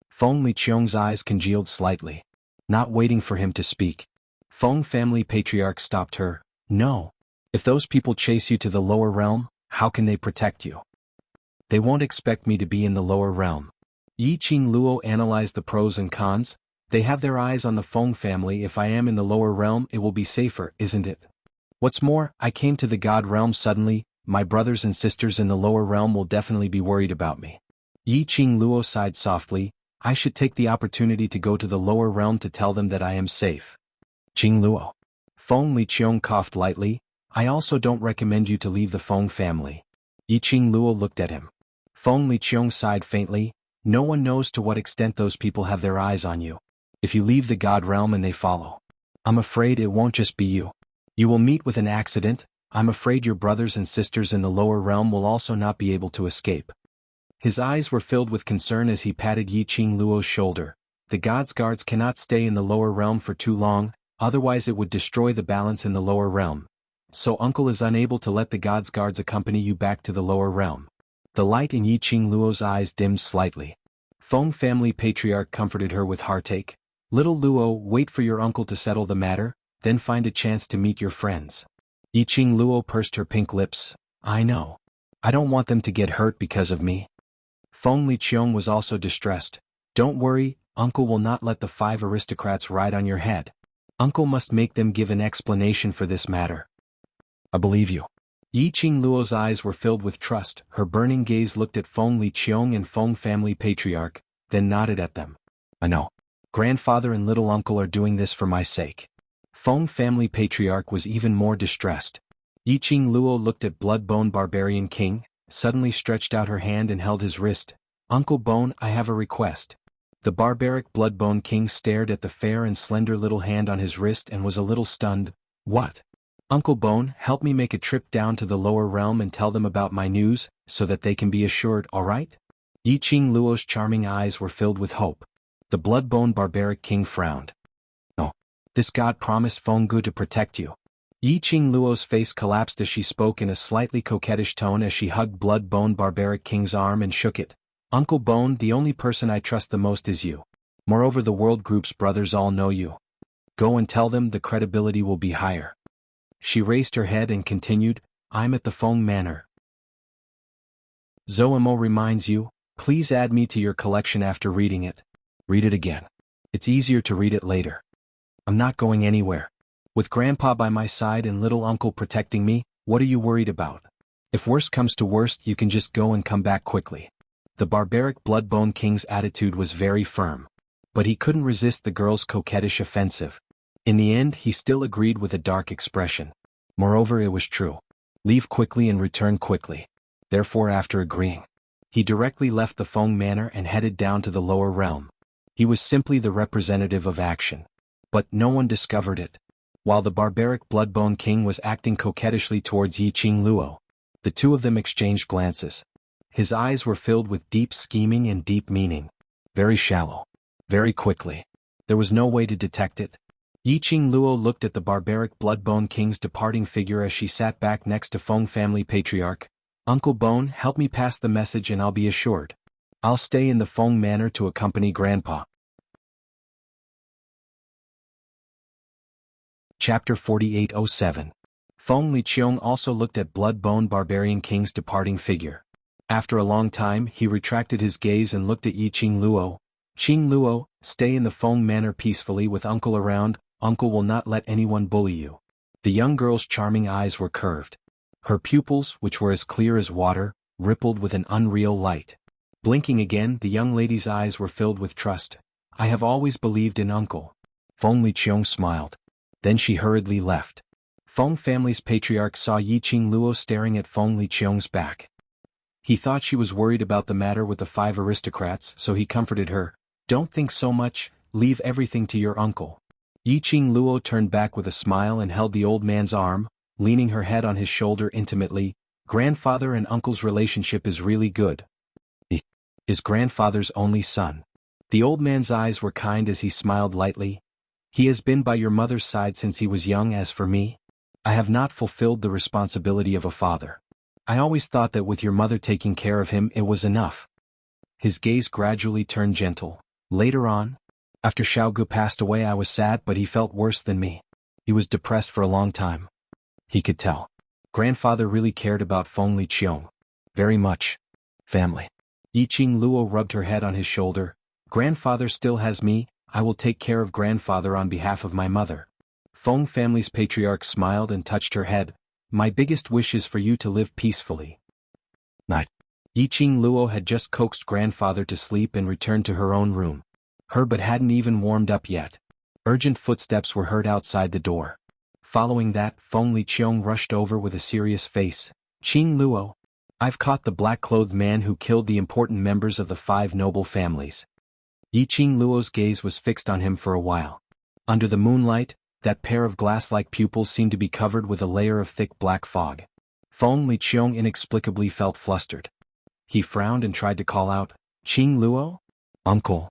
Feng Liqiong's eyes congealed slightly. Not waiting for him to speak, Feng family patriarch stopped her. No. If those people chase you to the lower realm, how can they protect you? They won't expect me to be in the lower realm. Yiqing Luo analyzed the pros and cons. They have their eyes on the Feng family. If I am in the lower realm, it will be safer, isn't it? What's more, I came to the God realm suddenly. My brothers and sisters in the lower realm will definitely be worried about me. Yiqing Luo sighed softly. I should take the opportunity to go to the lower realm to tell them that I am safe. Qing Luo. Feng Liqiong coughed lightly. I also don't recommend you to leave the Feng family. Yiqing Luo looked at him. Feng Liqiong sighed faintly. No one knows to what extent those people have their eyes on you. If you leave the God realm and they follow, I'm afraid it won't just be you. You will meet with an accident. I'm afraid your brothers and sisters in the lower realm will also not be able to escape. His eyes were filled with concern as he patted Yiqing Luo's shoulder. The God's guards cannot stay in the lower realm for too long, otherwise it would destroy the balance in the lower realm. So uncle is unable to let the God's guards accompany you back to the lower realm. The light in Yiqing Luo's eyes dimmed slightly. Feng family patriarch comforted her with heartache. Little Luo, wait for your uncle to settle the matter, then find a chance to meet your friends. Yiqing Luo pursed her pink lips. I know. I don't want them to get hurt because of me. Feng Liqiong was also distressed. Don't worry, uncle will not let the 5 aristocrats ride on your head. Uncle must make them give an explanation for this matter. I believe you. Yiqing Luo's eyes were filled with trust. Her burning gaze looked at Feng Liqiong and Feng family patriarch, then nodded at them. I know. Grandfather and little uncle are doing this for my sake. Feng family patriarch was even more distressed. Yiqing Luo looked at Blood-Bone Barbarian King, suddenly stretched out her hand and held his wrist. Uncle Bone, I have a request. The barbaric Blood-Bone King stared at the fair and slender little hand on his wrist and was a little stunned. What? Uncle Bone, help me make a trip down to the lower realm and tell them about my news, so that they can be assured, all right? Yiqing Luo's charming eyes were filled with hope. The Blood-Bone Barbaric King frowned. No. This god promised Feng Gu to protect you. Yiqing Luo's face collapsed as she spoke in a slightly coquettish tone as she hugged Blood-Bone Barbaric King's arm and shook it. Uncle Bone, the only person I trust the most is you. Moreover, the world group's brothers all know you. Go and tell them the credibility will be higher. She raised her head and continued, I'm at the Feng Manor. Zoemo reminds you, please add me to your collection after reading it. Read it again. It's easier to read it later. I'm not going anywhere. With Grandpa by my side and little uncle protecting me, what are you worried about? If worst comes to worst, you can just go and come back quickly. The barbaric Bloodbone King's attitude was very firm. But he couldn't resist the girl's coquettish offensive. In the end, he still agreed with a dark expression. Moreover, it was true. Leave quickly and return quickly. Therefore, after agreeing, he directly left the Feng Manor and headed down to the lower realm. He was simply the representative of action. But no one discovered it. While the barbaric Bloodbone King was acting coquettishly towards Yi Qing Luo, the two of them exchanged glances. His eyes were filled with deep scheming and deep meaning. Very shallow. Very quickly. There was no way to detect it. Yi Qing Luo looked at the barbaric Bloodbone King's departing figure as she sat back next to Feng family patriarch. Uncle Bone, help me pass the message and I'll be assured. I'll stay in the Feng Manor to accompany Grandpa. Chapter 4807. Feng Liqiong also looked at Bloodbone Barbarian King's departing figure. After a long time, he retracted his gaze and looked at Yi Qing Luo. Qing Luo, stay in the Feng Manor peacefully with Uncle around. Uncle will not let anyone bully you. The young girl's charming eyes were curved. Her pupils, which were as clear as water, rippled with an unreal light. Blinking again, the young lady's eyes were filled with trust. I have always believed in Uncle. Feng Liqiong smiled. Then she hurriedly left. Feng family's patriarch saw Yi Qing Luo staring at Feng Liqiong's back. He thought she was worried about the matter with the 5 aristocrats, so he comforted her. Don't think so much, leave everything to your uncle. Yi Qing Luo turned back with a smile and held the old man's arm, leaning her head on his shoulder intimately. Grandfather and uncle's relationship is really good. He is grandfather's only son. The old man's eyes were kind as he smiled lightly. He has been by your mother's side since he was young. As for me, I have not fulfilled the responsibility of a father. I always thought that with your mother taking care of him it was enough. His gaze gradually turned gentle. Later on, after Xiaogu passed away, I was sad, but he felt worse than me. He was depressed for a long time. He could tell. Grandfather really cared about Feng Liqiong. Very much. Family. Yi Qing Luo rubbed her head on his shoulder. Grandfather still has me. I will take care of grandfather on behalf of my mother. Feng family's patriarch smiled and touched her head. My biggest wish is for you to live peacefully. Night. Yi Qing Luo had just coaxed grandfather to sleep and returned to her own room. Her but hadn't even warmed up yet. Urgent footsteps were heard outside the door. Following that, Feng Liqiong rushed over with a serious face. Qing Luo, I've caught the black-clothed man who killed the important members of the 5 noble families. Yi Qing Luo's gaze was fixed on him for a while. Under the moonlight, that pair of glass-like pupils seemed to be covered with a layer of thick black fog. Feng Liqiong inexplicably felt flustered. He frowned and tried to call out, Qing Luo? Uncle.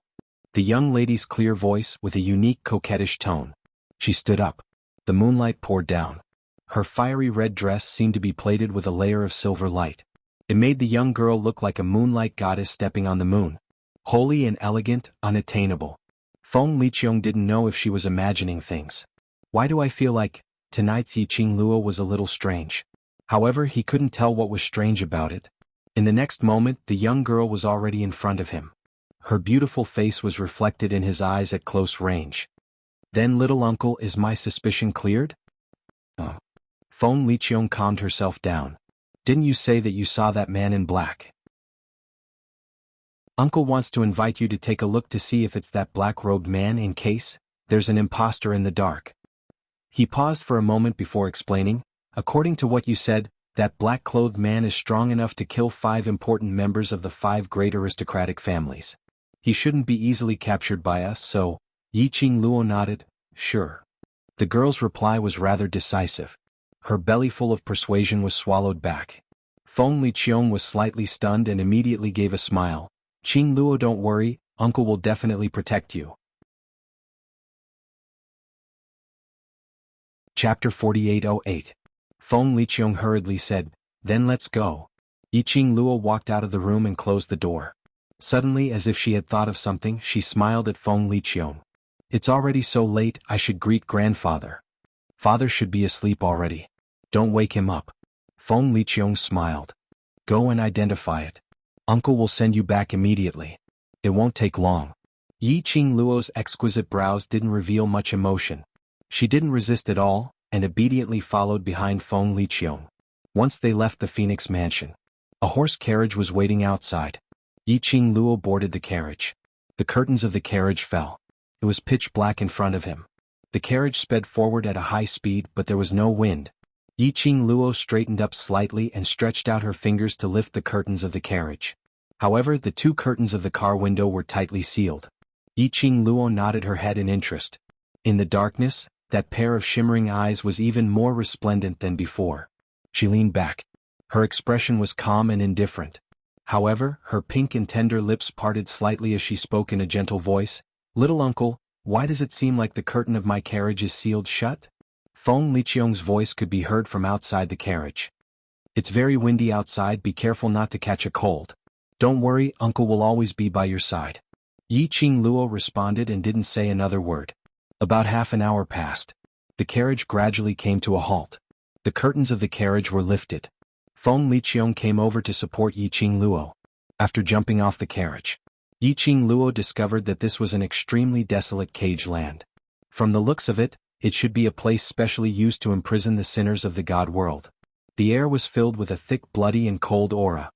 The young lady's clear voice with a unique coquettish tone. She stood up. The moonlight poured down. Her fiery red dress seemed to be plated with a layer of silver light. It made the young girl look like a moonlight goddess stepping on the moon. Holy and elegant, unattainable. Feng Liqiong didn't know if she was imagining things. Why do I feel like tonight's Yi Qing Luo was a little strange? However, he couldn't tell what was strange about it. In the next moment, the young girl was already in front of him. Her beautiful face was reflected in his eyes at close range. Then, little uncle, is my suspicion cleared? Feng Liqiong calmed herself down. Didn't you say that you saw that man in black? Uncle wants to invite you to take a look to see if it's that black-robed man in case there's an imposter in the dark. He paused for a moment before explaining. According to what you said, that black-clothed man is strong enough to kill 5 important members of the 5 great aristocratic families. He shouldn't be easily captured by us, so... Yi Qing Luo nodded. Sure. The girl's reply was rather decisive. Her belly full of persuasion was swallowed back. Feng Liqiong was slightly stunned and immediately gave a smile. Qing Luo, don't worry, uncle will definitely protect you. Chapter 4808. Feng Liqiong hurriedly said, Then let's go. Yi Qing Luo walked out of the room and closed the door. Suddenly, as if she had thought of something, she smiled at Feng Liqiong. It's already so late, I should greet grandfather. Father should be asleep already. Don't wake him up. Feng Liqiong smiled. Go and identify it. Uncle will send you back immediately. It won't take long. Yi Qing Luo's exquisite brows didn't reveal much emotion. She didn't resist at all, and obediently followed behind Feng Liqiong. Once they left the Phoenix Mansion, a horse carriage was waiting outside. Yi Qing Luo boarded the carriage. The curtains of the carriage fell. It was pitch black in front of him. The carriage sped forward at a high speed, but there was no wind. Yi Qing Luo straightened up slightly and stretched out her fingers to lift the curtains of the carriage. However, the two curtains of the car window were tightly sealed. Yi Qing Luo nodded her head in interest. In the darkness, that pair of shimmering eyes was even more resplendent than before. She leaned back. Her expression was calm and indifferent. However, her pink and tender lips parted slightly as she spoke in a gentle voice. "Little uncle, why does it seem like the curtain of my carriage is sealed shut?" Feng Liqiong's voice could be heard from outside the carriage. "It's very windy outside, be careful not to catch a cold." "Don't worry, uncle will always be by your side." Yi Qing Luo responded and didn't say another word. About half an hour passed. The carriage gradually came to a halt. The curtains of the carriage were lifted. Feng Liqiong came over to support Yi Qing Luo. After jumping off the carriage, Yi Qing Luo discovered that this was an extremely desolate cage land. From the looks of it, it should be a place specially used to imprison the sinners of the God world. The air was filled with a thick, bloody and cold aura.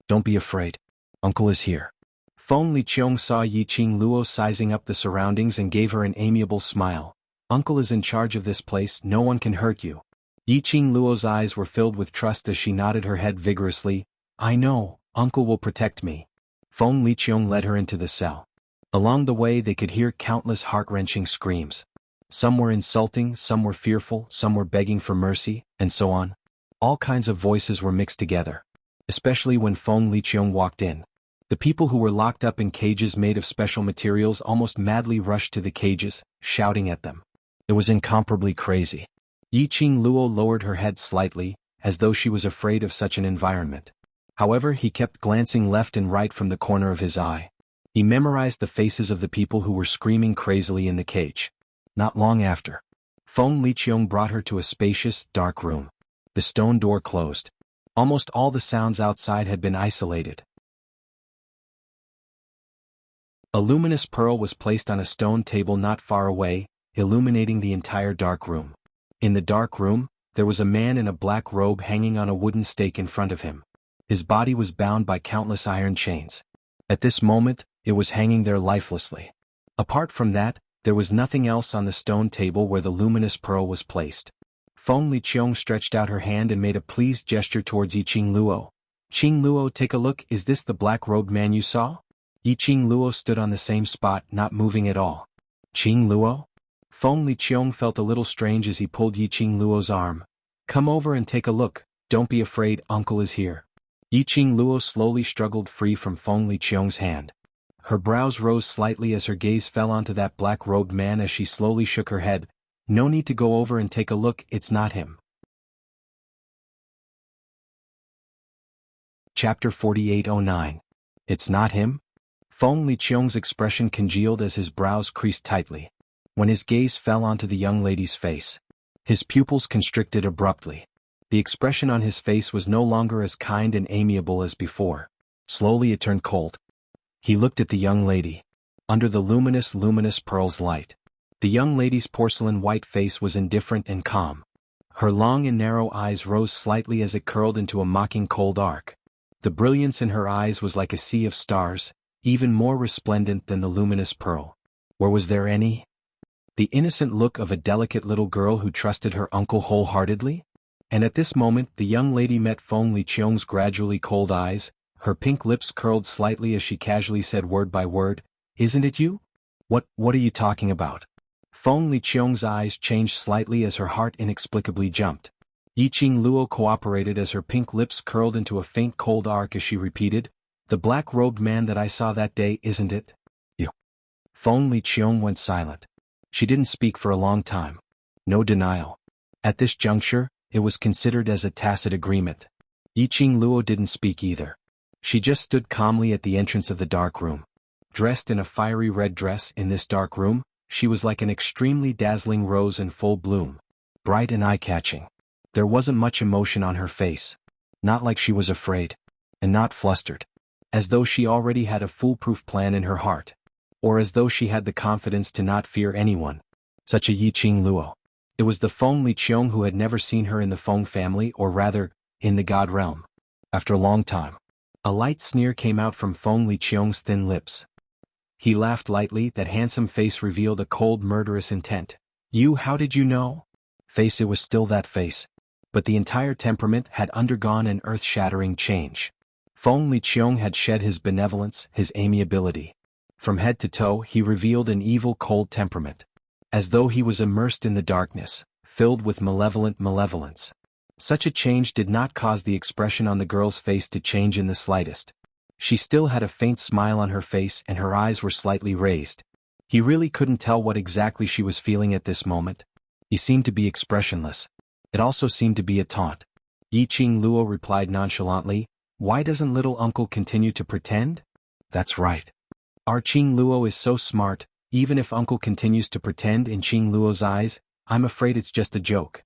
"Don't be afraid. Uncle is here." Feng Liqiong saw Yi Qing Luo sizing up the surroundings and gave her an amiable smile. "Uncle is in charge of this place, no one can hurt you." Yi Qing Luo's eyes were filled with trust as she nodded her head vigorously. "I know, uncle will protect me." Feng Liqiong led her into the cell. Along the way they could hear countless heart-wrenching screams. Some were insulting, some were fearful, some were begging for mercy, and so on. All kinds of voices were mixed together. Especially when Feng Liqiong walked in. The people who were locked up in cages made of special materials almost madly rushed to the cages, shouting at them. It was incomparably crazy. Yi Qing Luo lowered her head slightly, as though she was afraid of such an environment. However, he kept glancing left and right from the corner of his eye. He memorized the faces of the people who were screaming crazily in the cage. Not long after, Feng Liqiong brought her to a spacious, dark room. The stone door closed. Almost all the sounds outside had been isolated. A luminous pearl was placed on a stone table not far away, illuminating the entire dark room. In the dark room, there was a man in a black robe hanging on a wooden stake in front of him. His body was bound by countless iron chains. At this moment, it was hanging there lifelessly. Apart from that, there was nothing else on the stone table where the luminous pearl was placed. Feng Liqiong stretched out her hand and made a pleased gesture towards Yi Qing Luo. "Qing Luo, take a look, is this the black-robed man you saw?" Yi Qing Luo stood on the same spot, not moving at all. "Qing Luo?" Feng Liqiong felt a little strange as he pulled Yi Qing Luo's arm. "Come over and take a look, don't be afraid, uncle is here." Yi Qing Luo slowly struggled free from Feng Liqiong's hand. Her brows rose slightly as her gaze fell onto that black-robed man as she slowly shook her head. "No need to go over and take a look, it's not him." Chapter 4809. It's not him? Feng Liqiong's expression congealed as his brows creased tightly. When his gaze fell onto the young lady's face, his pupils constricted abruptly. The expression on his face was no longer as kind and amiable as before. Slowly it turned cold. He looked at the young lady. Under the luminous pearl's light, the young lady's porcelain white face was indifferent and calm. Her long and narrow eyes rose slightly as it curled into a mocking cold arc. The brilliance in her eyes was like a sea of stars, even more resplendent than the luminous pearl. Or was there any? The innocent look of a delicate little girl who trusted her uncle wholeheartedly? And at this moment the young lady met Feng Liqiong's gradually cold eyes. Her pink lips curled slightly as she casually said word by word, "Isn't it you?" What are you talking about?" Feng Liqiong's eyes changed slightly as her heart inexplicably jumped. Yi Qing Luo cooperated as her pink lips curled into a faint cold arc as she repeated, "The black-robed man that I saw that day, isn't it?" "You." Feng Liqiong went silent. She didn't speak for a long time. No denial. At this juncture, it was considered as a tacit agreement. Yi Qing Luo didn't speak either. She just stood calmly at the entrance of the dark room. Dressed in a fiery red dress in this dark room, she was like an extremely dazzling rose in full bloom. Bright and eye-catching. There wasn't much emotion on her face. Not like she was afraid. And not flustered. As though she already had a foolproof plan in her heart. Or as though she had the confidence to not fear anyone. Such a Yi Qing Luo. It was the Feng Liqiong who had never seen her in the Feng family, or rather, in the God realm. After a long time, a light sneer came out from Feng Liqiong's thin lips. He laughed lightly. That handsome face revealed a cold, murderous intent. How did you know? Face, it was still that face. But the entire temperament had undergone an earth-shattering change. Feng Liqiong had shed his benevolence, his amiability. From head to toe he revealed an evil, cold temperament. As though he was immersed in the darkness, filled with malevolent malevolence. Such a change did not cause the expression on the girl's face to change in the slightest. She still had a faint smile on her face and her eyes were slightly raised. He really couldn't tell what exactly she was feeling at this moment. He seemed to be expressionless. It also seemed to be a taunt. Yiqing Luo replied nonchalantly, "Why doesn't little uncle continue to pretend?" "That's right. Our Qing Luo is so smart, even if uncle continues to pretend." In Qing Luo's eyes, "I'm afraid it's just a joke."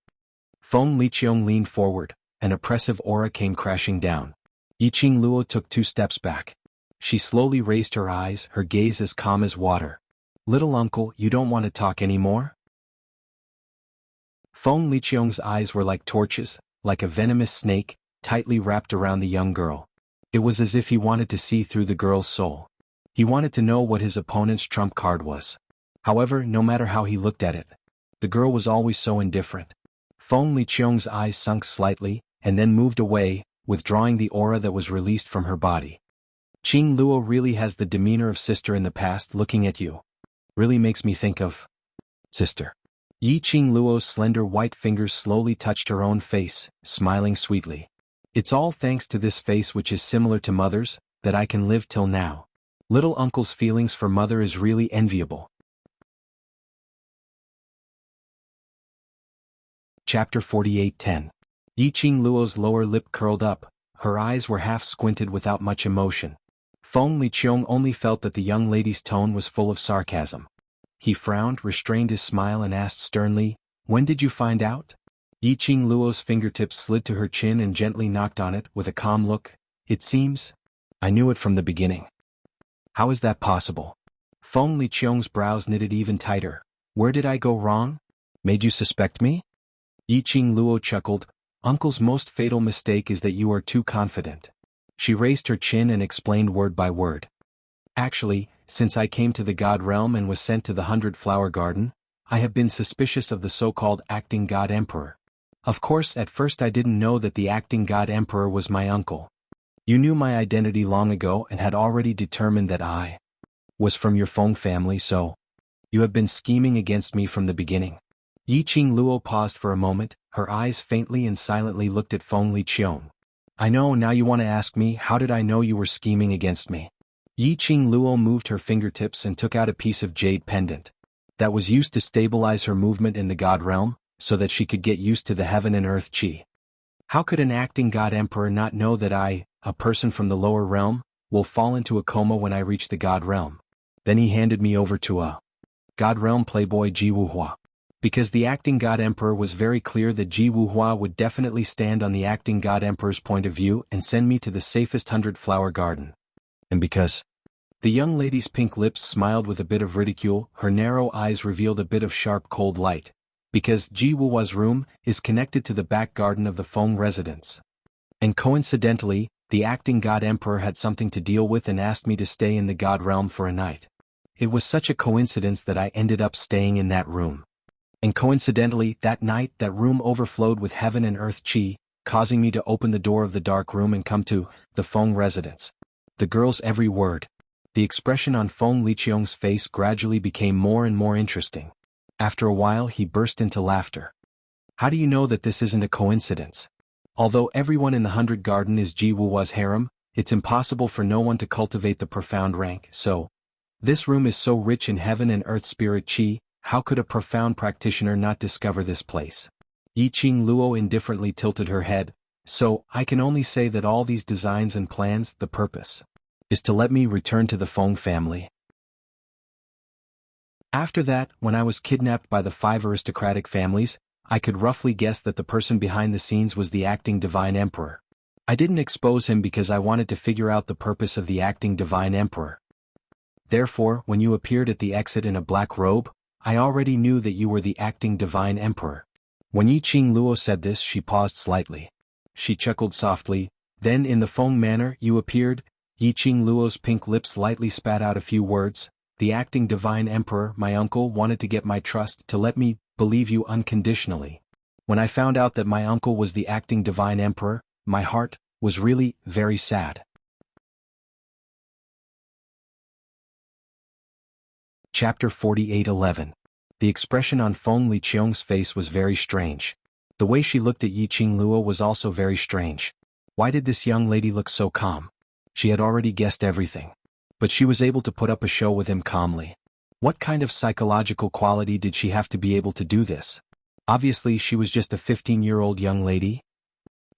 Feng Liqiong leaned forward, an oppressive aura came crashing down. Yiqing Luo took 2 steps back. She slowly raised her eyes, her gaze as calm as water. "Little uncle, you don't want to talk anymore?" Feng Liqiong's eyes were like torches, like a venomous snake, tightly wrapped around the young girl. It was as if he wanted to see through the girl's soul. He wanted to know what his opponent's trump card was. However, no matter how he looked at it, the girl was always so indifferent. Feng Liqiong's eyes sunk slightly, and then moved away, withdrawing the aura that was released from her body. "Qing Luo really has the demeanor of sister in the past. Looking at you really makes me think of sister." Yiqing Luo's slender white fingers slowly touched her own face, smiling sweetly. "It's all thanks to this face, which is similar to mother's, that I can live till now. Little uncle's feelings for mother is really enviable." Chapter 48:10. Yiqing Luo's lower lip curled up, her eyes were half squinted without much emotion. Feng Liqiong only felt that the young lady's tone was full of sarcasm. He frowned, restrained his smile and asked sternly, "When did you find out?" Yiqing Luo's fingertips slid to her chin and gently knocked on it with a calm look. "It seems I knew it from the beginning." "How is that possible?" Feng Liqiong's brows knitted even tighter. "Where did I go wrong? Made you suspect me?" Yiqing Luo chuckled. "Uncle's most fatal mistake is that you are too confident." She raised her chin and explained word by word. "Actually, since I came to the God realm and was sent to the 100-Flower Garden, I have been suspicious of the so-called acting God Emperor. Of course, at first I didn't know that the acting God Emperor was my uncle. You knew my identity long ago and had already determined that I was from your Feng family, so you have been scheming against me from the beginning." Yiqing Luo paused for a moment, her eyes faintly and silently looked at Feng Liqiong. "I know, now you want to ask me, how did I know you were scheming against me?" Yiqing Luo moved her fingertips and took out a piece of jade pendant that was used to stabilize her movement in the God realm, so that she could get used to the heaven and earth qi. "How could an acting God Emperor not know that I, a person from the lower realm, will fall into a coma when I reach the God realm?" Then he handed me over to a God realm playboy Ji Wuhua. Because the acting God Emperor was very clear that Ji Wuhua would definitely stand on the acting God Emperor's point of view and send me to the safest 100-Flower Garden. And because the young lady's pink lips smiled with a bit of ridicule, her narrow eyes revealed a bit of sharp cold light. Because Ji Wuhua's room is connected to the back garden of the Feng residence. And coincidentally, the acting God Emperor had something to deal with and asked me to stay in the God realm for a night. It was such a coincidence that I ended up staying in that room. And coincidentally, that night that room overflowed with heaven and earth qi, causing me to open the door of the dark room and come to the Feng residence. The girl's every word. The expression on Feng Liqiong's face gradually became more and more interesting. After a while he burst into laughter. "How do you know that this isn't a coincidence? Although everyone in the 100 Garden is Ji Wuhua's harem, it's impossible for no one to cultivate the profound rank, so this room is so rich in heaven and earth spirit qi, how could a profound practitioner not discover this place?" Yiqing Luo indifferently tilted her head. "So, I can only say that all these designs and plans, the purpose is to let me return to the Feng family. After that, when I was kidnapped by the 5 aristocratic families, I could roughly guess that the person behind the scenes was the acting Divine Emperor. I didn't expose him because I wanted to figure out the purpose of the acting Divine Emperor. Therefore, when you appeared at the exit in a black robe, I already knew that you were the acting Divine Emperor." When Yiqing Luo said this, she paused slightly. she chuckled softly. Then in the Feng manner you appeared. Yiqing Luo's pink lips lightly spat out a few words. The acting divine emperor, my uncle, wanted to get my trust to let me believe you unconditionally. When I found out that my uncle was the acting divine emperor, my heart was really very sad. Chapter 48:11. The expression on Feng Liqiang's face was very strange. The way she looked at Yiqing Luo was also very strange. Why did this young lady look so calm? She had already guessed everything. But she was able to put up a show with him calmly. What kind of psychological quality did she have to be able to do this? Obviously she was just a 15-year-old young lady.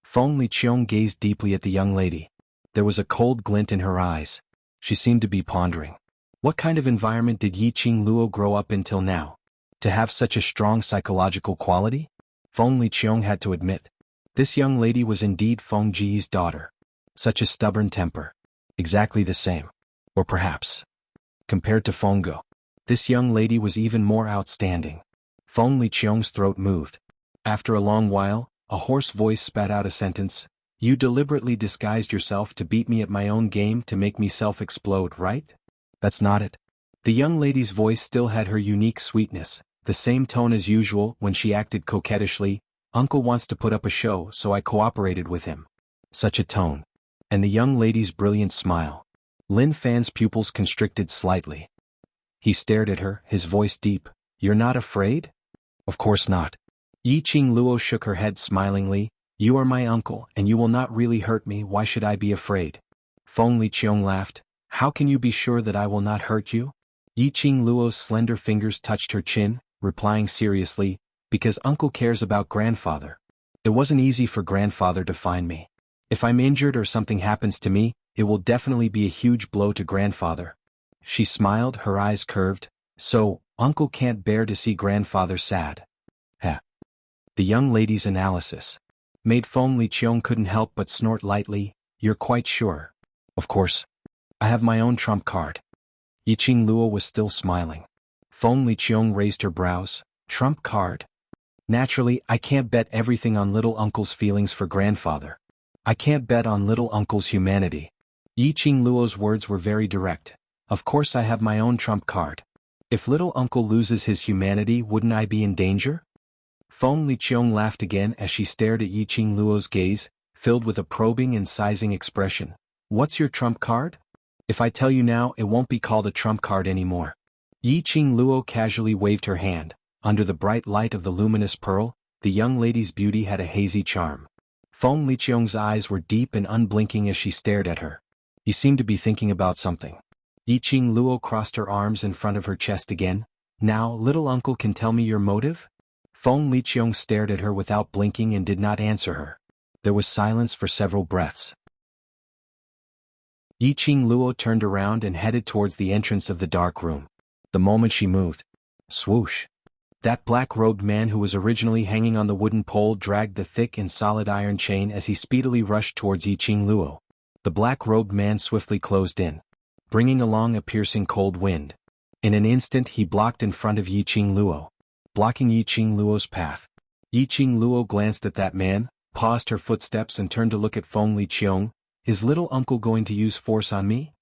Feng Liqiang gazed deeply at the young lady. There was a cold glint in her eyes. She seemed to be pondering. What kind of environment did Yiqing Luo grow up in till now? To have such a strong psychological quality? Feng Liqiang had to admit. This young lady was indeed Feng Ji's daughter. Such a stubborn temper. Exactly the same. Or perhaps, compared to Feng Go, this young lady was even more outstanding. Feng Liqiang's throat moved. After a long while, a hoarse voice spat out a sentence. You deliberately disguised yourself to beat me at my own game to make me self-explode, right? That's not it. The young lady's voice still had her unique sweetness, the same tone as usual when she acted coquettishly. Uncle wants to put up a show, so I cooperated with him. Such a tone. And the young lady's brilliant smile. Lin Fan's pupils constricted slightly. He stared at her, his voice deep. You're not afraid? Of course not. Yiqing Luo shook her head smilingly. You are my uncle, and you will not really hurt me. Why should I be afraid? Feng Liqiang laughed. How can you be sure that I will not hurt you? Yiqing Luo's slender fingers touched her chin, replying seriously, because uncle cares about grandfather. It wasn't easy for grandfather to find me. If I'm injured or something happens to me, it will definitely be a huge blow to grandfather. She smiled, her eyes curved. So, uncle can't bear to see grandfather sad. Heh. The young lady's analysis made Feng Liqiang couldn't help but snort lightly. You're quite sure? Of course. I have my own trump card. Yiqing Luo was still smiling. Feng Liqiang raised her brows. Trump card? Naturally, I can't bet everything on little uncle's feelings for grandfather. I can't bet on little uncle's humanity. Yiqing Luo's words were very direct. Of course I have my own trump card. If little uncle loses his humanity, wouldn't I be in danger? Feng Liqiang laughed again as she stared at Yiqing Luo's gaze, filled with a probing and sizing expression. What's your trump card? If I tell you now, it won't be called a trump card anymore. Yiqing Luo casually waved her hand. Under the bright light of the luminous pearl, the young lady's beauty had a hazy charm. Feng Liqiang's eyes were deep and unblinking as she stared at her. You seemed to be thinking about something. Yiqing Luo crossed her arms in front of her chest again. Now, little uncle can tell me your motive? Feng Liqiang stared at her without blinking and did not answer her. There was silence for several breaths. Yiqing Luo turned around and headed towards the entrance of the dark room. The moment she moved, swoosh. That black-robed man who was originally hanging on the wooden pole dragged the thick and solid iron chain as he speedily rushed towards Yiqing Luo. The black-robed man swiftly closed in, bringing along a piercing cold wind. In an instant he blocked in front of Yiqing Luo, blocking Yiqing Luo's path. Yiqing Luo glanced at that man, paused her footsteps and turned to look at Feng Liqiang. Is little uncle going to use force on me?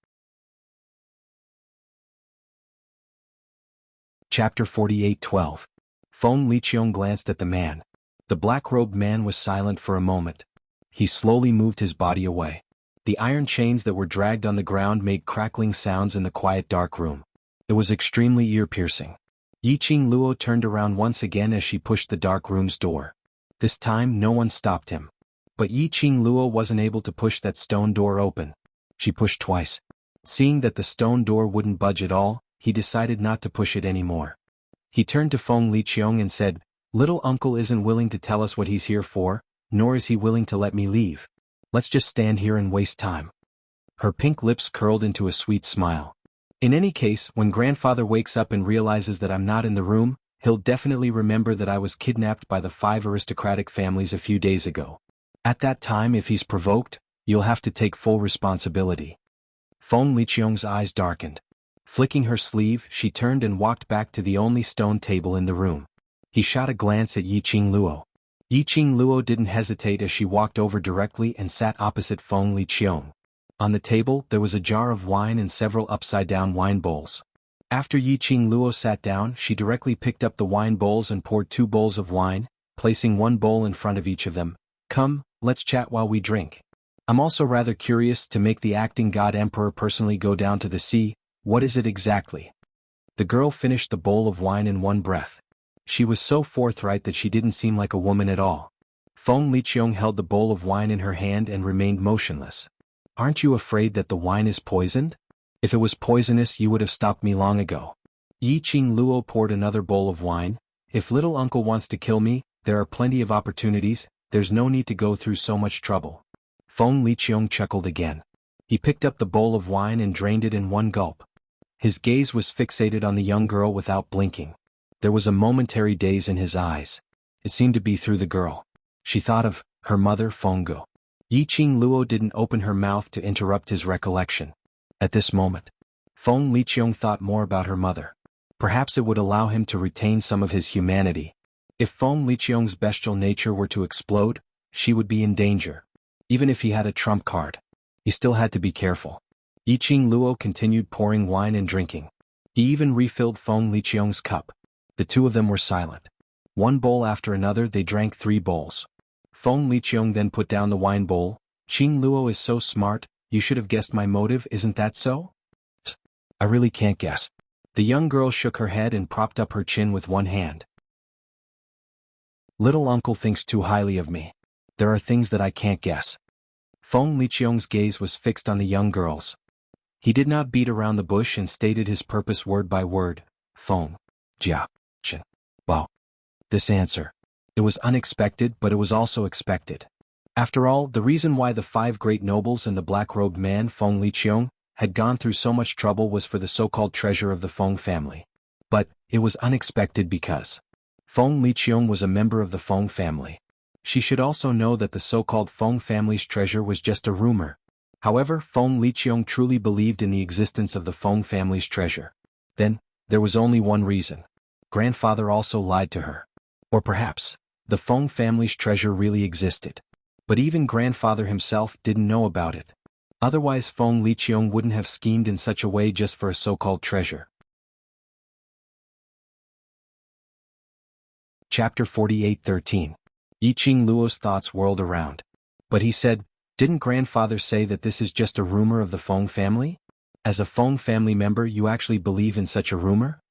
Chapter 48:12. Feng Liqiang glanced at the man. The black-robed man was silent for a moment. He slowly moved his body away. The iron chains that were dragged on the ground made crackling sounds in the quiet dark room. It was extremely ear-piercing. Yiqing Luo turned around once again as she pushed the dark room's door. This time no one stopped him. But Yiqing Luo wasn't able to push that stone door open. She pushed twice. Seeing that the stone door wouldn't budge at all, he decided not to push it anymore. He turned to Feng Liqiang and said, Little uncle isn't willing to tell us what he's here for, nor is he willing to let me leave. Let's just stand here and waste time. Her pink lips curled into a sweet smile. In any case, when grandfather wakes up and realizes that I'm not in the room, he'll definitely remember that I was kidnapped by the 5 aristocratic families a few days ago. At that time, if he's provoked, you'll have to take full responsibility. Feng Liqiang's eyes darkened. Flicking her sleeve, she turned and walked back to the only stone table in the room. He shot a glance at Yiqing Luo. Yiqing Luo didn't hesitate as she walked over directly and sat opposite Feng Liqiong. On the table there was a jar of wine and several upside-down wine bowls. After Yiqing Luo sat down, she directly picked up the wine bowls and poured 2 bowls of wine, placing 1 bowl in front of each of them. "Come, let's chat while we drink. I'm also rather curious to make the acting god emperor personally go down to the sea. What is it exactly?" The girl finished the bowl of wine in one breath. She was so forthright that she didn't seem like a woman at all. Feng Liqiong held the bowl of wine in her hand and remained motionless. "Aren't you afraid that the wine is poisoned? If it was poisonous you would have stopped me long ago." Yiqing Luo poured another bowl of wine. "If little uncle wants to kill me, there are plenty of opportunities, there's no need to go through so much trouble." Feng Liqiong chuckled again. He picked up the bowl of wine and drained it in one gulp. His gaze was fixated on the young girl without blinking. There was a momentary daze in his eyes. It seemed to be through the girl. She thought of her mother Fenggu. Yiqing Luo didn't open her mouth to interrupt his recollection. At this moment, Feng Liqiong thought more about her mother. Perhaps it would allow him to retain some of his humanity. If Feng Liqiong's bestial nature were to explode, she would be in danger. Even if he had a trump card, he still had to be careful. Yiqing Luo continued pouring wine and drinking. He even refilled Feng Liqiong's cup. The two of them were silent. One bowl after another they drank 3 bowls. Feng Liqiong then put down the wine bowl. "Qing Luo is so smart, you should have guessed my motive, isn't that so?" "I really can't guess." The young girl shook her head and propped up her chin with one hand. "Little uncle thinks too highly of me. There are things that I can't guess." Feng Liqiong's gaze was fixed on the young girls. He did not beat around the bush and stated his purpose word by word. "Feng. Jia. Chen. Wow." This answer. It was unexpected, but it was also expected. After all, the reason why the 5 great nobles and the black-robed man Feng Liqiong had gone through so much trouble was for the so-called treasure of the Feng family. But it was unexpected because Feng Liqiong was a member of the Feng family. She should also know that the so-called Feng family's treasure was just a rumor. However, Feng Liqiong truly believed in the existence of the Feng family's treasure. Then, there was only one reason. Grandfather also lied to her. Or perhaps, the Feng family's treasure really existed. But even grandfather himself didn't know about it. Otherwise Feng Liqiong wouldn't have schemed in such a way just for a so-called treasure. Chapter 48:13. Yiqing Luo's thoughts whirled around. But he said, "Didn't grandfather say that this is just a rumor of the Feng family? As a Feng family member you actually believe in such a rumor?"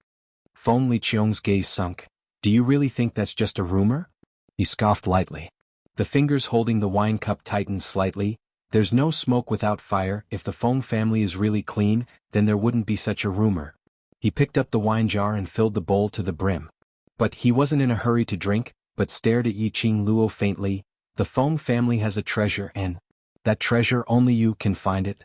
Feng Liqiong's gaze sunk. "Do you really think that's just a rumor?" He scoffed lightly. The fingers holding the wine cup tightened slightly. "There's no smoke without fire. If the Feng family is really clean, then there wouldn't be such a rumor." He picked up the wine jar and filled the bowl to the brim. But he wasn't in a hurry to drink, but stared at Yiqing Luo faintly. "The Feng family has a treasure and that treasure only you can find it."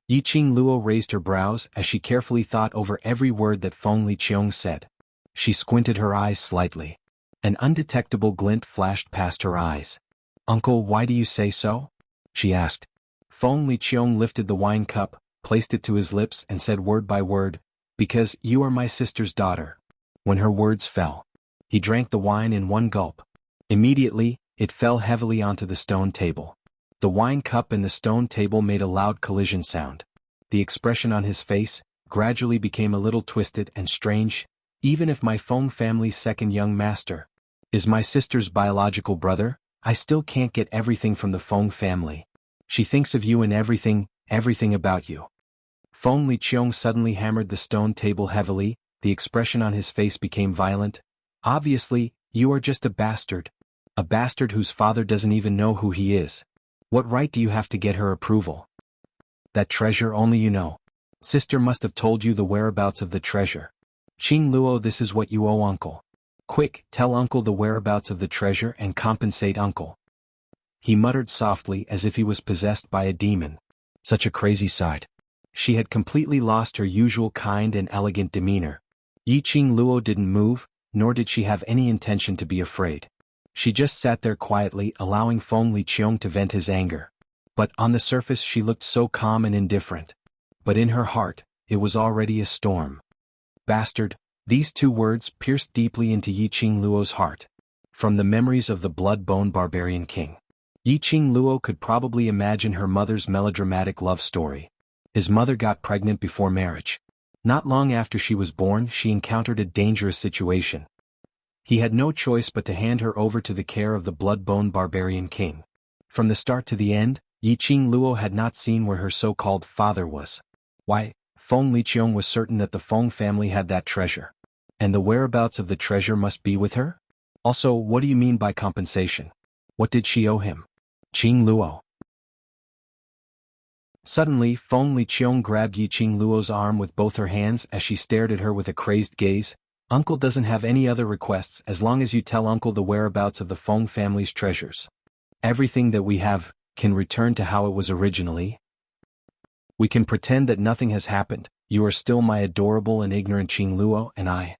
Yiqing Luo raised her brows as she carefully thought over every word that Feng Liqiong said. She squinted her eyes slightly. An undetectable glint flashed past her eyes. "Uncle, why do you say so?" she asked. Feng Liqiong lifted the wine cup, placed it to his lips and said word by word, "Because you are my sister's daughter." When her words fell, he drank the wine in one gulp. Immediately, it fell heavily onto the stone table. The wine cup and the stone table made a loud collision sound. The expression on his face gradually became a little twisted and strange. "Even if my Feng family's second young master is my sister's biological brother, I still can't get everything from the Feng family. She thinks of you and everything about you." Feng Liqiong suddenly hammered the stone table heavily. The expression on his face became violent. "Obviously, you are just a bastard. A bastard whose father doesn't even know who he is. What right do you have to get her approval? That treasure only you know. Sister must have told you the whereabouts of the treasure. Qing Luo, this is what you owe uncle. Quick, tell uncle the whereabouts of the treasure and compensate uncle." He muttered softly as if he was possessed by a demon. Such a crazy sight. She had completely lost her usual kind and elegant demeanor. Yiqing Luo didn't move, nor did she have any intention to be afraid. She just sat there quietly, allowing Feng Liqiong to vent his anger. But on the surface she looked so calm and indifferent. But in her heart, it was already a storm. Bastard. These 2 words pierced deeply into Yiqing Luo's heart. From the memories of the blood-bone barbarian king. Yiqing Luo could probably imagine her mother's melodramatic love story. His mother got pregnant before marriage. Not long after she was born, she encountered a dangerous situation. He had no choice but to hand her over to the care of the blood-bone barbarian king. From the start to the end, Yiqing Luo had not seen where her so-called father was. Why, Feng Liqiong was certain that the Feng family had that treasure. And the whereabouts of the treasure must be with her? Also, what do you mean by compensation? What did she owe him? Qing Luo. Suddenly, Feng Liqiong grabbed Yiqing Luo's arm with both her hands as she stared at her with a crazed gaze. Uncle doesn't have any other requests as long as you tell Uncle the whereabouts of the Feng family's treasures. Everything that we have can return to how it was originally. We can pretend that nothing has happened. You are still my adorable and ignorant Qing Luo, and I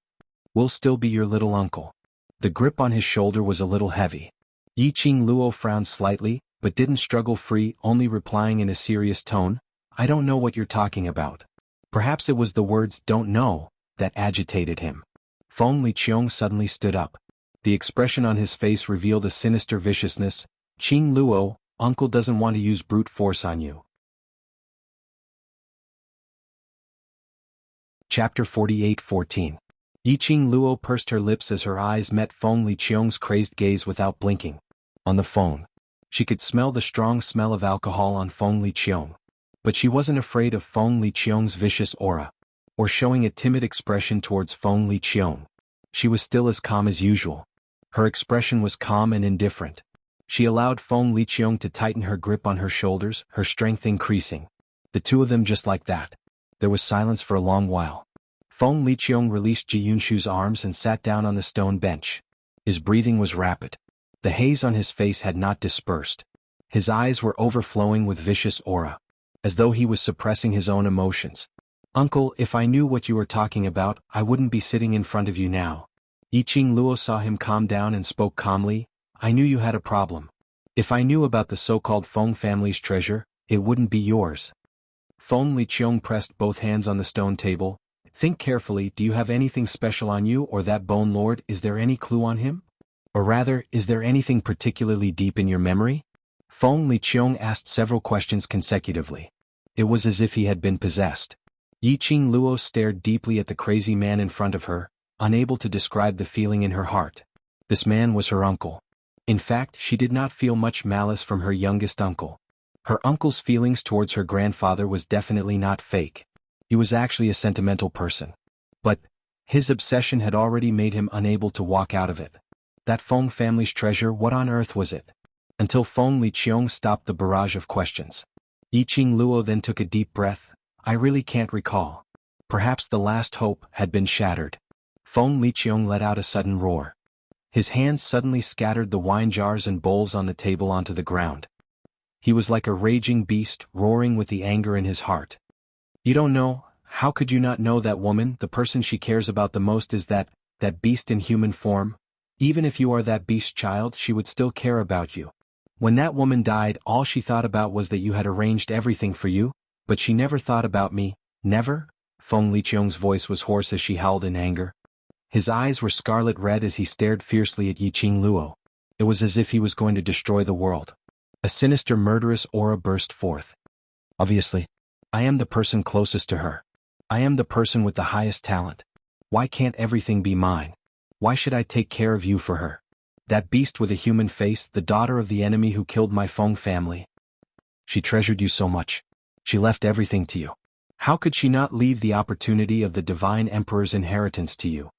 will still be your little uncle. The grip on his shoulder was a little heavy. Yiqing Luo frowned slightly, but didn't struggle free, only replying in a serious tone, I don't know what you're talking about. Perhaps it was the words don't know that agitated him. Feng Liqiong suddenly stood up. The expression on his face revealed a sinister viciousness. Qing Luo, Uncle doesn't want to use brute force on you. Chapter 48:14. Yiqing Luo pursed her lips as her eyes met Feng Liqiong's crazed gaze without blinking. On the phone, she could smell the strong smell of alcohol on Feng Liqiong. But she wasn't afraid of Feng Liqiong's vicious aura, or showing a timid expression towards Feng Liqiong. She was still as calm as usual. Her expression was calm and indifferent. She allowed Feng Liqiong to tighten her grip on her shoulders, her strength increasing. The two of them just like that. There was silence for a long while. Feng Liqiong released Ji Yunshu's arms and sat down on the stone bench. His breathing was rapid. The haze on his face had not dispersed. His eyes were overflowing with vicious aura, as though he was suppressing his own emotions. Uncle, if I knew what you were talking about, I wouldn't be sitting in front of you now. Yiqing Luo saw him calm down and spoke calmly, I knew you had a problem. If I knew about the so-called Feng family's treasure, it wouldn't be yours. Feng Liqiong pressed both hands on the stone table. Think carefully, do you have anything special on you or that bone lord, is there any clue on him? Or rather, is there anything particularly deep in your memory? Feng Liqiong asked several questions consecutively. It was as if he had been possessed. Yiqing Luo stared deeply at the crazy man in front of her, unable to describe the feeling in her heart. This man was her uncle. In fact, she did not feel much malice from her youngest uncle. Her uncle's feelings towards her grandfather was definitely not fake. He was actually a sentimental person. But his obsession had already made him unable to walk out of it. That Feng family's treasure, what on earth was it? Until Feng Liqiong stopped the barrage of questions. Yiqing Luo then took a deep breath. I really can't recall. Perhaps the last hope had been shattered. Feng Liqiong let out a sudden roar. His hands suddenly scattered the wine jars and bowls on the table onto the ground. He was like a raging beast, roaring with the anger in his heart. You don't know, how could you not know that woman, the person she cares about the most is that beast in human form? Even if you are that beast's child, she would still care about you. When that woman died, all she thought about was that you had arranged everything for you, but she never thought about me, never? Feng Liqiong's voice was hoarse as she howled in anger. His eyes were scarlet red as he stared fiercely at Yiqing Luo. It was as if he was going to destroy the world. A sinister murderous aura burst forth. Obviously, I am the person closest to her. I am the person with the highest talent. Why can't everything be mine? Why should I take care of you for her? That beast with a human face, the daughter of the enemy who killed my Feng family. She treasured you so much. She left everything to you. How could she not leave the opportunity of the divine emperor's inheritance to you?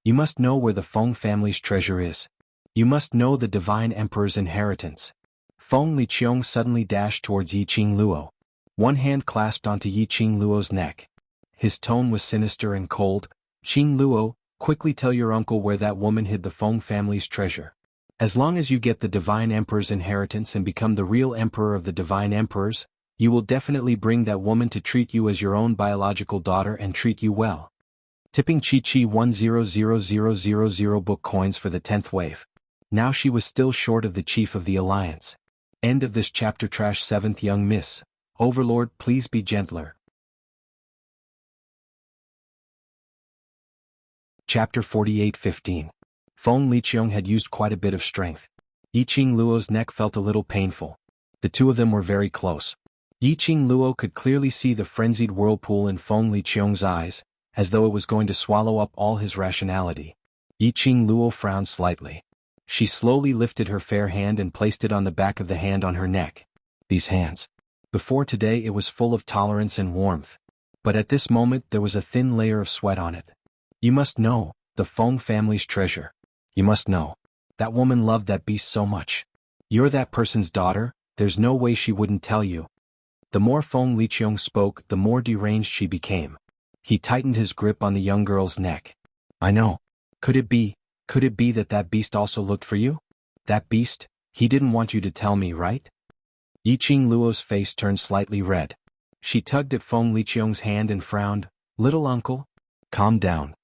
You must know where the Feng family's treasure is. You must know the divine emperor's inheritance. Feng Liqiong suddenly dashed towards Yiqing Luo. One hand clasped onto Yiqing Luo's neck. His tone was sinister and cold. Qing Luo, quickly tell your uncle where that woman hid the Feng family's treasure. As long as you get the divine emperor's inheritance and become the real emperor of the divine emperors, you will definitely bring that woman to treat you as your own biological daughter and treat you well. Tipping Chi 100000 book coins for the 10th wave. Now she was still short of the chief of the alliance. End of this chapter. 7th Young Miss. Overlord, please be gentler. Chapter 48:15. Feng Liqiong had used quite a bit of strength. Yiqing Luo's neck felt a little painful. The two of them were very close. Yiqing Luo could clearly see the frenzied whirlpool in Feng Liqiong's eyes, as though it was going to swallow up all his rationality. Yiqing Luo frowned slightly. She slowly lifted her fair hand and placed it on the back of the hand on her neck. These hands. Before today it was full of tolerance and warmth. But at this moment there was a thin layer of sweat on it. You must know, the Feng family's treasure. You must know. That woman loved that beast so much. You're that person's daughter, there's no way she wouldn't tell you. The more Feng Liqiong spoke, the more deranged she became. He tightened his grip on the young girl's neck. I know. Could it be that that beast also looked for you? That beast? He didn't want you to tell me, right? Yiqing Luo's face turned slightly red. She tugged at Feng Liqiong's hand and frowned. Little uncle? Calm down.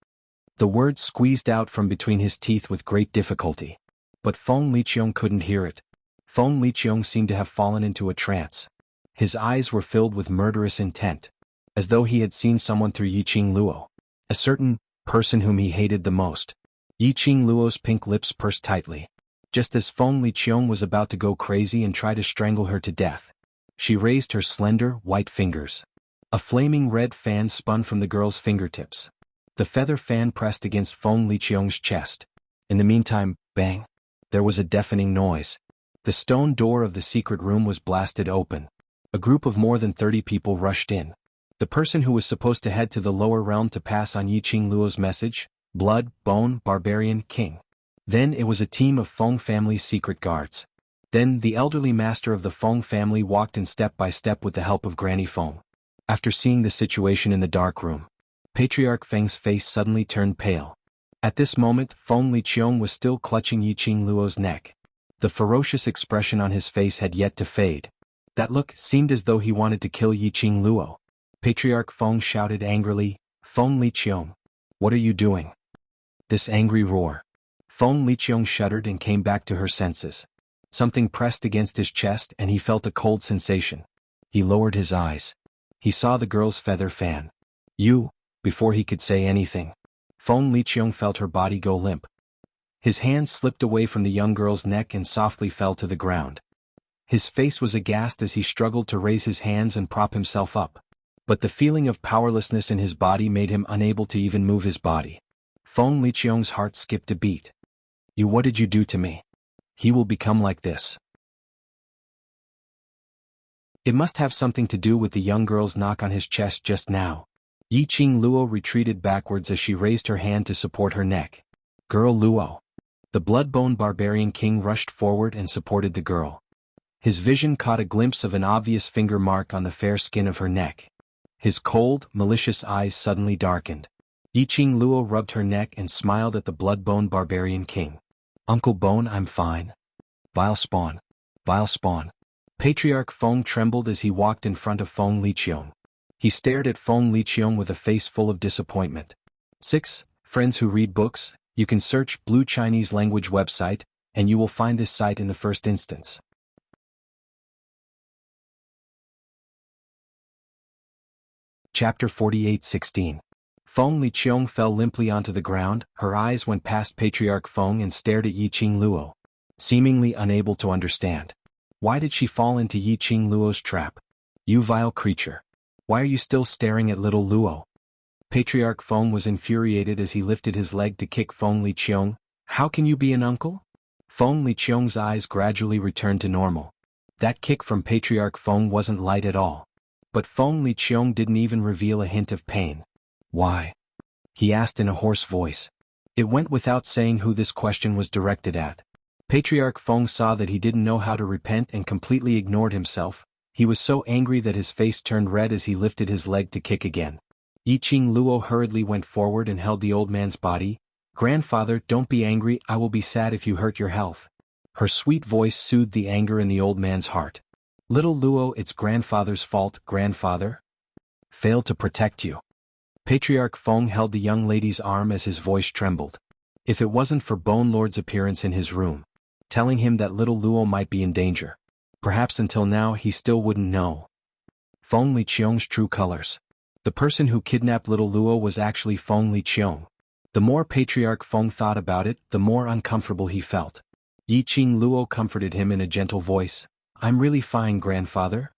The words squeezed out from between his teeth with great difficulty. But Feng Liqiong couldn't hear it. Feng Liqiong seemed to have fallen into a trance. His eyes were filled with murderous intent, as though he had seen someone through Yiqing Luo. A certain person whom he hated the most. Yiqing Luo's pink lips pursed tightly. Just as Feng Liqiong was about to go crazy and try to strangle her to death, she raised her slender, white fingers. A flaming red fan spun from the girl's fingertips. The feather fan pressed against Feng Liqiong's chest. In the meantime, bang! There was a deafening noise. The stone door of the secret room was blasted open. A group of more than 30 people rushed in. The person who was supposed to head to the lower realm to pass on Yiqing Luo's message, Blood, Bone, Barbarian, King. Then it was a team of Feng family's secret guards. Then the elderly master of the Feng family walked in step by step with the help of Granny Feng. After seeing the situation in the dark room, Patriarch Feng's face suddenly turned pale. At this moment, Feng Liqiong was still clutching Yiqing Luo's neck. The ferocious expression on his face had yet to fade. That look seemed as though he wanted to kill Yiqing Luo. Patriarch Feng shouted angrily, Feng Liqiong, what are you doing? This angry roar. Feng Liqiong shuddered and came back to her senses. Something pressed against his chest and he felt a cold sensation. He lowered his eyes. He saw the girl's feather fan. You, before he could say anything. Feng Liqiong felt her body go limp. His hands slipped away from the young girl's neck and softly fell to the ground. His face was aghast as he struggled to raise his hands and prop himself up. But the feeling of powerlessness in his body made him unable to even move his body. Feng Liqiong's heart skipped a beat. What did you do to me? He will become like this. It must have something to do with the young girl's knock on his chest just now. Yiqing Luo retreated backwards as she raised her hand to support her neck. Girl Luo. The blood-bone barbarian king rushed forward and supported the girl. His vision caught a glimpse of an obvious finger mark on the fair skin of her neck. His cold, malicious eyes suddenly darkened. Yiqing Luo rubbed her neck and smiled at the blood-bone barbarian king. Uncle Bone, I'm fine. Vile spawn. Vile spawn. Patriarch Feng trembled as he walked in front of Feng Liqiong. He stared at Feng Liqiong with a face full of disappointment. 6. Friends who read books, you can search Blue Chinese language website, and you will find this site in the first instance. Chapter 48:16. Feng Liqiong fell limply onto the ground, her eyes went past Patriarch Feng and stared at Yiqing Luo, seemingly unable to understand. Why did she fall into Yiqing Luo's trap? You vile creature. Why are you still staring at little Luo? Patriarch Feng was infuriated as he lifted his leg to kick Feng Liqiong. How can you be an uncle? Feng Liqiong's eyes gradually returned to normal. That kick from Patriarch Feng wasn't light at all. But Feng Liqiong didn't even reveal a hint of pain. Why? He asked in a hoarse voice. It went without saying who this question was directed at. Patriarch Feng saw that he didn't know how to repent and completely ignored himself. He was so angry that his face turned red as he lifted his leg to kick again. Yiqing Luo hurriedly went forward and held the old man's body. Grandfather, don't be angry, I will be sad if you hurt your health. Her sweet voice soothed the anger in the old man's heart. Little Luo, it's grandfather's fault, grandfather. Failed to protect you. Patriarch Feng held the young lady's arm as his voice trembled. If it wasn't for Bone Lord's appearance in his room, telling him that little Luo might be in danger, perhaps until now he still wouldn't know Feng Liqiong's true colors. The person who kidnapped little Luo was actually Feng Liqiong. The more Patriarch Feng thought about it, the more uncomfortable he felt. Yi Qing Luo comforted him in a gentle voice. I'm really fine, grandfather.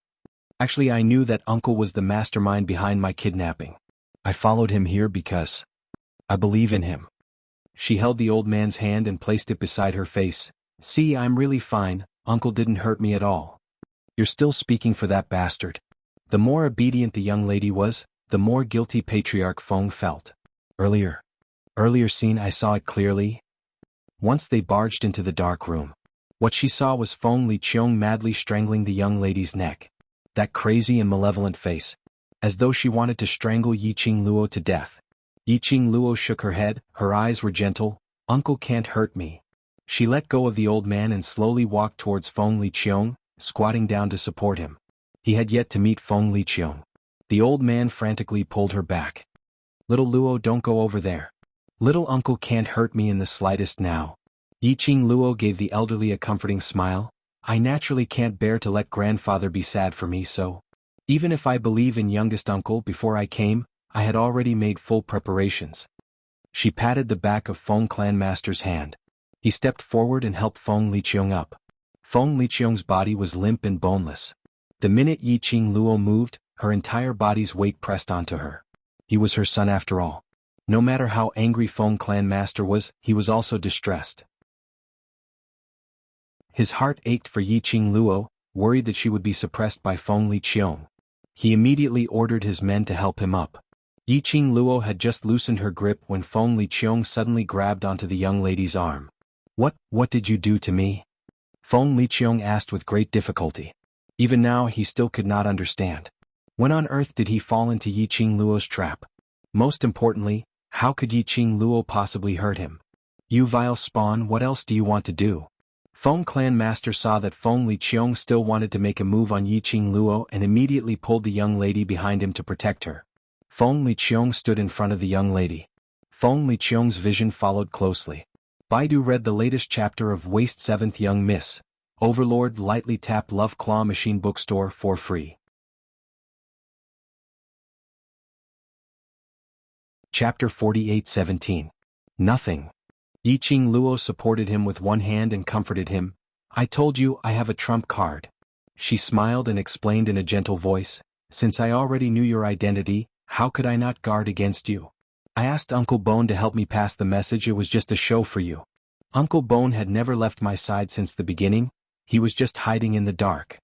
Actually, I knew that uncle was the mastermind behind my kidnapping. I followed him here because I believe in him. She held the old man's hand and placed it beside her face. See, I'm really fine, uncle didn't hurt me at all. You're still speaking for that bastard. The more obedient the young lady was, the more guilty Patriarch Feng felt. Earlier scene I saw it clearly. Once they barged into the dark room. What she saw was Feng Liqiong madly strangling the young lady's neck. That crazy and malevolent face. As though she wanted to strangle Yi Qing Luo to death. Yi Qing Luo shook her head, her eyes were gentle. Uncle can't hurt me. She let go of the old man and slowly walked towards Feng Liqiong, squatting down to support him. He had yet to meet Feng Liqiong. The old man frantically pulled her back. Little Luo, don't go over there. Little uncle can't hurt me in the slightest now. Yi Qing Luo gave the elderly a comforting smile. I naturally can't bear to let grandfather be sad for me, so even if I believe in youngest uncle before I came, I had already made full preparations. She patted the back of Feng Clan Master's hand. He stepped forward and helped Feng Liqiong up. Feng Liqiong's body was limp and boneless. The minute Yi Qing Luo moved, her entire body's weight pressed onto her. He was her son after all. No matter how angry Feng Clan Master was, he was also distressed. His heart ached for Yi Qing Luo, worried that she would be suppressed by Feng Liqiong. He immediately ordered his men to help him up. Yi Qing Luo had just loosened her grip when Feng Liqiong suddenly grabbed onto the young lady's arm. What did you do to me? Feng Liqiong asked with great difficulty. Even now he still could not understand. When on earth did he fall into Yi Qing Luo's trap? Most importantly, how could Yi Qing Luo possibly hurt him? You vile spawn, what else do you want to do? Feng Clan Master saw that Feng Liqiong still wanted to make a move on Yi Qing Luo and immediately pulled the young lady behind him to protect her. Feng Liqiong stood in front of the young lady. Feng Liqiong's vision followed closely. Baidu read the latest chapter of Waste 7th Young Miss. Overlord lightly tap Love Claw Machine Bookstore for free. Chapter 48:17. Nothing. Yi Qing Luo supported him with one hand and comforted him. I told you I have a trump card. She smiled and explained in a gentle voice. Since I already knew your identity, how could I not guard against you? I asked Uncle Bone to help me pass the message. It was just a show for you. Uncle Bone had never left my side since the beginning. He was just hiding in the dark.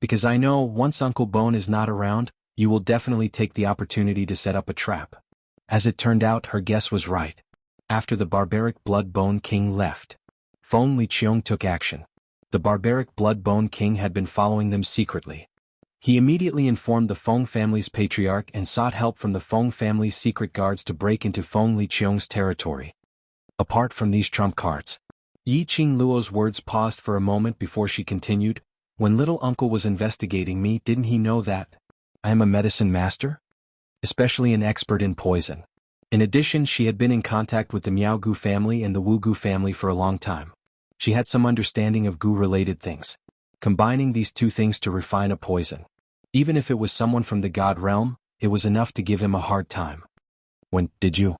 Because I know once Uncle Bone is not around, you will definitely take the opportunity to set up a trap. As it turned out, her guess was right. After the barbaric Blood Bone King left, Feng Liqiong took action. The barbaric Blood Bone King had been following them secretly. He immediately informed the Feng family's patriarch and sought help from the Feng family's secret guards to break into Feng Liqiong's territory. Apart from these trump cards, Yi Qing Luo's words paused for a moment before she continued. When little uncle was investigating me, didn't he know that I am a medicine master? Especially an expert in poison. In addition, she had been in contact with the Miaogu family and the Wugu family for a long time. She had some understanding of Gu-related things. Combining these two things to refine a poison. Even if it was someone from the God realm, it was enough to give him a hard time. When did you?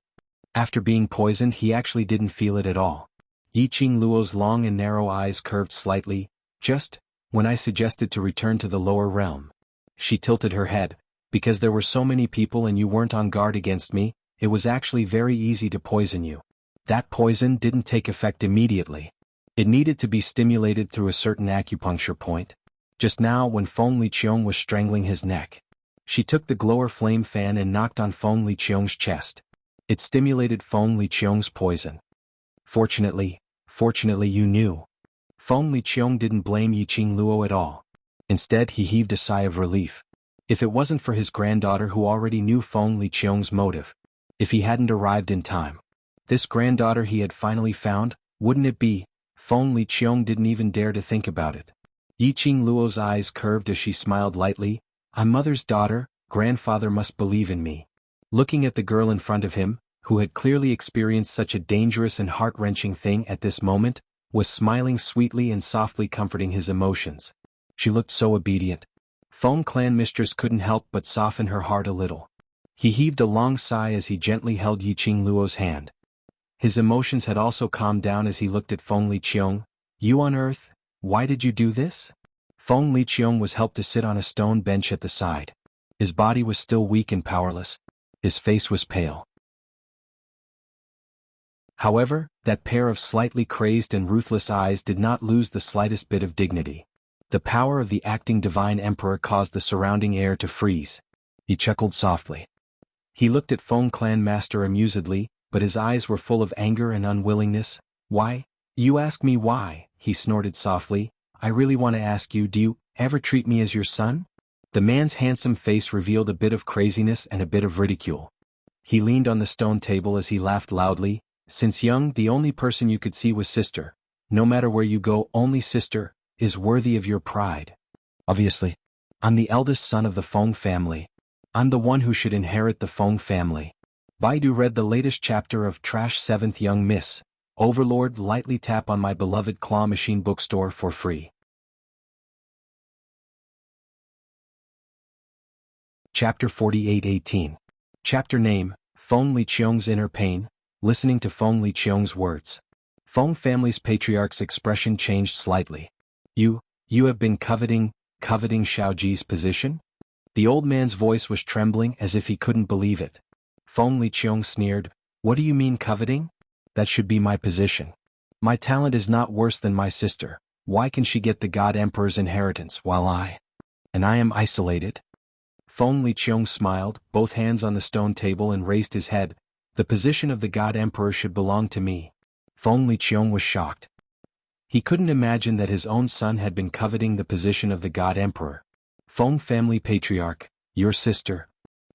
After being poisoned, he actually didn't feel it at all. Yi Qing Luo's long and narrow eyes curved slightly. Just when I suggested to return to the lower realm. She tilted her head. Because there were so many people and you weren't on guard against me, it was actually very easy to poison you. That poison didn't take effect immediately. It needed to be stimulated through a certain acupuncture point. Just now when Feng Liqiong was strangling his neck, she took the glower flame fan and knocked on Feng Liqiong's chest. It stimulated Feng Liqiong's poison. Fortunately you knew. Feng Liqiong didn't blame Yi Qing Luo at all. Instead, he heaved a sigh of relief. If it wasn't for his granddaughter who already knew Feng Liqiong's motive, if he hadn't arrived in time, this granddaughter he had finally found, wouldn't it be? Feng Liqiong didn't even dare to think about it. Yi Qing Luo's eyes curved as she smiled lightly. I'm mother's daughter, grandfather must believe in me. Looking at the girl in front of him, who had clearly experienced such a dangerous and heart-wrenching thing at this moment, was smiling sweetly and softly comforting his emotions. She looked so obedient. Feng Clan Mistress couldn't help but soften her heart a little. He heaved a long sigh as he gently held Yi Qing Luo's hand. His emotions had also calmed down as he looked at Feng Liqiong. You on Earth? Why did you do this? Feng Liqiong was helped to sit on a stone bench at the side. His body was still weak and powerless. His face was pale. However, that pair of slightly crazed and ruthless eyes did not lose the slightest bit of dignity. The power of the acting divine emperor caused the surrounding air to freeze. He chuckled softly. He looked at Feng Clan Master amusedly, but his eyes were full of anger and unwillingness. Why? You ask me why, he snorted softly. I really want to ask you, do you ever treat me as your son? The man's handsome face revealed a bit of craziness and a bit of ridicule. He leaned on the stone table as he laughed loudly. Since young, the only person you could see was sister. No matter where you go, only sister is worthy of your pride. Obviously, I'm the eldest son of the Feng family. I'm the one who should inherit the Feng family. Baidu read the latest chapter of Trash 7th Young Miss. Overlord, lightly tap on my beloved claw machine bookstore for free. Chapter 48:18. Chapter name, Feng Liqiong's Inner Pain. Listening to Feng Liqiong's words, Feng family's patriarch's expression changed slightly. You have been coveting Xiaoji's position? The old man's voice was trembling as if he couldn't believe it. Feng Liqiong sneered, what do you mean coveting? That should be my position. My talent is not worse than my sister. Why can she get the God Emperor's inheritance while I am isolated? Feng Liqiong smiled, both hands on the stone table, and raised his head. The position of the God Emperor should belong to me. Feng Liqiong was shocked. He couldn't imagine that his own son had been coveting the position of the God Emperor. Feng family patriarch, your sister.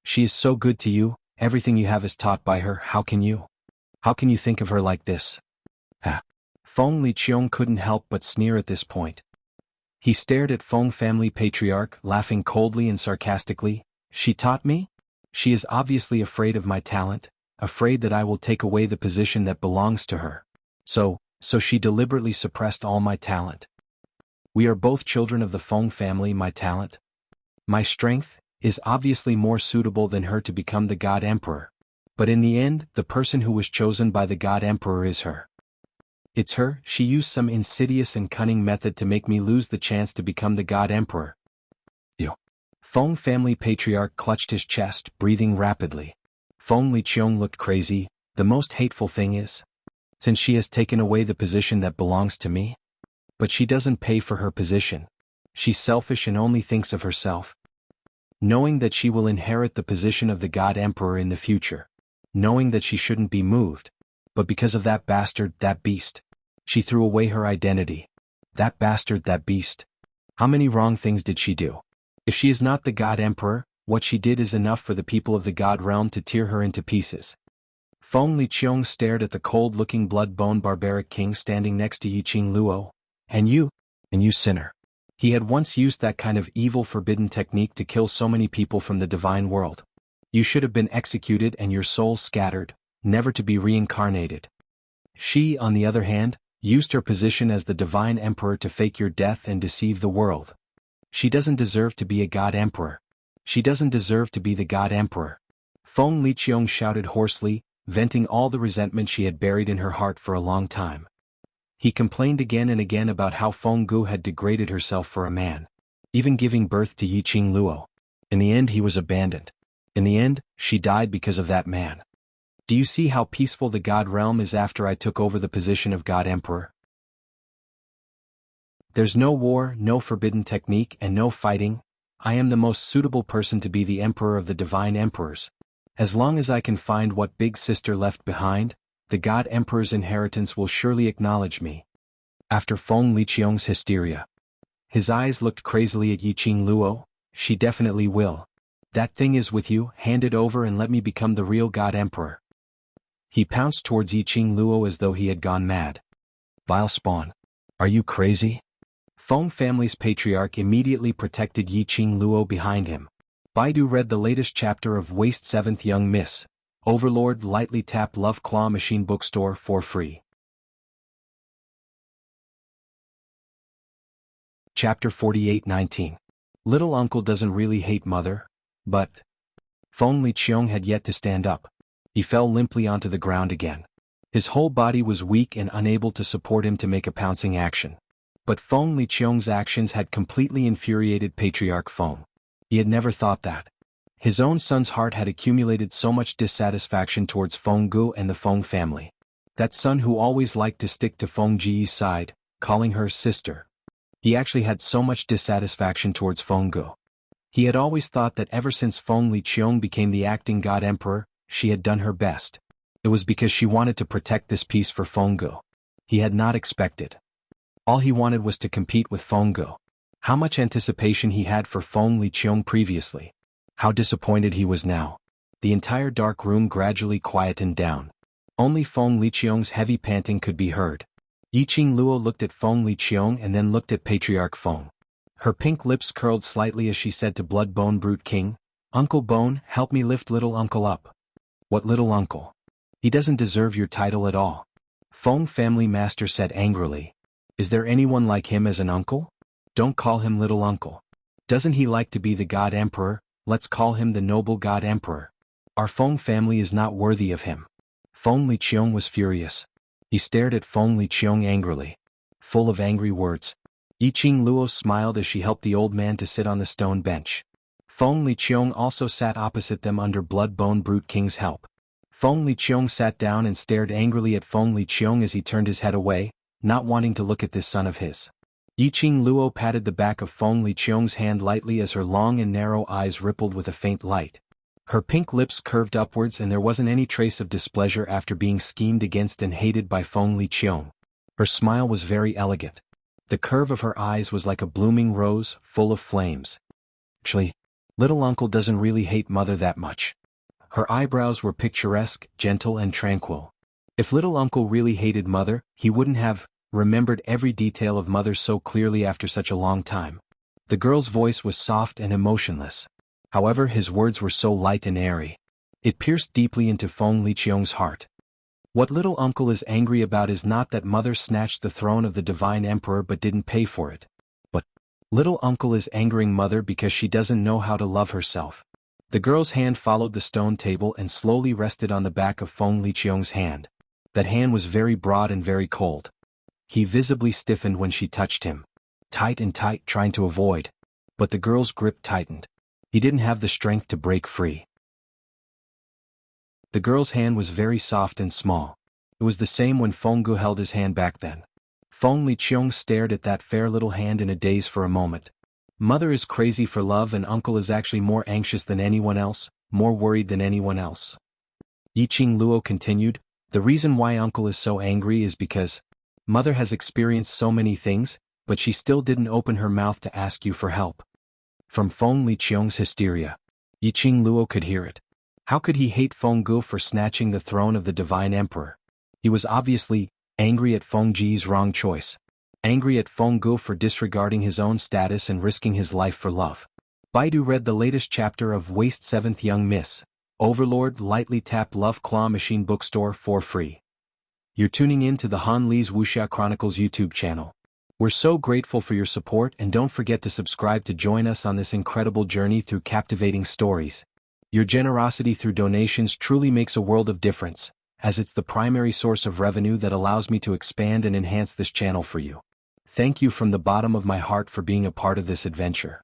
She is so good to you, everything you have is taught by her. How can you think of her like this? Feng Liqiong couldn't help but sneer at this point. He stared at Feng family patriarch, laughing coldly and sarcastically. She taught me? She is obviously afraid of my talent. Afraid that I will take away the position that belongs to her. So she deliberately suppressed all my talent. We are both children of the Feng family. My talent, my strength, is obviously more suitable than her to become the God Emperor. But in the end, the person who was chosen by the God Emperor is her. It's her. She used some insidious and cunning method to make me lose the chance to become the God Emperor. You. Feng family patriarch clutched his chest, breathing rapidly. Feng Liqiong looked crazy. The most hateful thing is, since she has taken away the position that belongs to me. But she doesn't pay for her position. She's selfish and only thinks of herself. Knowing that she will inherit the position of the God Emperor in the future. Knowing that she shouldn't be moved. But because of that bastard, that beast. She threw away her identity. That bastard, that beast. How many wrong things did she do? If she is not the God Emperor, what she did is enough for the people of the God realm to tear her into pieces. Feng Liqiong stared at the cold-looking blood-boned barbaric king standing next to Yiqing Luo. And you sinner. He had once used that kind of evil forbidden technique to kill so many people from the divine world. You should have been executed and your soul scattered, never to be reincarnated. She, on the other hand, used her position as the divine emperor to fake your death and deceive the world. She doesn't deserve to be a God Emperor. She doesn't deserve to be the God Emperor. Feng Liqiong shouted hoarsely, venting all the resentment she had buried in her heart for a long time. He complained again and again about how Feng Gu had degraded herself for a man, even giving birth to Yiqing Luo. In the end he was abandoned. In the end, she died because of that man. Do you see how peaceful the God realm is after I took over the position of God Emperor? There's no war, no forbidden technique, and no fighting. I am the most suitable person to be the Emperor of the Divine Emperors. As long as I can find what big sister left behind, the God Emperor's inheritance will surely acknowledge me. After Feng Liqiong's hysteria, his eyes looked crazily at Yiqing Luo. She definitely will. That thing is with you, hand it over and let me become the real God Emperor. He pounced towards Yiqing Luo as though he had gone mad. Vile spawn. Are you crazy? Feng family's patriarch immediately protected Yiqing Luo behind him. Baidu read the latest chapter of Waste 7th Young Miss. Overlord, lightly tap Love Claw Machine Bookstore for free. Chapter 48:19. Little uncle doesn't really hate mother, but... Feng Liqiong had yet to stand up. He fell limply onto the ground again. His whole body was weak and unable to support him to make a pouncing action. But Feng Liqiong's actions had completely infuriated Patriarch Feng. He had never thought that. His own son's heart had accumulated so much dissatisfaction towards Feng Gu and the Feng family. That son who always liked to stick to Feng Ji's side, calling her sister. He actually had so much dissatisfaction towards Feng Gu. He had always thought that ever since Feng Liqiong became the acting god emperor, she had done her best. It was because she wanted to protect this peace for Feng Gu. He had not expected. All he wanted was to compete with Feng Gu. How much anticipation he had for Feng Liqiong previously. How disappointed he was now. The entire dark room gradually quietened down. Only Feng Liqiong's heavy panting could be heard. Yiqing Luo looked at Feng Liqiong and then looked at Patriarch Feng. Her pink lips curled slightly as she said to Blood Bone Brute King, "Uncle Bone, help me lift little uncle up." "What little uncle? He doesn't deserve your title at all," Feng family master said angrily. "Is there anyone like him as an uncle? Don't call him little uncle. Doesn't he like to be the god emperor? Let's call him the noble god emperor. Our Feng family is not worthy of him." Feng Liqiong was furious. He stared at Feng Liqiong angrily. Full of angry words. Yiqing Luo smiled as she helped the old man to sit on the stone bench. Feng Liqiong also sat opposite them under Blood Bone Brute King's help. Feng Liqiong sat down and stared angrily at Feng Liqiong as he turned his head away, not wanting to look at this son of his. Yiqing Luo patted the back of Feng Liqiong's hand lightly as her long and narrow eyes rippled with a faint light. Her pink lips curved upwards and there wasn't any trace of displeasure after being schemed against and hated by Feng Liqiong. Her smile was very elegant. The curve of her eyes was like a blooming rose, full of flames. Actually, little uncle doesn't really hate mother that much. Her eyebrows were picturesque, gentle and tranquil. If little uncle really hated mother, he wouldn't have remembered every detail of mother so clearly after such a long time. The girl's voice was soft and emotionless. However, his words were so light and airy. It pierced deeply into Feng Liqiong's heart. What little uncle is angry about is not that mother snatched the throne of the divine emperor but didn't pay for it. But little uncle is angering mother because she doesn't know how to love herself. The girl's hand followed the stone table and slowly rested on the back of Feng Liqiong's hand. That hand was very broad and very cold. He visibly stiffened when she touched him. Tight and tight, trying to avoid. But the girl's grip tightened. He didn't have the strength to break free. The girl's hand was very soft and small. It was the same when Feng Gu held his hand back then. Feng Liqiong stared at that fair little hand in a daze for a moment. Mother is crazy for love and uncle is actually more anxious than anyone else, more worried than anyone else. Yiqing Luo continued, "The reason why uncle is so angry is because mother has experienced so many things, but she still didn't open her mouth to ask you for help." From Feng Liqiong's hysteria, Yiqing Luo could hear it. How could he hate Feng Gu for snatching the throne of the divine emperor? He was obviously angry at Feng Ji's wrong choice. Angry at Feng Gu for disregarding his own status and risking his life for love. Baidu read the latest chapter of Waste 7th Young Miss, Overlord lightly tap Love Claw Machine bookstore for free. You're tuning in to the Han Li's Wuxia Chronicles YouTube channel. We're so grateful for your support and don't forget to subscribe to join us on this incredible journey through captivating stories. Your generosity through donations truly makes a world of difference, as it's the primary source of revenue that allows me to expand and enhance this channel for you. Thank you from the bottom of my heart for being a part of this adventure.